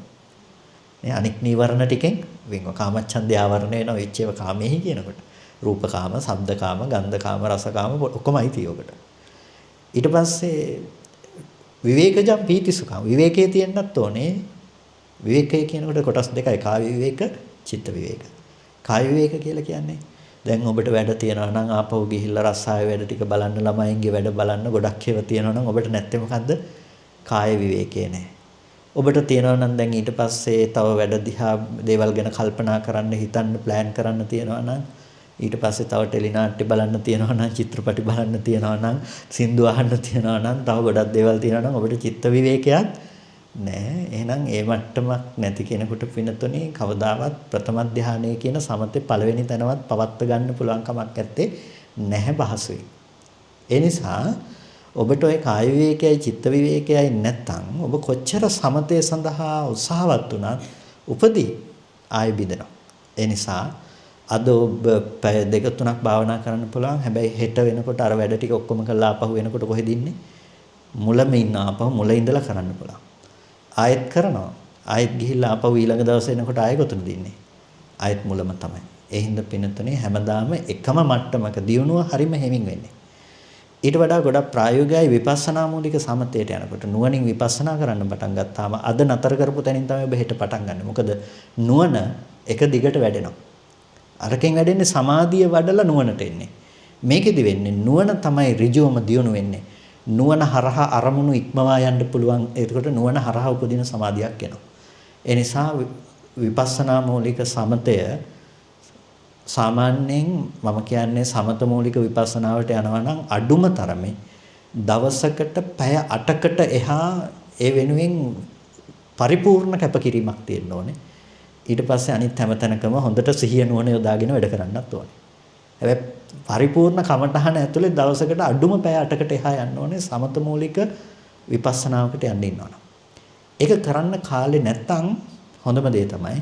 මේ අනික් නීවරණ ටිකෙන් වෙන්ව. කාමච්ඡන්දය ආවරණය වෙනවා විවිච්ඡේව කාමෙහි කියනකොට. රූපකාම, ශබ්දකාම, ගන්ධකාම, රසකාම ඔක්කොමයි තියෙ. ඊට පස්සේ විවේකජම් පීතිසුඛං විවේකයේ තියෙන්නත් ඕනේ. විවේකය කියනකොට කොටස් දෙකයි, කාය විවේක, චිත්ත විවේක. කාය විවේක කියලා කියන්නේ දැන් ඔබට වැඩ තියනවා නම් ආපහු ගිහිල්ලා රස්සාවේ වැඩ ටික බලන්න, ළමයින්ගේ වැඩ බලන්න ගොඩක් ඒවා තියනවා නම් ඔබට නැත්තේ මොකද්ද? කාය විවේකේ නෑ. ඔබට තියනවා නම් දැන් ඊට පස්සේ තව වැඩ දිහා දේවල් ගැන කල්පනා කරන්න, හිතන්න, ප්ලෑන් කරන්න තියනවා නම් ඊට පස්සේ තව ටෙලිනාට්‍ය බලන්න තියනවා නම්, චිත්‍රපටි බලන්න තියනවා නම්, සින්දු අහන්න තියනවා නම්, තව ගොඩක් දේවල් තියනවා නම් ඔබට චිත්ත විවේකයක් නෑ. එහෙනම් ඒ මට්ටමක් නැති කෙනෙකුට පිනතුනේ කවදාවත් ප්‍රථම ධානයේ කියන සමතේ පළවෙනි තැනවත් පවත්ත ගන්න පුළුවන් කමක් නැත්තේ නැහැ පහසුයි. ඒ නිසා ඔබට ওই කාය විවේකයයි චිත්ත විවේකයයි නැත්තම් ඔබ කොච්චර සමතේ සඳහා උත්සාහවත් වුණත් උපදී ආයෙ බිඳෙනවා. ඒ නිසා අද ඔබ පැය දෙක තුනක් භාවනා කරන්න පුළුවන්. හැබැයි හෙට වෙනකොට අර වැඩ ටික ඔක්කොම කරලා ආපහු වෙනකොට කොහෙද ඉන්නේ? මුලම ඉන්න ආපහු මුල ඉඳලා කරන්න පුළුවන්. ආයෙත් කරනවා. ආයෙත් ගිහිල්ලා ආපහු ඊළඟ දවසේ එනකොට ආයෙ කොතනද ඉන්නේ? ආයෙත් මුලම තමයි. ඒ හින්දා පිනතුනේ හැමදාම එකම මට්ටමක දියුණුව හරිම හැමින් වෙන්නේ. ඊට වඩා ගොඩක් ප්‍රායෝගිකයි විපස්සනා මූලික සමතේට යනකොට නුවණින් විපස්සනා කරන්න පටන් ගත්තාම අද නතර කරපු තැනින් තමයි ඔබ හෙට පටන් ගන්න. මොකද නුවණ එක දිගට වැඩෙනවා. අරකින් වැඩෙන්නේ සමාධිය වඩලා නුවණට එන්නේ. මේකෙදි වෙන්නේ නුවණ තමයි ඍජුවම දියුණු වෙන්නේ. නුවණ හරහා අරමුණු ඉක්මවා යන්න පුළුවන්. ඒකට නුවණ හරහා උපදින සමාධියක් එනවා. ඒ නිසා විපස්සනා මූලික සමතය සාමාන්‍යයෙන් මම කියන්නේ සමත මූලික විපස්සනාවට යනවා නම් අඩුම තරමේ දවසකට පැය 8කට එහා ඒ වෙනුවෙන් පරිපූර්ණ කැපකිරීමක් තියෙන්න ඕනේ. ඊට පස්සේ අනිත් හැමතැනකම හොඳට සිහිය නුවණ යොදාගෙන වැඩ කරන්නත් ඕනේ. හැබැයි පරිපූර්ණ කමඨහන ඇතුලේ දවසකට අඩුම පැය 8කට එහා යන්න ඕනේ සමත මූලික විපස්සනාවකට යන්න ඉන්නවනම්. ඒක කරන්න කාලේ නැත්තම් හොඳම දේ තමයි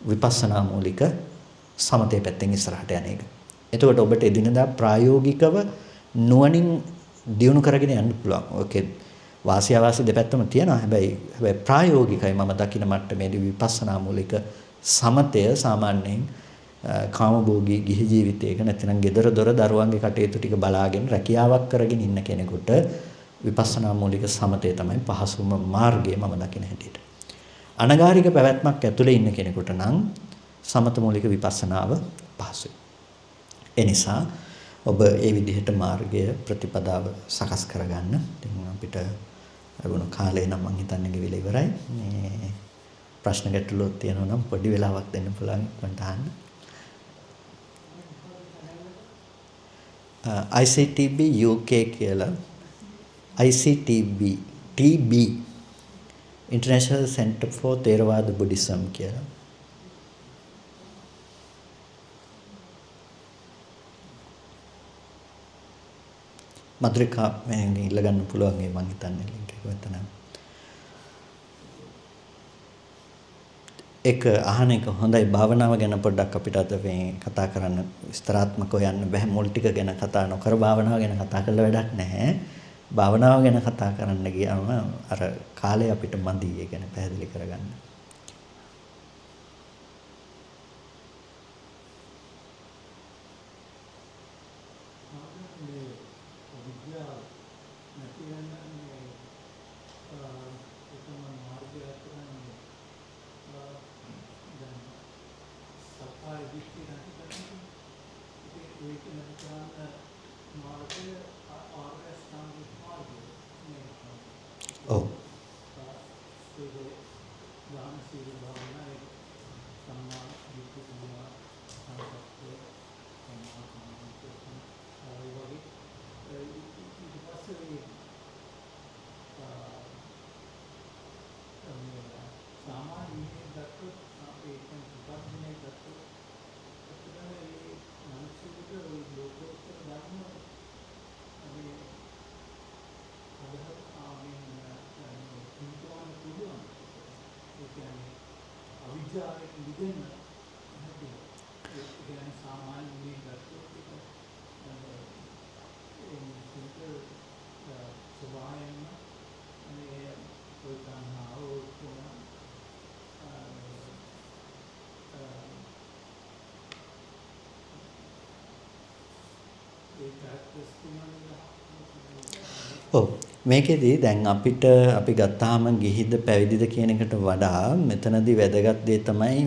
විපස්සනා මූලික සමතේ පැත්තෙන් ඉස්සරහට යන එක. එතකොට ඔබට එදිනදා ප්‍රායෝගිකව නුවණින් දියුණු කරගෙන යන්න පුළුවන්. ඕකේ වාසිය අවාසිය දෙපැත්තම තියෙනවා. හැබැයි ප්‍රායෝගිකයි මම දකින මට්ටමේදී විපස්සනා මූලික සමතය සාමාන්‍යයෙන් කාමභෝගී ගිහි ජීවිතයක නැත්නම් gedara dora දරුවන්ගේ කටයුතු ටික බලාගෙන රැකියාවක් කරගෙන ඉන්න කෙනෙකුට විපස්සනා මූලික සමතය තමයි පහසුම මාර්ගය මම දකින හැටියට. අනගාരിക පැවැත්මක් ඇතුලේ ඉන්න කෙනෙකුට නම් සමත මූලික විපස්සනාව පහසුයි. ඒ නිසා ඔබ ඒ විදිහට මාර්ගය ප්‍රතිපදාව සකස් කරගන්න. ඉතින් අපිට ලැබුණු කාලේ නම් මම හිතන්නේ ගෙවිලා ඉවරයි. මේ ප්‍රශ්න ගැටලු තියෙනවා නම් පොඩි වෙලාවක් දෙන්න පුළුවන් මට අහන්න. ICTB UK කියලා ICTB TB International Center for Theravada Buddhism කියලා මද්රිකා මම ඉල්ල ගන්න පුළුවන් ඒ මං හිතන්නේ ලින්ක් එක මෙතන. ඒක අහන එක හොඳයි. භාවනාව ගැන පොඩ්ඩක් අපිට අද මේ කතා කරන්න විස්තරාත්මකව යන්න බෑ. මුල් ටික ගැන කතා නොකර භාවනාව ගැන කතා කරලා වැඩක් නැහැ. භාවනාව ගැන කතා කරන්න ගියාම අර කාලය අපිට මදි. ඒ ගැන පැහැදිලි කරගන්න. ඔව්. ඔව් මේකෙදි දැන් අපි ගත්තාම ගිහිද පැවිදිද කියන එකට වඩා මෙතනදී වැදගත් දේ තමයි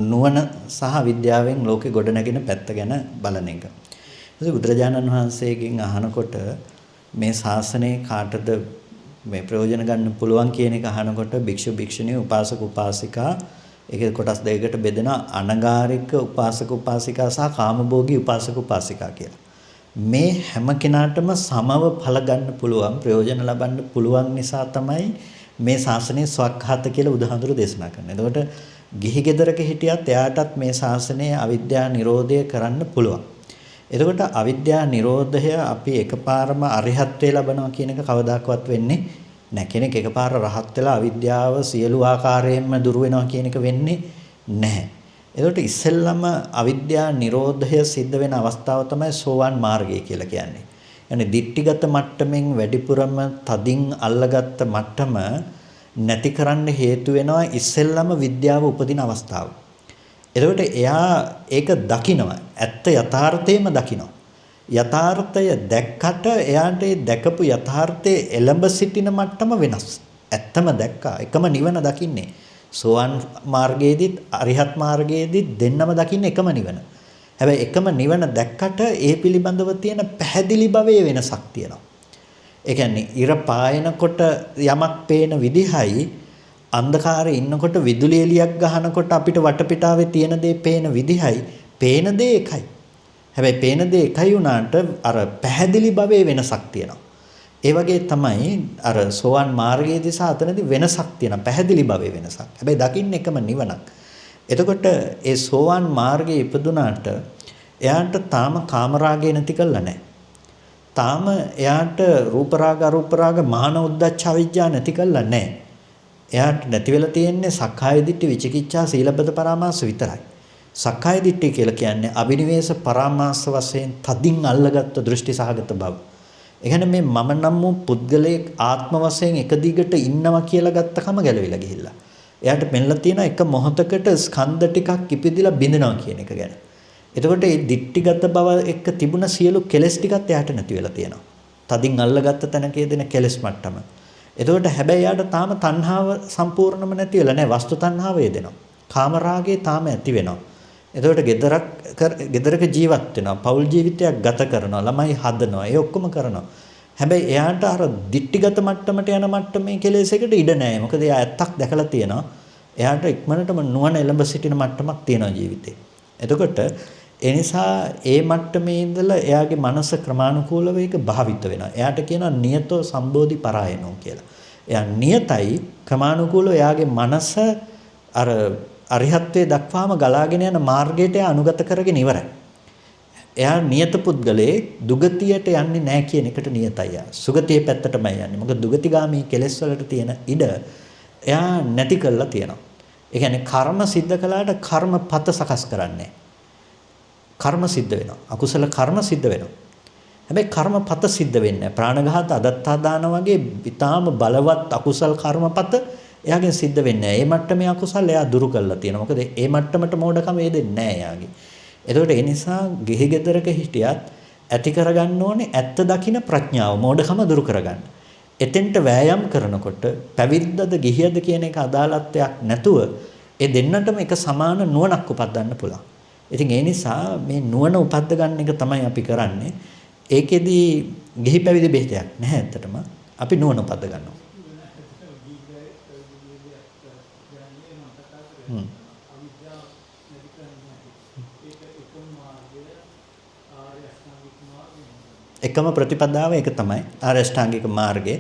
නුවණ සහ විද්‍යාවෙන් ලෝකෙ ගොඩනැගෙන පැත්ත ගැන බලන එක. ඉතින් බුදුරජාණන් වහන්සේගෙන් අහනකොට මේ ශාසනය කාටද මේ ප්‍රයෝජන ගන්න පුළුවන් කියන එක අහනකොට භික්ෂු භික්ෂුණී උපාසක උපාසිකා ඒකේ කොටස් දෙකකට බෙදෙනවා අනගාരിക උපාසක උපාසිකා සහ කාමභෝගී උපාසක උපාසිකා කියලා. මේ හැම කෙනාටම සමව ඵල ගන්න පුළුවන් ප්‍රයෝජන ලබන්න පුළුවන් නිසා තමයි මේ ශාසනය ස්වකහාත කියලා බුදුහාඳුර දේශනා කරන්නේ. එතකොට ගිහි ගෙදරක හිටියත් එයාටත් මේ ශාසනයේ අවිද්‍යා නිරෝධය කරන්න පුළුවන්. එතකොට අවිද්‍යා නිරෝධය අපි එකපාරම අරිහත්ත්වයේ ලබනවා කියන එක කවදාකවත් වෙන්නේ නැහැ. කෙනෙක් එකපාර රහත් වෙලා අවිද්‍යාව සියලු ආකාරයෙන්ම දුරු වෙනවා කියන එක වෙන්නේ නැහැ. එතකොට ඉස්සෙල්ලම අවිද්‍යා නිරෝධය සිද්ධ වෙන අවස්ථාව තමයි සෝවාන් මාර්ගය කියලා කියන්නේ. يعني දිට්ඨිගත මට්ටමින් වැඩිපුරම තදින් අල්ලගත්ත මට්ටම නැති කරන්න හේතු වෙනවා ඉස්සෙල්ලම විද්‍යාව උපදින අවස්ථාව. එතකොට එයා ඒක දකිනවා. ඇත්ත යථාර්ථයම දකිනවා. යථාර්ථය දැක්කට එයාට ඒ දැකපු යථාර්ථයේ එළඹ සිටින මට්ටම වෙනස්. ඇත්තම දැක්කා. එකම නිවන දකින්නේ. සෝවාන් මාර්ගයේදීත් අරිහත් මාර්ගයේදීත් දෙන්නම දකින්නේ එකම නිවන. හැබැයි එකම නිවන දැක්කට ඒ පිළිබඳව තියෙන පැහැදිලි භවයේ වෙනසක් තියෙනවා. ඒ කියන්නේ ඉර පායනකොට යමක් පේන විදිහයි අන්ධකාරයේ ඉන්නකොට විදුලි එළියක් ගහනකොට අපිට වටපිටාවේ තියෙන දේ පේන විදිහයි පේන දේ එකයි. හැබැයි පේන දේ එකයි වුණාට අර පැහැදිලි භවයේ වෙනසක් තියෙනවා. ඒ වගේ තමයි අර සෝවාන් මාර්ගයේදී සහ අතනදී වෙනසක් තියෙනවා. පැහැදිලි භවයේ වෙනසක්. හැබැයි දකින්න එකම නිවනක්. එතකොට ඒ සෝවාන් මාර්ගයේ ඉපදුනාට එයාට තාම කාමරාගය නැති කළා නැහැ. තාම එයාට රූප රාග අරූප රාග මාන උද්දච්ච අවිජ්ජා නැති කළා නැහැ. එයාට නැති වෙලා තියෙන්නේ සක්කාය දිට්ඨි විචිකිච්ඡා සීලබ්බත පරාමාස විතරයි. සක්කාය දිට්ඨිය කියලා කියන්නේ අබිනිවේෂ පරාමාස වශයෙන් තදින් අල්ලගත්තු දෘෂ්ටි සහගත බව. ඒ කියන්නේ මේ මම නම් වූ පුද්ගලයෙක් ආත්ම වශයෙන් එක දිගට ඉන්නවා කියලා ගත්තකම ගැලවිලා ගිහිල්ලා. එයාට පෙන්ලා තියෙන එක මොහොතකට ස්කන්ධ ටිකක් ඉපදිලා බිඳිනවා කියන එක ගැන. එතකොට මේ දිට්ඨිගත බව එක්ක තිබුණ සියලු කෙලෙස් ටිකත් එයාට නැති වෙලා තියෙනවා. තදින් අල්ලගත්ත තැනකේ දෙන කෙලෙස් මට්ටම. එතකොට හැබැයි යාට තාම තණ්හාව සම්පූර්ණම නැති වෙලා නැහැ. වස්තු තණ්හාව වේදෙනවා. කාම රාගේ තාම ඇති වෙනවා. එතකොට ගෙදරක ජීවත් වෙනවා. පෞල් ජීවිතයක් ගත කරනවා. ළමයි හදනවා. ඒ ඔක්කොම කරනවා. හැබැයි එයාට අර දිට්ඨිගත මට්ටමට යන මට්ටමේ කෙලෙසයකට ඉඩ නැහැ. මොකද එයා ඇත්තක් දැකලා තියෙනවා. එයාට ඉක්මනටම නුවණ එළඹ සිටින මට්ටමක් තියෙනවා ජීවිතේ. එතකොට ඒ නිසා ඒ මට්ටමේ ඉඳලා එයාගේ මනස ක්‍රමානුකූලව ඒක භාවිත වෙනවා. එයාට කියනවා නියතෝ සම්බෝධි පරායනෝ කියලා. එයා නියතයි ක්‍රමානුකූලව එයාගේ මනස අර අරිහත්ත්වයේ දක්වාම ගලාගෙන යන මාර්ගයට අනුගත කරගෙන ඉවරයි. එයා නියත පුද්ගලයේ දුගතියට යන්නේ නැහැ කියන එකට නියතයි. සුගතියේ පැත්තටමයි යන්නේ. මොකද දුගතිගාමී කෙලෙස් වලට තියෙන ඉඩ එයා නැති කරලා තියෙනවා. ඒ කියන්නේ කර්ම සිද්ධ කළාට කර්මපත සකස් කරන්නේ කර්ම සිද්ධ වෙනවා. අකුසල කර්ම සිද්ධ වෙනවා. හැබැයි කර්මපත සිද්ධ වෙන්නේ නැහැ. ප්‍රාණඝාත අදත්තා දාන වගේ ඊටාම බලවත් අකුසල කර්මපත එයාගෙන් සිද්ධ වෙන්නේ නැහැ. මේ මට්ටමේ අකුසල එයා දුරු කරලා තියෙනවා. මොකද මේ මට්ටමට මෝඩකම වේදෙන්නේ නැහැ එයාගේ. එතකොට ඒ නිසා ගෙහි ගෙදරක හිටියත් ඇති කරගන්න ඕනේ ඇත්ත දකින ප්‍රඥාව මෝඩකම දුරු කරගන්න. එතෙන්ට වෑයම් කරනකොට පැවිද්දද ගිහියද කියන එක අදාළත්වයක් නැතුව ඒ දෙන්නටම එක සමාන නුවණක් උපදවන්න පුළුවන්. ඉතින් ඒ නිසා මේ නුවණ උපද්ද ගන්න එක තමයි අපි කරන්නේ. ඒකෙදි ගිහි පැවිදි බෙහෙතයක් නැහැ ඇත්තටම. අපි නුවණ උපද්ද ගන්නවා. එකම ප්‍රතිපදාව ඒක තමයි ආර්ය අෂ්ටාංගික මාර්ගයේ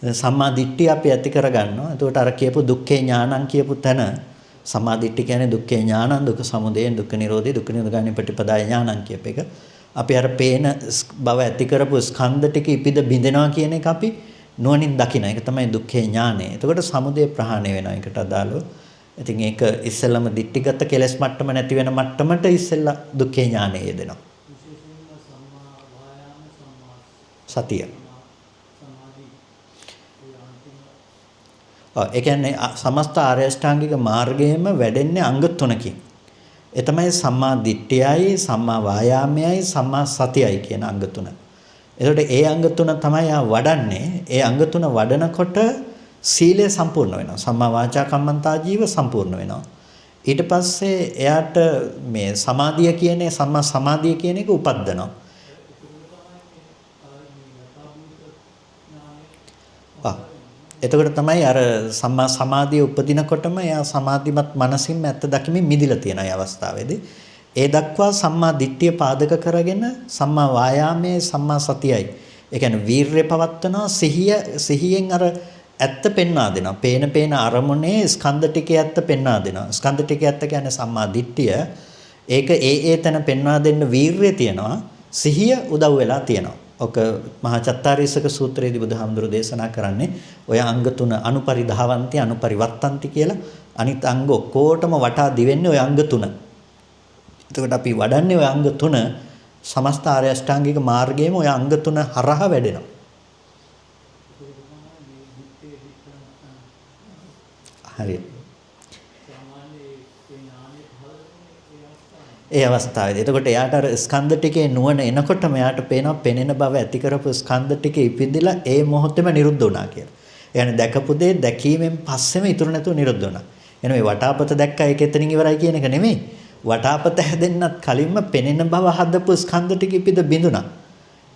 සම්මා දිට්ඨිය අපි ඇති කරගන්නවා. එතකොට අර කියපු දුක්ඛේ ඥානං කියපු තැන සම්මා දිට්ඨිය කියන්නේ දුක්ඛේ ඥානං දුක්ඛ සමුදය දුක්ඛ නිරෝධය දුක්ඛ නිරෝධගාමී ප්‍රතිපදාය ඥානං කියප එක. අපි අර පේන බව ඇති කරපු ස්කන්ධ ටික ඉපිද බිඳෙනවා කියන එක අපි නුවණින් දකින. ඒක තමයි දුක්ඛේ ඥානය. එතකොට සමුදය ප්‍රහාණය වෙනවා ඒකට අදාළව. ඉතින් ඒක ඉස්සෙල්ලම දිට්ඨිගත කෙලස් මට්ටම නැති වෙන මට්ටමට ඉස්සෙල්ලා දුක්ඛේ ඥානය යෙදෙනවා. සතිය. ඒ කියන්නේ සමස්ත ආර්ය අෂ්ටාංගික මාර්ගයේම වැඩෙන්නේ අංග තුනකින්. ඒ තමයි සම්මා දිට්ඨියයි, සම්මා වායාමයයි, සම්මා සතියයි කියන අංග තුන. එතකොට ඒ අංග තුන තමයි වඩන්නේ. ඒ අංග තුන වඩනකොට සීලය සම්පූර්ණ වෙනවා. සම්මා වාචා කම්මන්තා ජීව සම්පූර්ණ වෙනවා. ඊට පස්සේ එයාට මේ සමාධිය කියන්නේ සම්මා සමාධිය කියන එක උපද්දනවා. එතකොට තමයි අර සම්මා සමාධිය උපදිනකොටම එයා සමාධිමත් මනසින්ම ඇත්ත දකිමින් මිදිලා තියෙන ඒ අවස්ථාවේදී ඒ දක්වා සම්මා දිට්ඨිය පාදක කරගෙන සම්මා වායාමයේ සම්මා සතියයි. ඒ කියන්නේ වීරය පවත්වනවා සිහියෙන් අර ඇත්ත පෙන්වා දෙනවා. පේන අරමුණේ ස්කන්ධ ටිකේ ඇත්ත පෙන්වා දෙනවා. ස්කන්ධ ටිකේ ඇත්ත කියන්නේ සම්මා දිට්ඨිය. ඒක ඒ තැන පෙන්වා දෙන්න වීරය තියනවා. සිහිය උදව් වෙලා තියෙනවා. ඔක මහා චත්තාරීසක සූත්‍රයේදී බුදුහාමුදුරු දේශනා කරන්නේ ඔය අංග තුන අනුපරිධාවಂತಿ අනුපරිවත්තಂತಿ කියලා අනිත් අංග ඔක්කොටම වටා දිවෙන්නේ ඔය අංග තුන. එතකොට අපි වඩන්නේ ඔය අංග තුන සමස්ත ආර්ය අෂ්ටාංගික මාර්ගයේම ඔය අංග තුන හරහා වැඩෙනවා. හරියට. ඒ අවස්ථාවේදී. එතකොට එයාට අර ස්කන්ධ ටිකේ නුවණ එනකොටම එයාට පේනවා පෙනෙන බව ඇති කරපු ස්කන්ධ ටිකේ ඉපිදිලා ඒ මොහොතේම නිරුද්ධ වුණා කියලා. ඒ කියන්නේ දැකපු දේ දැකීමෙන් පස්සෙම ඉතුරු නැතුව නිරුද්ධ වුණා. එන මේ වටාපත දැක්කා ඒක එතනින් ඉවරයි කියන එක නෙමෙයි. වටාපත හැදෙන්නත් කලින්ම පෙනෙන බව හදපු ස්කන්ධ ටික ඉපිද බිඳුණා.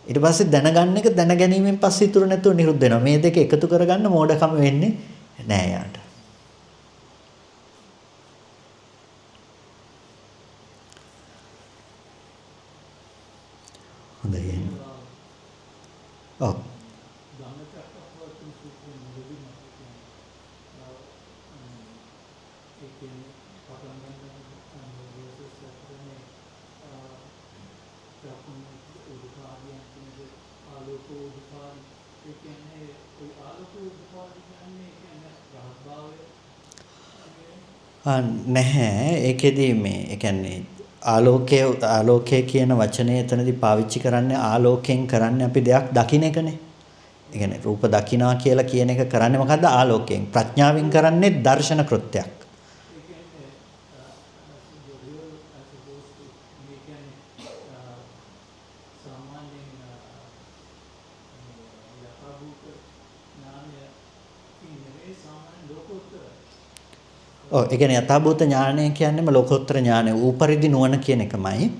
ඊට පස්සේ දැනගන්න එක දැනගැනීමෙන් පස්සේ ඉතුරු නැතුව නිරුද්ධ වෙනවා. මේ දෙක එකතු කරගන්න මෝඩකම වෙන්නේ නෑ යාට. හොඳයි. ඔව්. නැහැ ඒකෙදී මේ ඒ කියන්නේ ආලෝකය කියන වචනේ එතනදී පාවිච්චි කරන්නේ ආලෝකයෙන් කරන්නේ අපි දෙයක් දකින්න එකනේ. ඒ කියන්නේ රූප දකින්නවා කියලා කියන එක කරන්නේ මොකද්ද ආලෝකයෙන්. ප්‍රඥාවෙන් කරන්නේ දර්ශන කෘත්‍යයක්. ඔව් ඒ කියන්නේ යථාභූත ඥානය කියන්නේම ලෝකෝත්තර ඥානය ඌපරිදි නුවණ කියන එකමයි.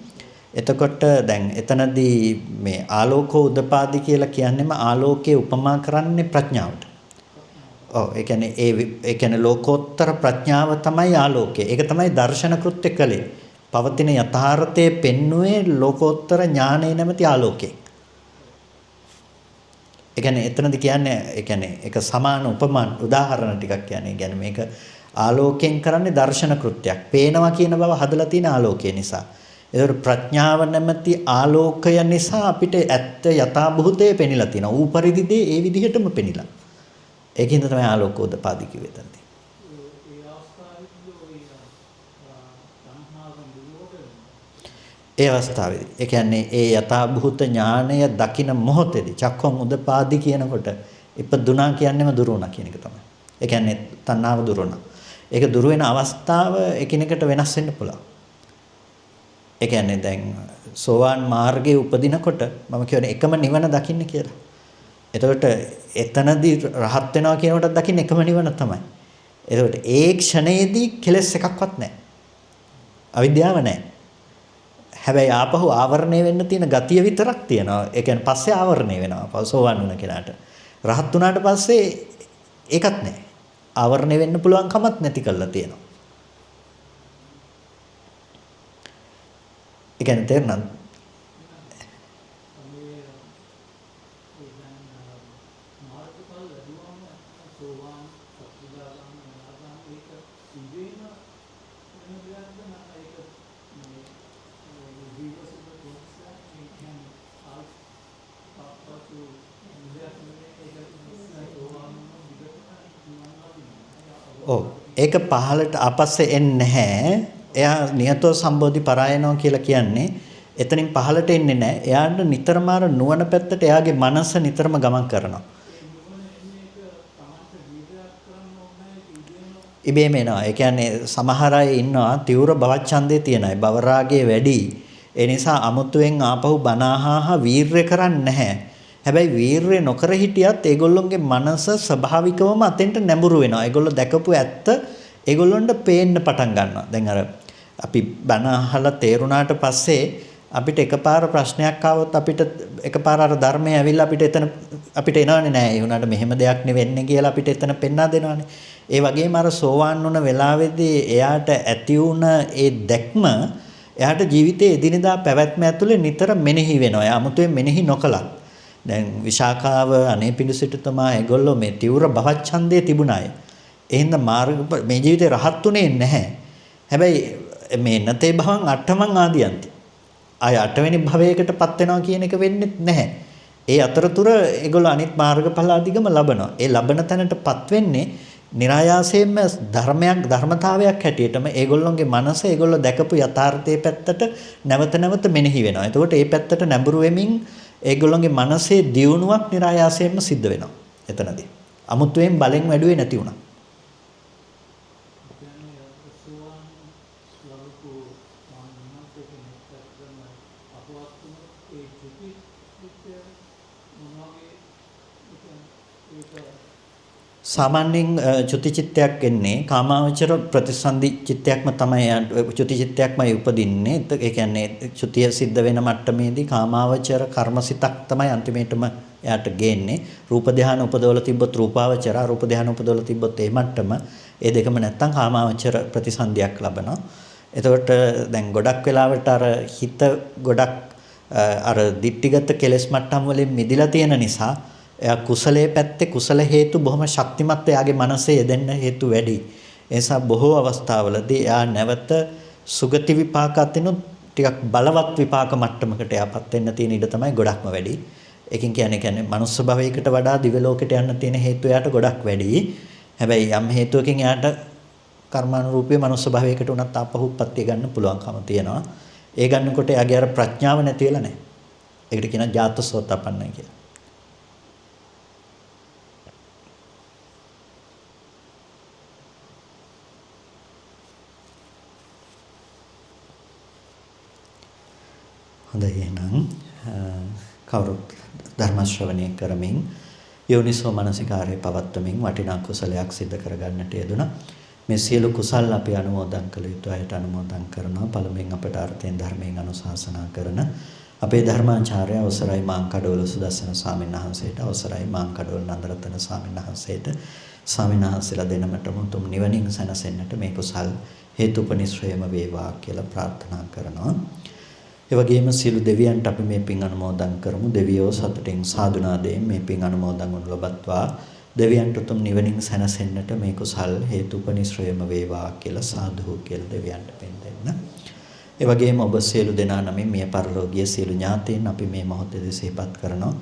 එතකොට දැන් එතනදී මේ ආලෝකෝ උදපාදි කියලා කියන්නේම ආලෝකයේ උපමා කරන්නේ ප්‍රඥාවට. ඔව් ඒ කියන්නේ ලෝකෝත්තර ප්‍රඥාව තමයි ආලෝකය. ඒක තමයි දර්ශන කෘත්‍ය කලේ. පවතින යථාර්ථයේ පෙන්වුවේ ලෝකෝත්තර ඥානය නැමැති ආලෝකයෙන්. ඒ කියන්නේ එතනදී කියන්නේ ඒ කියන්නේ ඒක සමාන උපමාන උදාහරණ ටිකක් කියන්නේ. ඒ කියන්නේ මේක ආලෝකයෙන් කරන්නේ දර්ශන කෘත්‍යයක්. පේනවා කියන බව හදලා තියෙන ආලෝකය නිසා. ඒතකොට ප්‍රඥාව නැමැති ආලෝකය නිසා අපිට ඇත්ත යථාභූතය පෙනිලා තියෙනවා. ඌපරිදි දේ ඒ විදිහටම පෙනිලා. ඒකින්ද තමයි ආලෝකෝදපාදි කිව්වේ එතනදී. ඒ අවස්ථාවේදී ඒ කියන්නේ ඒ යථාභූත ඥානය දකින මොහොතේදී චක්ඛම් උදපාදි කියනකොට ඉපදුනා කියන්නේම දුර වුණා කියන එක තමයි. ඒ කියන්නේ තණ්හාව දුර වුණා. ඒක දුර වෙන අවස්ථාව එකිනෙකට වෙනස් වෙන්න පුළුවන්. ඒ කියන්නේ දැන් සෝවාන් මාර්ගයේ උපදිනකොට මම කියන්නේ එකම නිවන දකින්න කියලා. එතකොට එතනදී රහත් වෙනවා කියනකොටත් දකින්න එකම නිවන තමයි. එතකොට ඒ ක්ෂණයේදී කෙලස් එකක්වත් නැහැ. අවිද්‍යාව නැහැ. හැබැයි ආපහු ආවරණය වෙන්න තියෙන ගතිය විතරක් තියෙනවා. ඒ කියන්නේ පස්සේ ආවරණය වෙනවා. ආපහු සෝවාන් වුණ කෙනාට. රහත් වුණාට පස්සේ ඒකත් නැහැ. ආවරණය වෙන්න පුළුවන් කමක් නැති කරලා තියෙනවා. ඒ කියන්නේ තේරෙනවද? ඔව්. ඒක පහලට ආපස්සේ එන්නේ නැහැ. එයා නියතෝ සම්බෝධි පරායනෝ කියලා කියන්නේ එතනින් පහලට එන්නේ නැහැ. එයාට නිතරම අර නුවණ පැත්තට එයාගේ මනස නිතරම ගමන් කරනවා. ඉබේම එනවා. ඒ කියන්නේ සමහර අය ඉන්නවා තීව්‍ර භවච්ඡන්දේ තියෙන අය. භව රාගයේ වැඩි. ඒ නිසා අමුතුවෙන් ආපහු බනහාහ වීරය කරන්නේ නැහැ. හැබැයි වීරය නොකර හිටියත් ඒගොල්ලොන්ගේ මනස ස්වභාවිකවම අතෙන්ට නැඹුරු වෙනවා. ඒගොල්ලෝ දැකපු ඇත්ත ඒගොල්ලොන්ට පේන්න පටන් ගන්නවා. දැන් අර අපි බන අහලා තේරුණාට පස්සේ අපිට එකපාර ප්‍රශ්නයක් ආවොත් අපිට එකපාර අර ධර්මය ඇවිල්ලා අපිට එනවනේ නෑ ඒ උනාට මෙහෙම දෙයක් නෙවෙන්නේ කියලා අපිට එතන පෙන්වා දෙනවනේ. ඒ වගේම අර සෝවාන් වුණ වෙලාවේදී එයාට ඇති වුණ ඒ දැක්ම එයාට ජීවිතයේ එදිනෙදා පැවැත්ම ඇතුලේ නිතර මෙනෙහි වෙනවා. එයා 아무තෙන් මෙනෙහි නොකලත්. දැන් විශාඛාව අනේ පිඬුසිටුතුමා ඒගොල්ලෝ මේ තීව්‍ර භවච්ඡන්දේ තිබුණ අය. එහෙනම් මාර්ග මේ ජීවිතේ රහත් උනේ නැහැ. හැබැයි මේ නතේ භවං අට්ඨමං ආදියන්ති. ආය 8 වෙනි භවයකටපත් වෙනවා කියන එක වෙන්නේ නැහැ. ඒ අතරතුර ඒගොල්ලෝ අනිත් මාර්ගඵල අධිගම ලබනවා. ඒ ලබන තැනටපත් වෙන්නේ નિરાයාසයෙන්ම ධර්මතාවයක් හැටියටම ඒගොල්ලොන්ගේ මනස ඒගොල්ලෝ දැකපු යථාර්ථයේ පැත්තට නැවත නැවත මෙනෙහි වෙනවා. එතකොට ඒ පැත්තට නැඹුරු වෙමින් ඒගොල්ලොන්ගේ මනසේ දියුණුවක් નિરાයාසයෙන්ම සිද්ධ වෙනවා. එතනදී. අමුතුවෙන් බලෙන් වැඩුවේ නැති වුණා. සාමාන්‍යයෙන් චුති චිත්තයක් එන්නේ කාමාවචර ප්‍රතිසන්දි චිත්තයක්ම තමයි චුති චිත්තයක්මයි උපදින්නේ. ඒ කියන්නේ චුතිය සිද්ධ වෙන මට්ටමේදී කාමාවචර කර්මසිතක් තමයි අන්තිමේටම එයාට ගේන්නේ. රූප ධානය උපදවල තිබ්බොත් රූපාවචර, රූප ධානය උපදවල තිබ්බොත් ඒ මට්ටම. ඒ දෙකම නැත්තම් කාමාවචර ප්‍රතිසන්දියක් ලබනවා. එතකොට දැන් ගොඩක් වෙලාවට අර හිත ගොඩක් අර දිට්ඨිගත කෙලෙස් මට්ටම් වලින් මිදිලා තියෙන නිසා එයා කුසලයේ පැත්තේ කුසල හේතු බොහොම ශක්තිමත් එයාගේ මනසේ යෙදෙන්න හේතු වැඩි. ඒ නිසා බොහෝ අවස්ථාවලදී එයා නැවත සුගති විපාක අතිනුත් ටිකක් බලවත් විපාක මට්ටමකට එයාපත් වෙන්න තියෙන ඉඩ තමයි ගොඩක්ම වැඩි. ඒකෙන් කියන්නේ මනුස්ස භවයකට වඩා දිව්‍ය ලෝකයට යන්න තියෙන හේතු එයාට ගොඩක් වැඩි. හැබැයි යම් හේතුවකින් එයාට කර්මානුරූපී මනුස්ස භවයකට උනත් ආපහු උප්පත්තිය ගන්න පුළුවන්කම තියෙනවා. ඒ ගන්නකොට එයාගේ අර ප්‍රඥාව නැති වෙලා නැහැ. ඒකට කියනවා ජාතසෝතපන්නයි කියලා. හොඳයි එහෙනම් කවුරුත් ධර්ම ශ්‍රවණය කරමින් යෝනිසෝ මනසිකාරය පවත්වමින් වටිනා කුසලයක් සිදු කරගන්නට යෙදුණා. මේ සියලු කුසල් අපි අනුමෝදන් කළ යුතු අයට අනුමෝදන් කරනවා. පළමුවෙන් අපට අර්ථයෙන් ධර්මයෙන් අනුශාසනා කරන අපේ ධර්මාචාර්ය අවසරයි මාංකඩවල සුදස්සන ස්වාමීන් වහන්සේට, අවසරයි මාංකඩවල නන්දරතන ස්වාමීන් වහන්සේට, ස්වාමීන් වහන්සේලා දෙනමටම උතුම් නිවනින් සැනසෙන්නට මේ කුසල් හේතුපනිශ්‍රයම වේවා කියලා ප්‍රාර්ථනා කරනවා. ඒ වගේම සියලු දෙවියන්ට අපි මේ පින් අනුමෝදන් කරමු. දෙවියෝ සතුටින් සාදුනාදයෙන් මේ පින් අනුමෝදන් වනු ලබත්වා. දෙවියන්ට උතුම් නිවනින් සැනසෙන්නට මේ කුසල් හේතුපනිශ්‍රයම වේවා කියලා සාදු කියලා දෙවියන්ට පින් දෙන්න. ඒ වගේම ඔබ සියලු දෙනා නමින් මිය පරලෝකීය සියලු ඥාතීන් අපි මේ මොහොතේදී සිහිපත් කරනවා.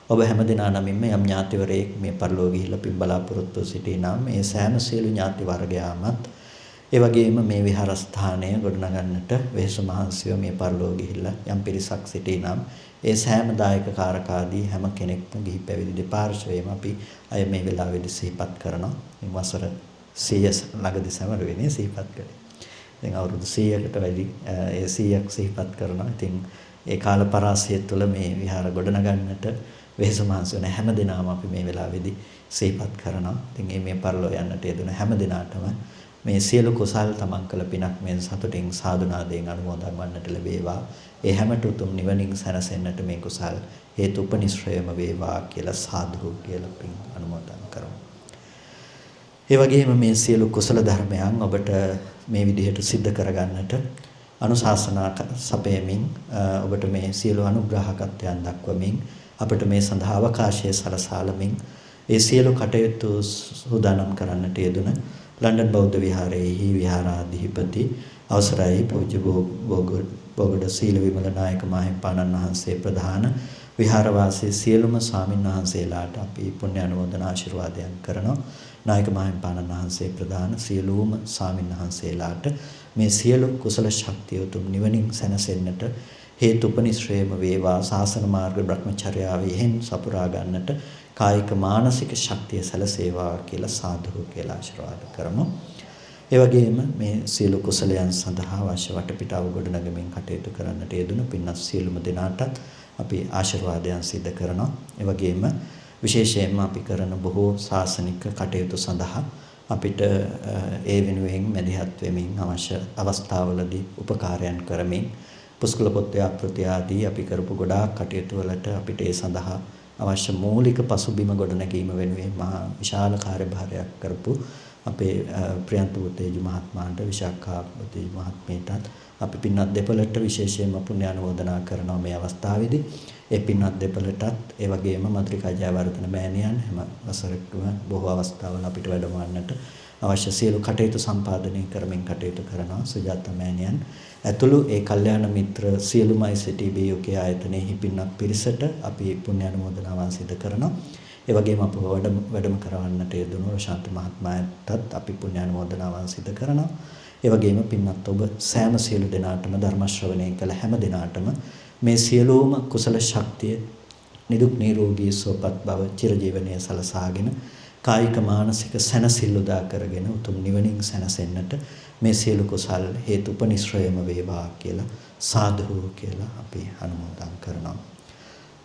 ඔබ හැම දෙනා නමින්ම යම් ඥාතිවරයෙක් මිය පරලෝක ගිහිල්ලා පින් බලාපොරොත්තු සිටිනා මේ සෑම සියලු ඥාති වර්ගයාමත් ඒ වගේම මේ විහාරස්ථානය ගොඩනගන්නට වෙහෙස මහන්සියෝ මේ පරලෝක ගිහිල්ලා යම් පිරිසක් සිටිනම් ඒ සෑම දායක කාරකාදී හැම කෙනෙක්ම ගිහි පැවිදි දෙපාර්ශ්වයේම අපි අය මේ වෙලාවේදී සිහිපත් කරනවා. මේ වසර 100 ළඟදී සමරුවේනේ සිහිපත් කළේ. දැන් අවුරුදු 100කට වැඩි ඒ 100ක් සිහිපත් කරනවා. ඉතින් ඒ කාල පරාසය තුළ මේ විහාර ගොඩනගන්නට වෙහෙස මහන්සියෝ හැම දිනම අපි මේ වෙලාවේදී සිහිපත් කරනවා. ඉතින් මේ පරලෝක යන්නට යෙදුන හැම දිනාටම මේ සියලු කුසල් තමන් කළ පිනක් මෙන් සතුටින් සාදුනාදයෙන් අනුමෝදන් වන්නට ලැබේවා. ඒ හැමට උතුම් නිවනින් සැනසෙන්නට මේ කුසල් හේතුපනිශ්‍රයම වේවා කියලා සාදු කියලා පින් අනුමෝදන් කරමු. ඒ වගේම මේ සියලු කුසල ධර්මයන් ඔබට මේ විදිහට සිද්ධ කරගන්නට අනුශාසනා සපයමින් ඔබට මේ සියලු අනුග්‍රහකත්වයන් දක්වමින් අපට මේ සඳහා අවකාශය සලසාලමින් ඒ සියලු කටයුතු සූදානම් කරන්නට යෙදුන ලන්ඩන් බෞද්ධ විහාරයේහි විහාරාධිපති අවසරයි පූජ්‍ය බෝගොඩ සීල විමල නායක මාහිම්පාණන් වහන්සේ ප්‍රධාන විහාරවාසී සියලුම ස්වාමින් වහන්සේලාට අපි පුණ්‍ය අනුමෝදන ආශිර්වාදයන් කරනවා. නායක මාහිමිපාණන් වහන්සේ ප්‍රදාන සියලුම ස්වාමීන් වහන්සේලාට මේ සියලු කුසල ශක්තිය උතුම් නිවනින් සැනසෙන්නට හේතුපනිශ්‍රේම වේවා. ශාසන මාර්ග බ්‍රහ්මචර්යාවේ එහෙන් සපුරා ගන්නට කායික මානසික ශක්තිය සැලසේවා කියලා සාදු කියලා ආශිර්වාද කරමු. ඒ වගේම මේ සියලු කුසලයන් සඳහා අවශ්‍ය වටපිටාව ගොඩනගමින් කටයුතු කරන්නට යෙදුණු පින්වත් සියලුම දෙනාටත් අපි ආශිර්වාදයන් සිදු කරනවා. ඒ වගේම විශේෂයෙන්ම අපි කරන බොහෝ ශාසනික කටයුතු සඳහා අපිට ඒ වෙනුවෙන් මැදිහත් වෙමින් අවශ්‍ය අවස්ථාවලදී උපකාරයන් කරමින් පුස්කුල පොත් ව්‍යාපෘති ආදී අපි කරපු ගොඩාක් කටයුතු වලට අපිට ඒ සඳහා අවශ්‍ය මූලික පසුබිම ගොඩනැගීම වෙනුවෙන් මහා විශාල කාර්යභාරයක් කරපු අපේ ප්‍රියන්ත බුතේජු මහත්මයාට විශාඛා බුතේජු මහත්මියටත් අපි පින්වත් දෙපළට විශේෂයෙන්ම පුණ්‍යානුමෝදනා කරනවා මේ අවස්ථාවේදී. ඒ පින්වත් දෙපළටත් ඒ වගේම මధుරිකා ජයවර්ධන මෑණියන් හැම වසරකම බොහෝ අවස්ථාවල අපිට වැඩමවන්නට අවශ්‍ය සියලු කටයුතු සම්පාදනය කරමින් කටයුතු කරනවා. සුජාතා මෑණියන් ඇතුළු ඒ කල්යාණ මිත්‍ර සියලුම ICTB UK ආයතනයේ පින්වත් පිරිසට අපි පුණ්‍යානුමෝදනාවන් සිදු කරනවා. ඒ වගේම අප වැඩම කරවන්නට යෙදුණු රොෂාන්ත මහත්මයාටත් අපි පුණ්‍යානුමෝදනාවන් සිදු කරනවා. ඒ වගේම පින්වත් ඔබ සෑම සියලු දෙනාටම ධර්ම ශ්‍රවණය කළ හැම දෙනාටම මේ සියලුම කුසල ශක්තිය නිදුක් නිරෝගී සුවපත් බව චිරජීවනයේ සලසාගෙන කායික මානසික සැනසෙල්ල උදා කරගෙන උතුම් නිවනින් සැනසෙන්නට මේ සියලු කුසල් හේතුපනිශ්‍රයම වේවා කියලා සාදු කියලා අපි අනුමෝදන් කරනවා.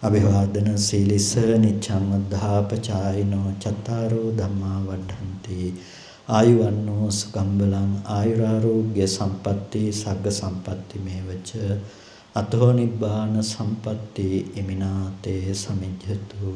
අභිවාදන සීලිස නිච්ඡං වද්ධාපචායිනෝ චත්තාරෝ ධම්මා වඩ්ඩන්ති ආයුවන්නෝ සුඛං බලං ආයුරාෝග්‍ය සම්පatti සග්ග සම්පatti මේවච අතෝ නිබ්බාන සම්පatti ඉමිනාතේ සමිජ්ජතු.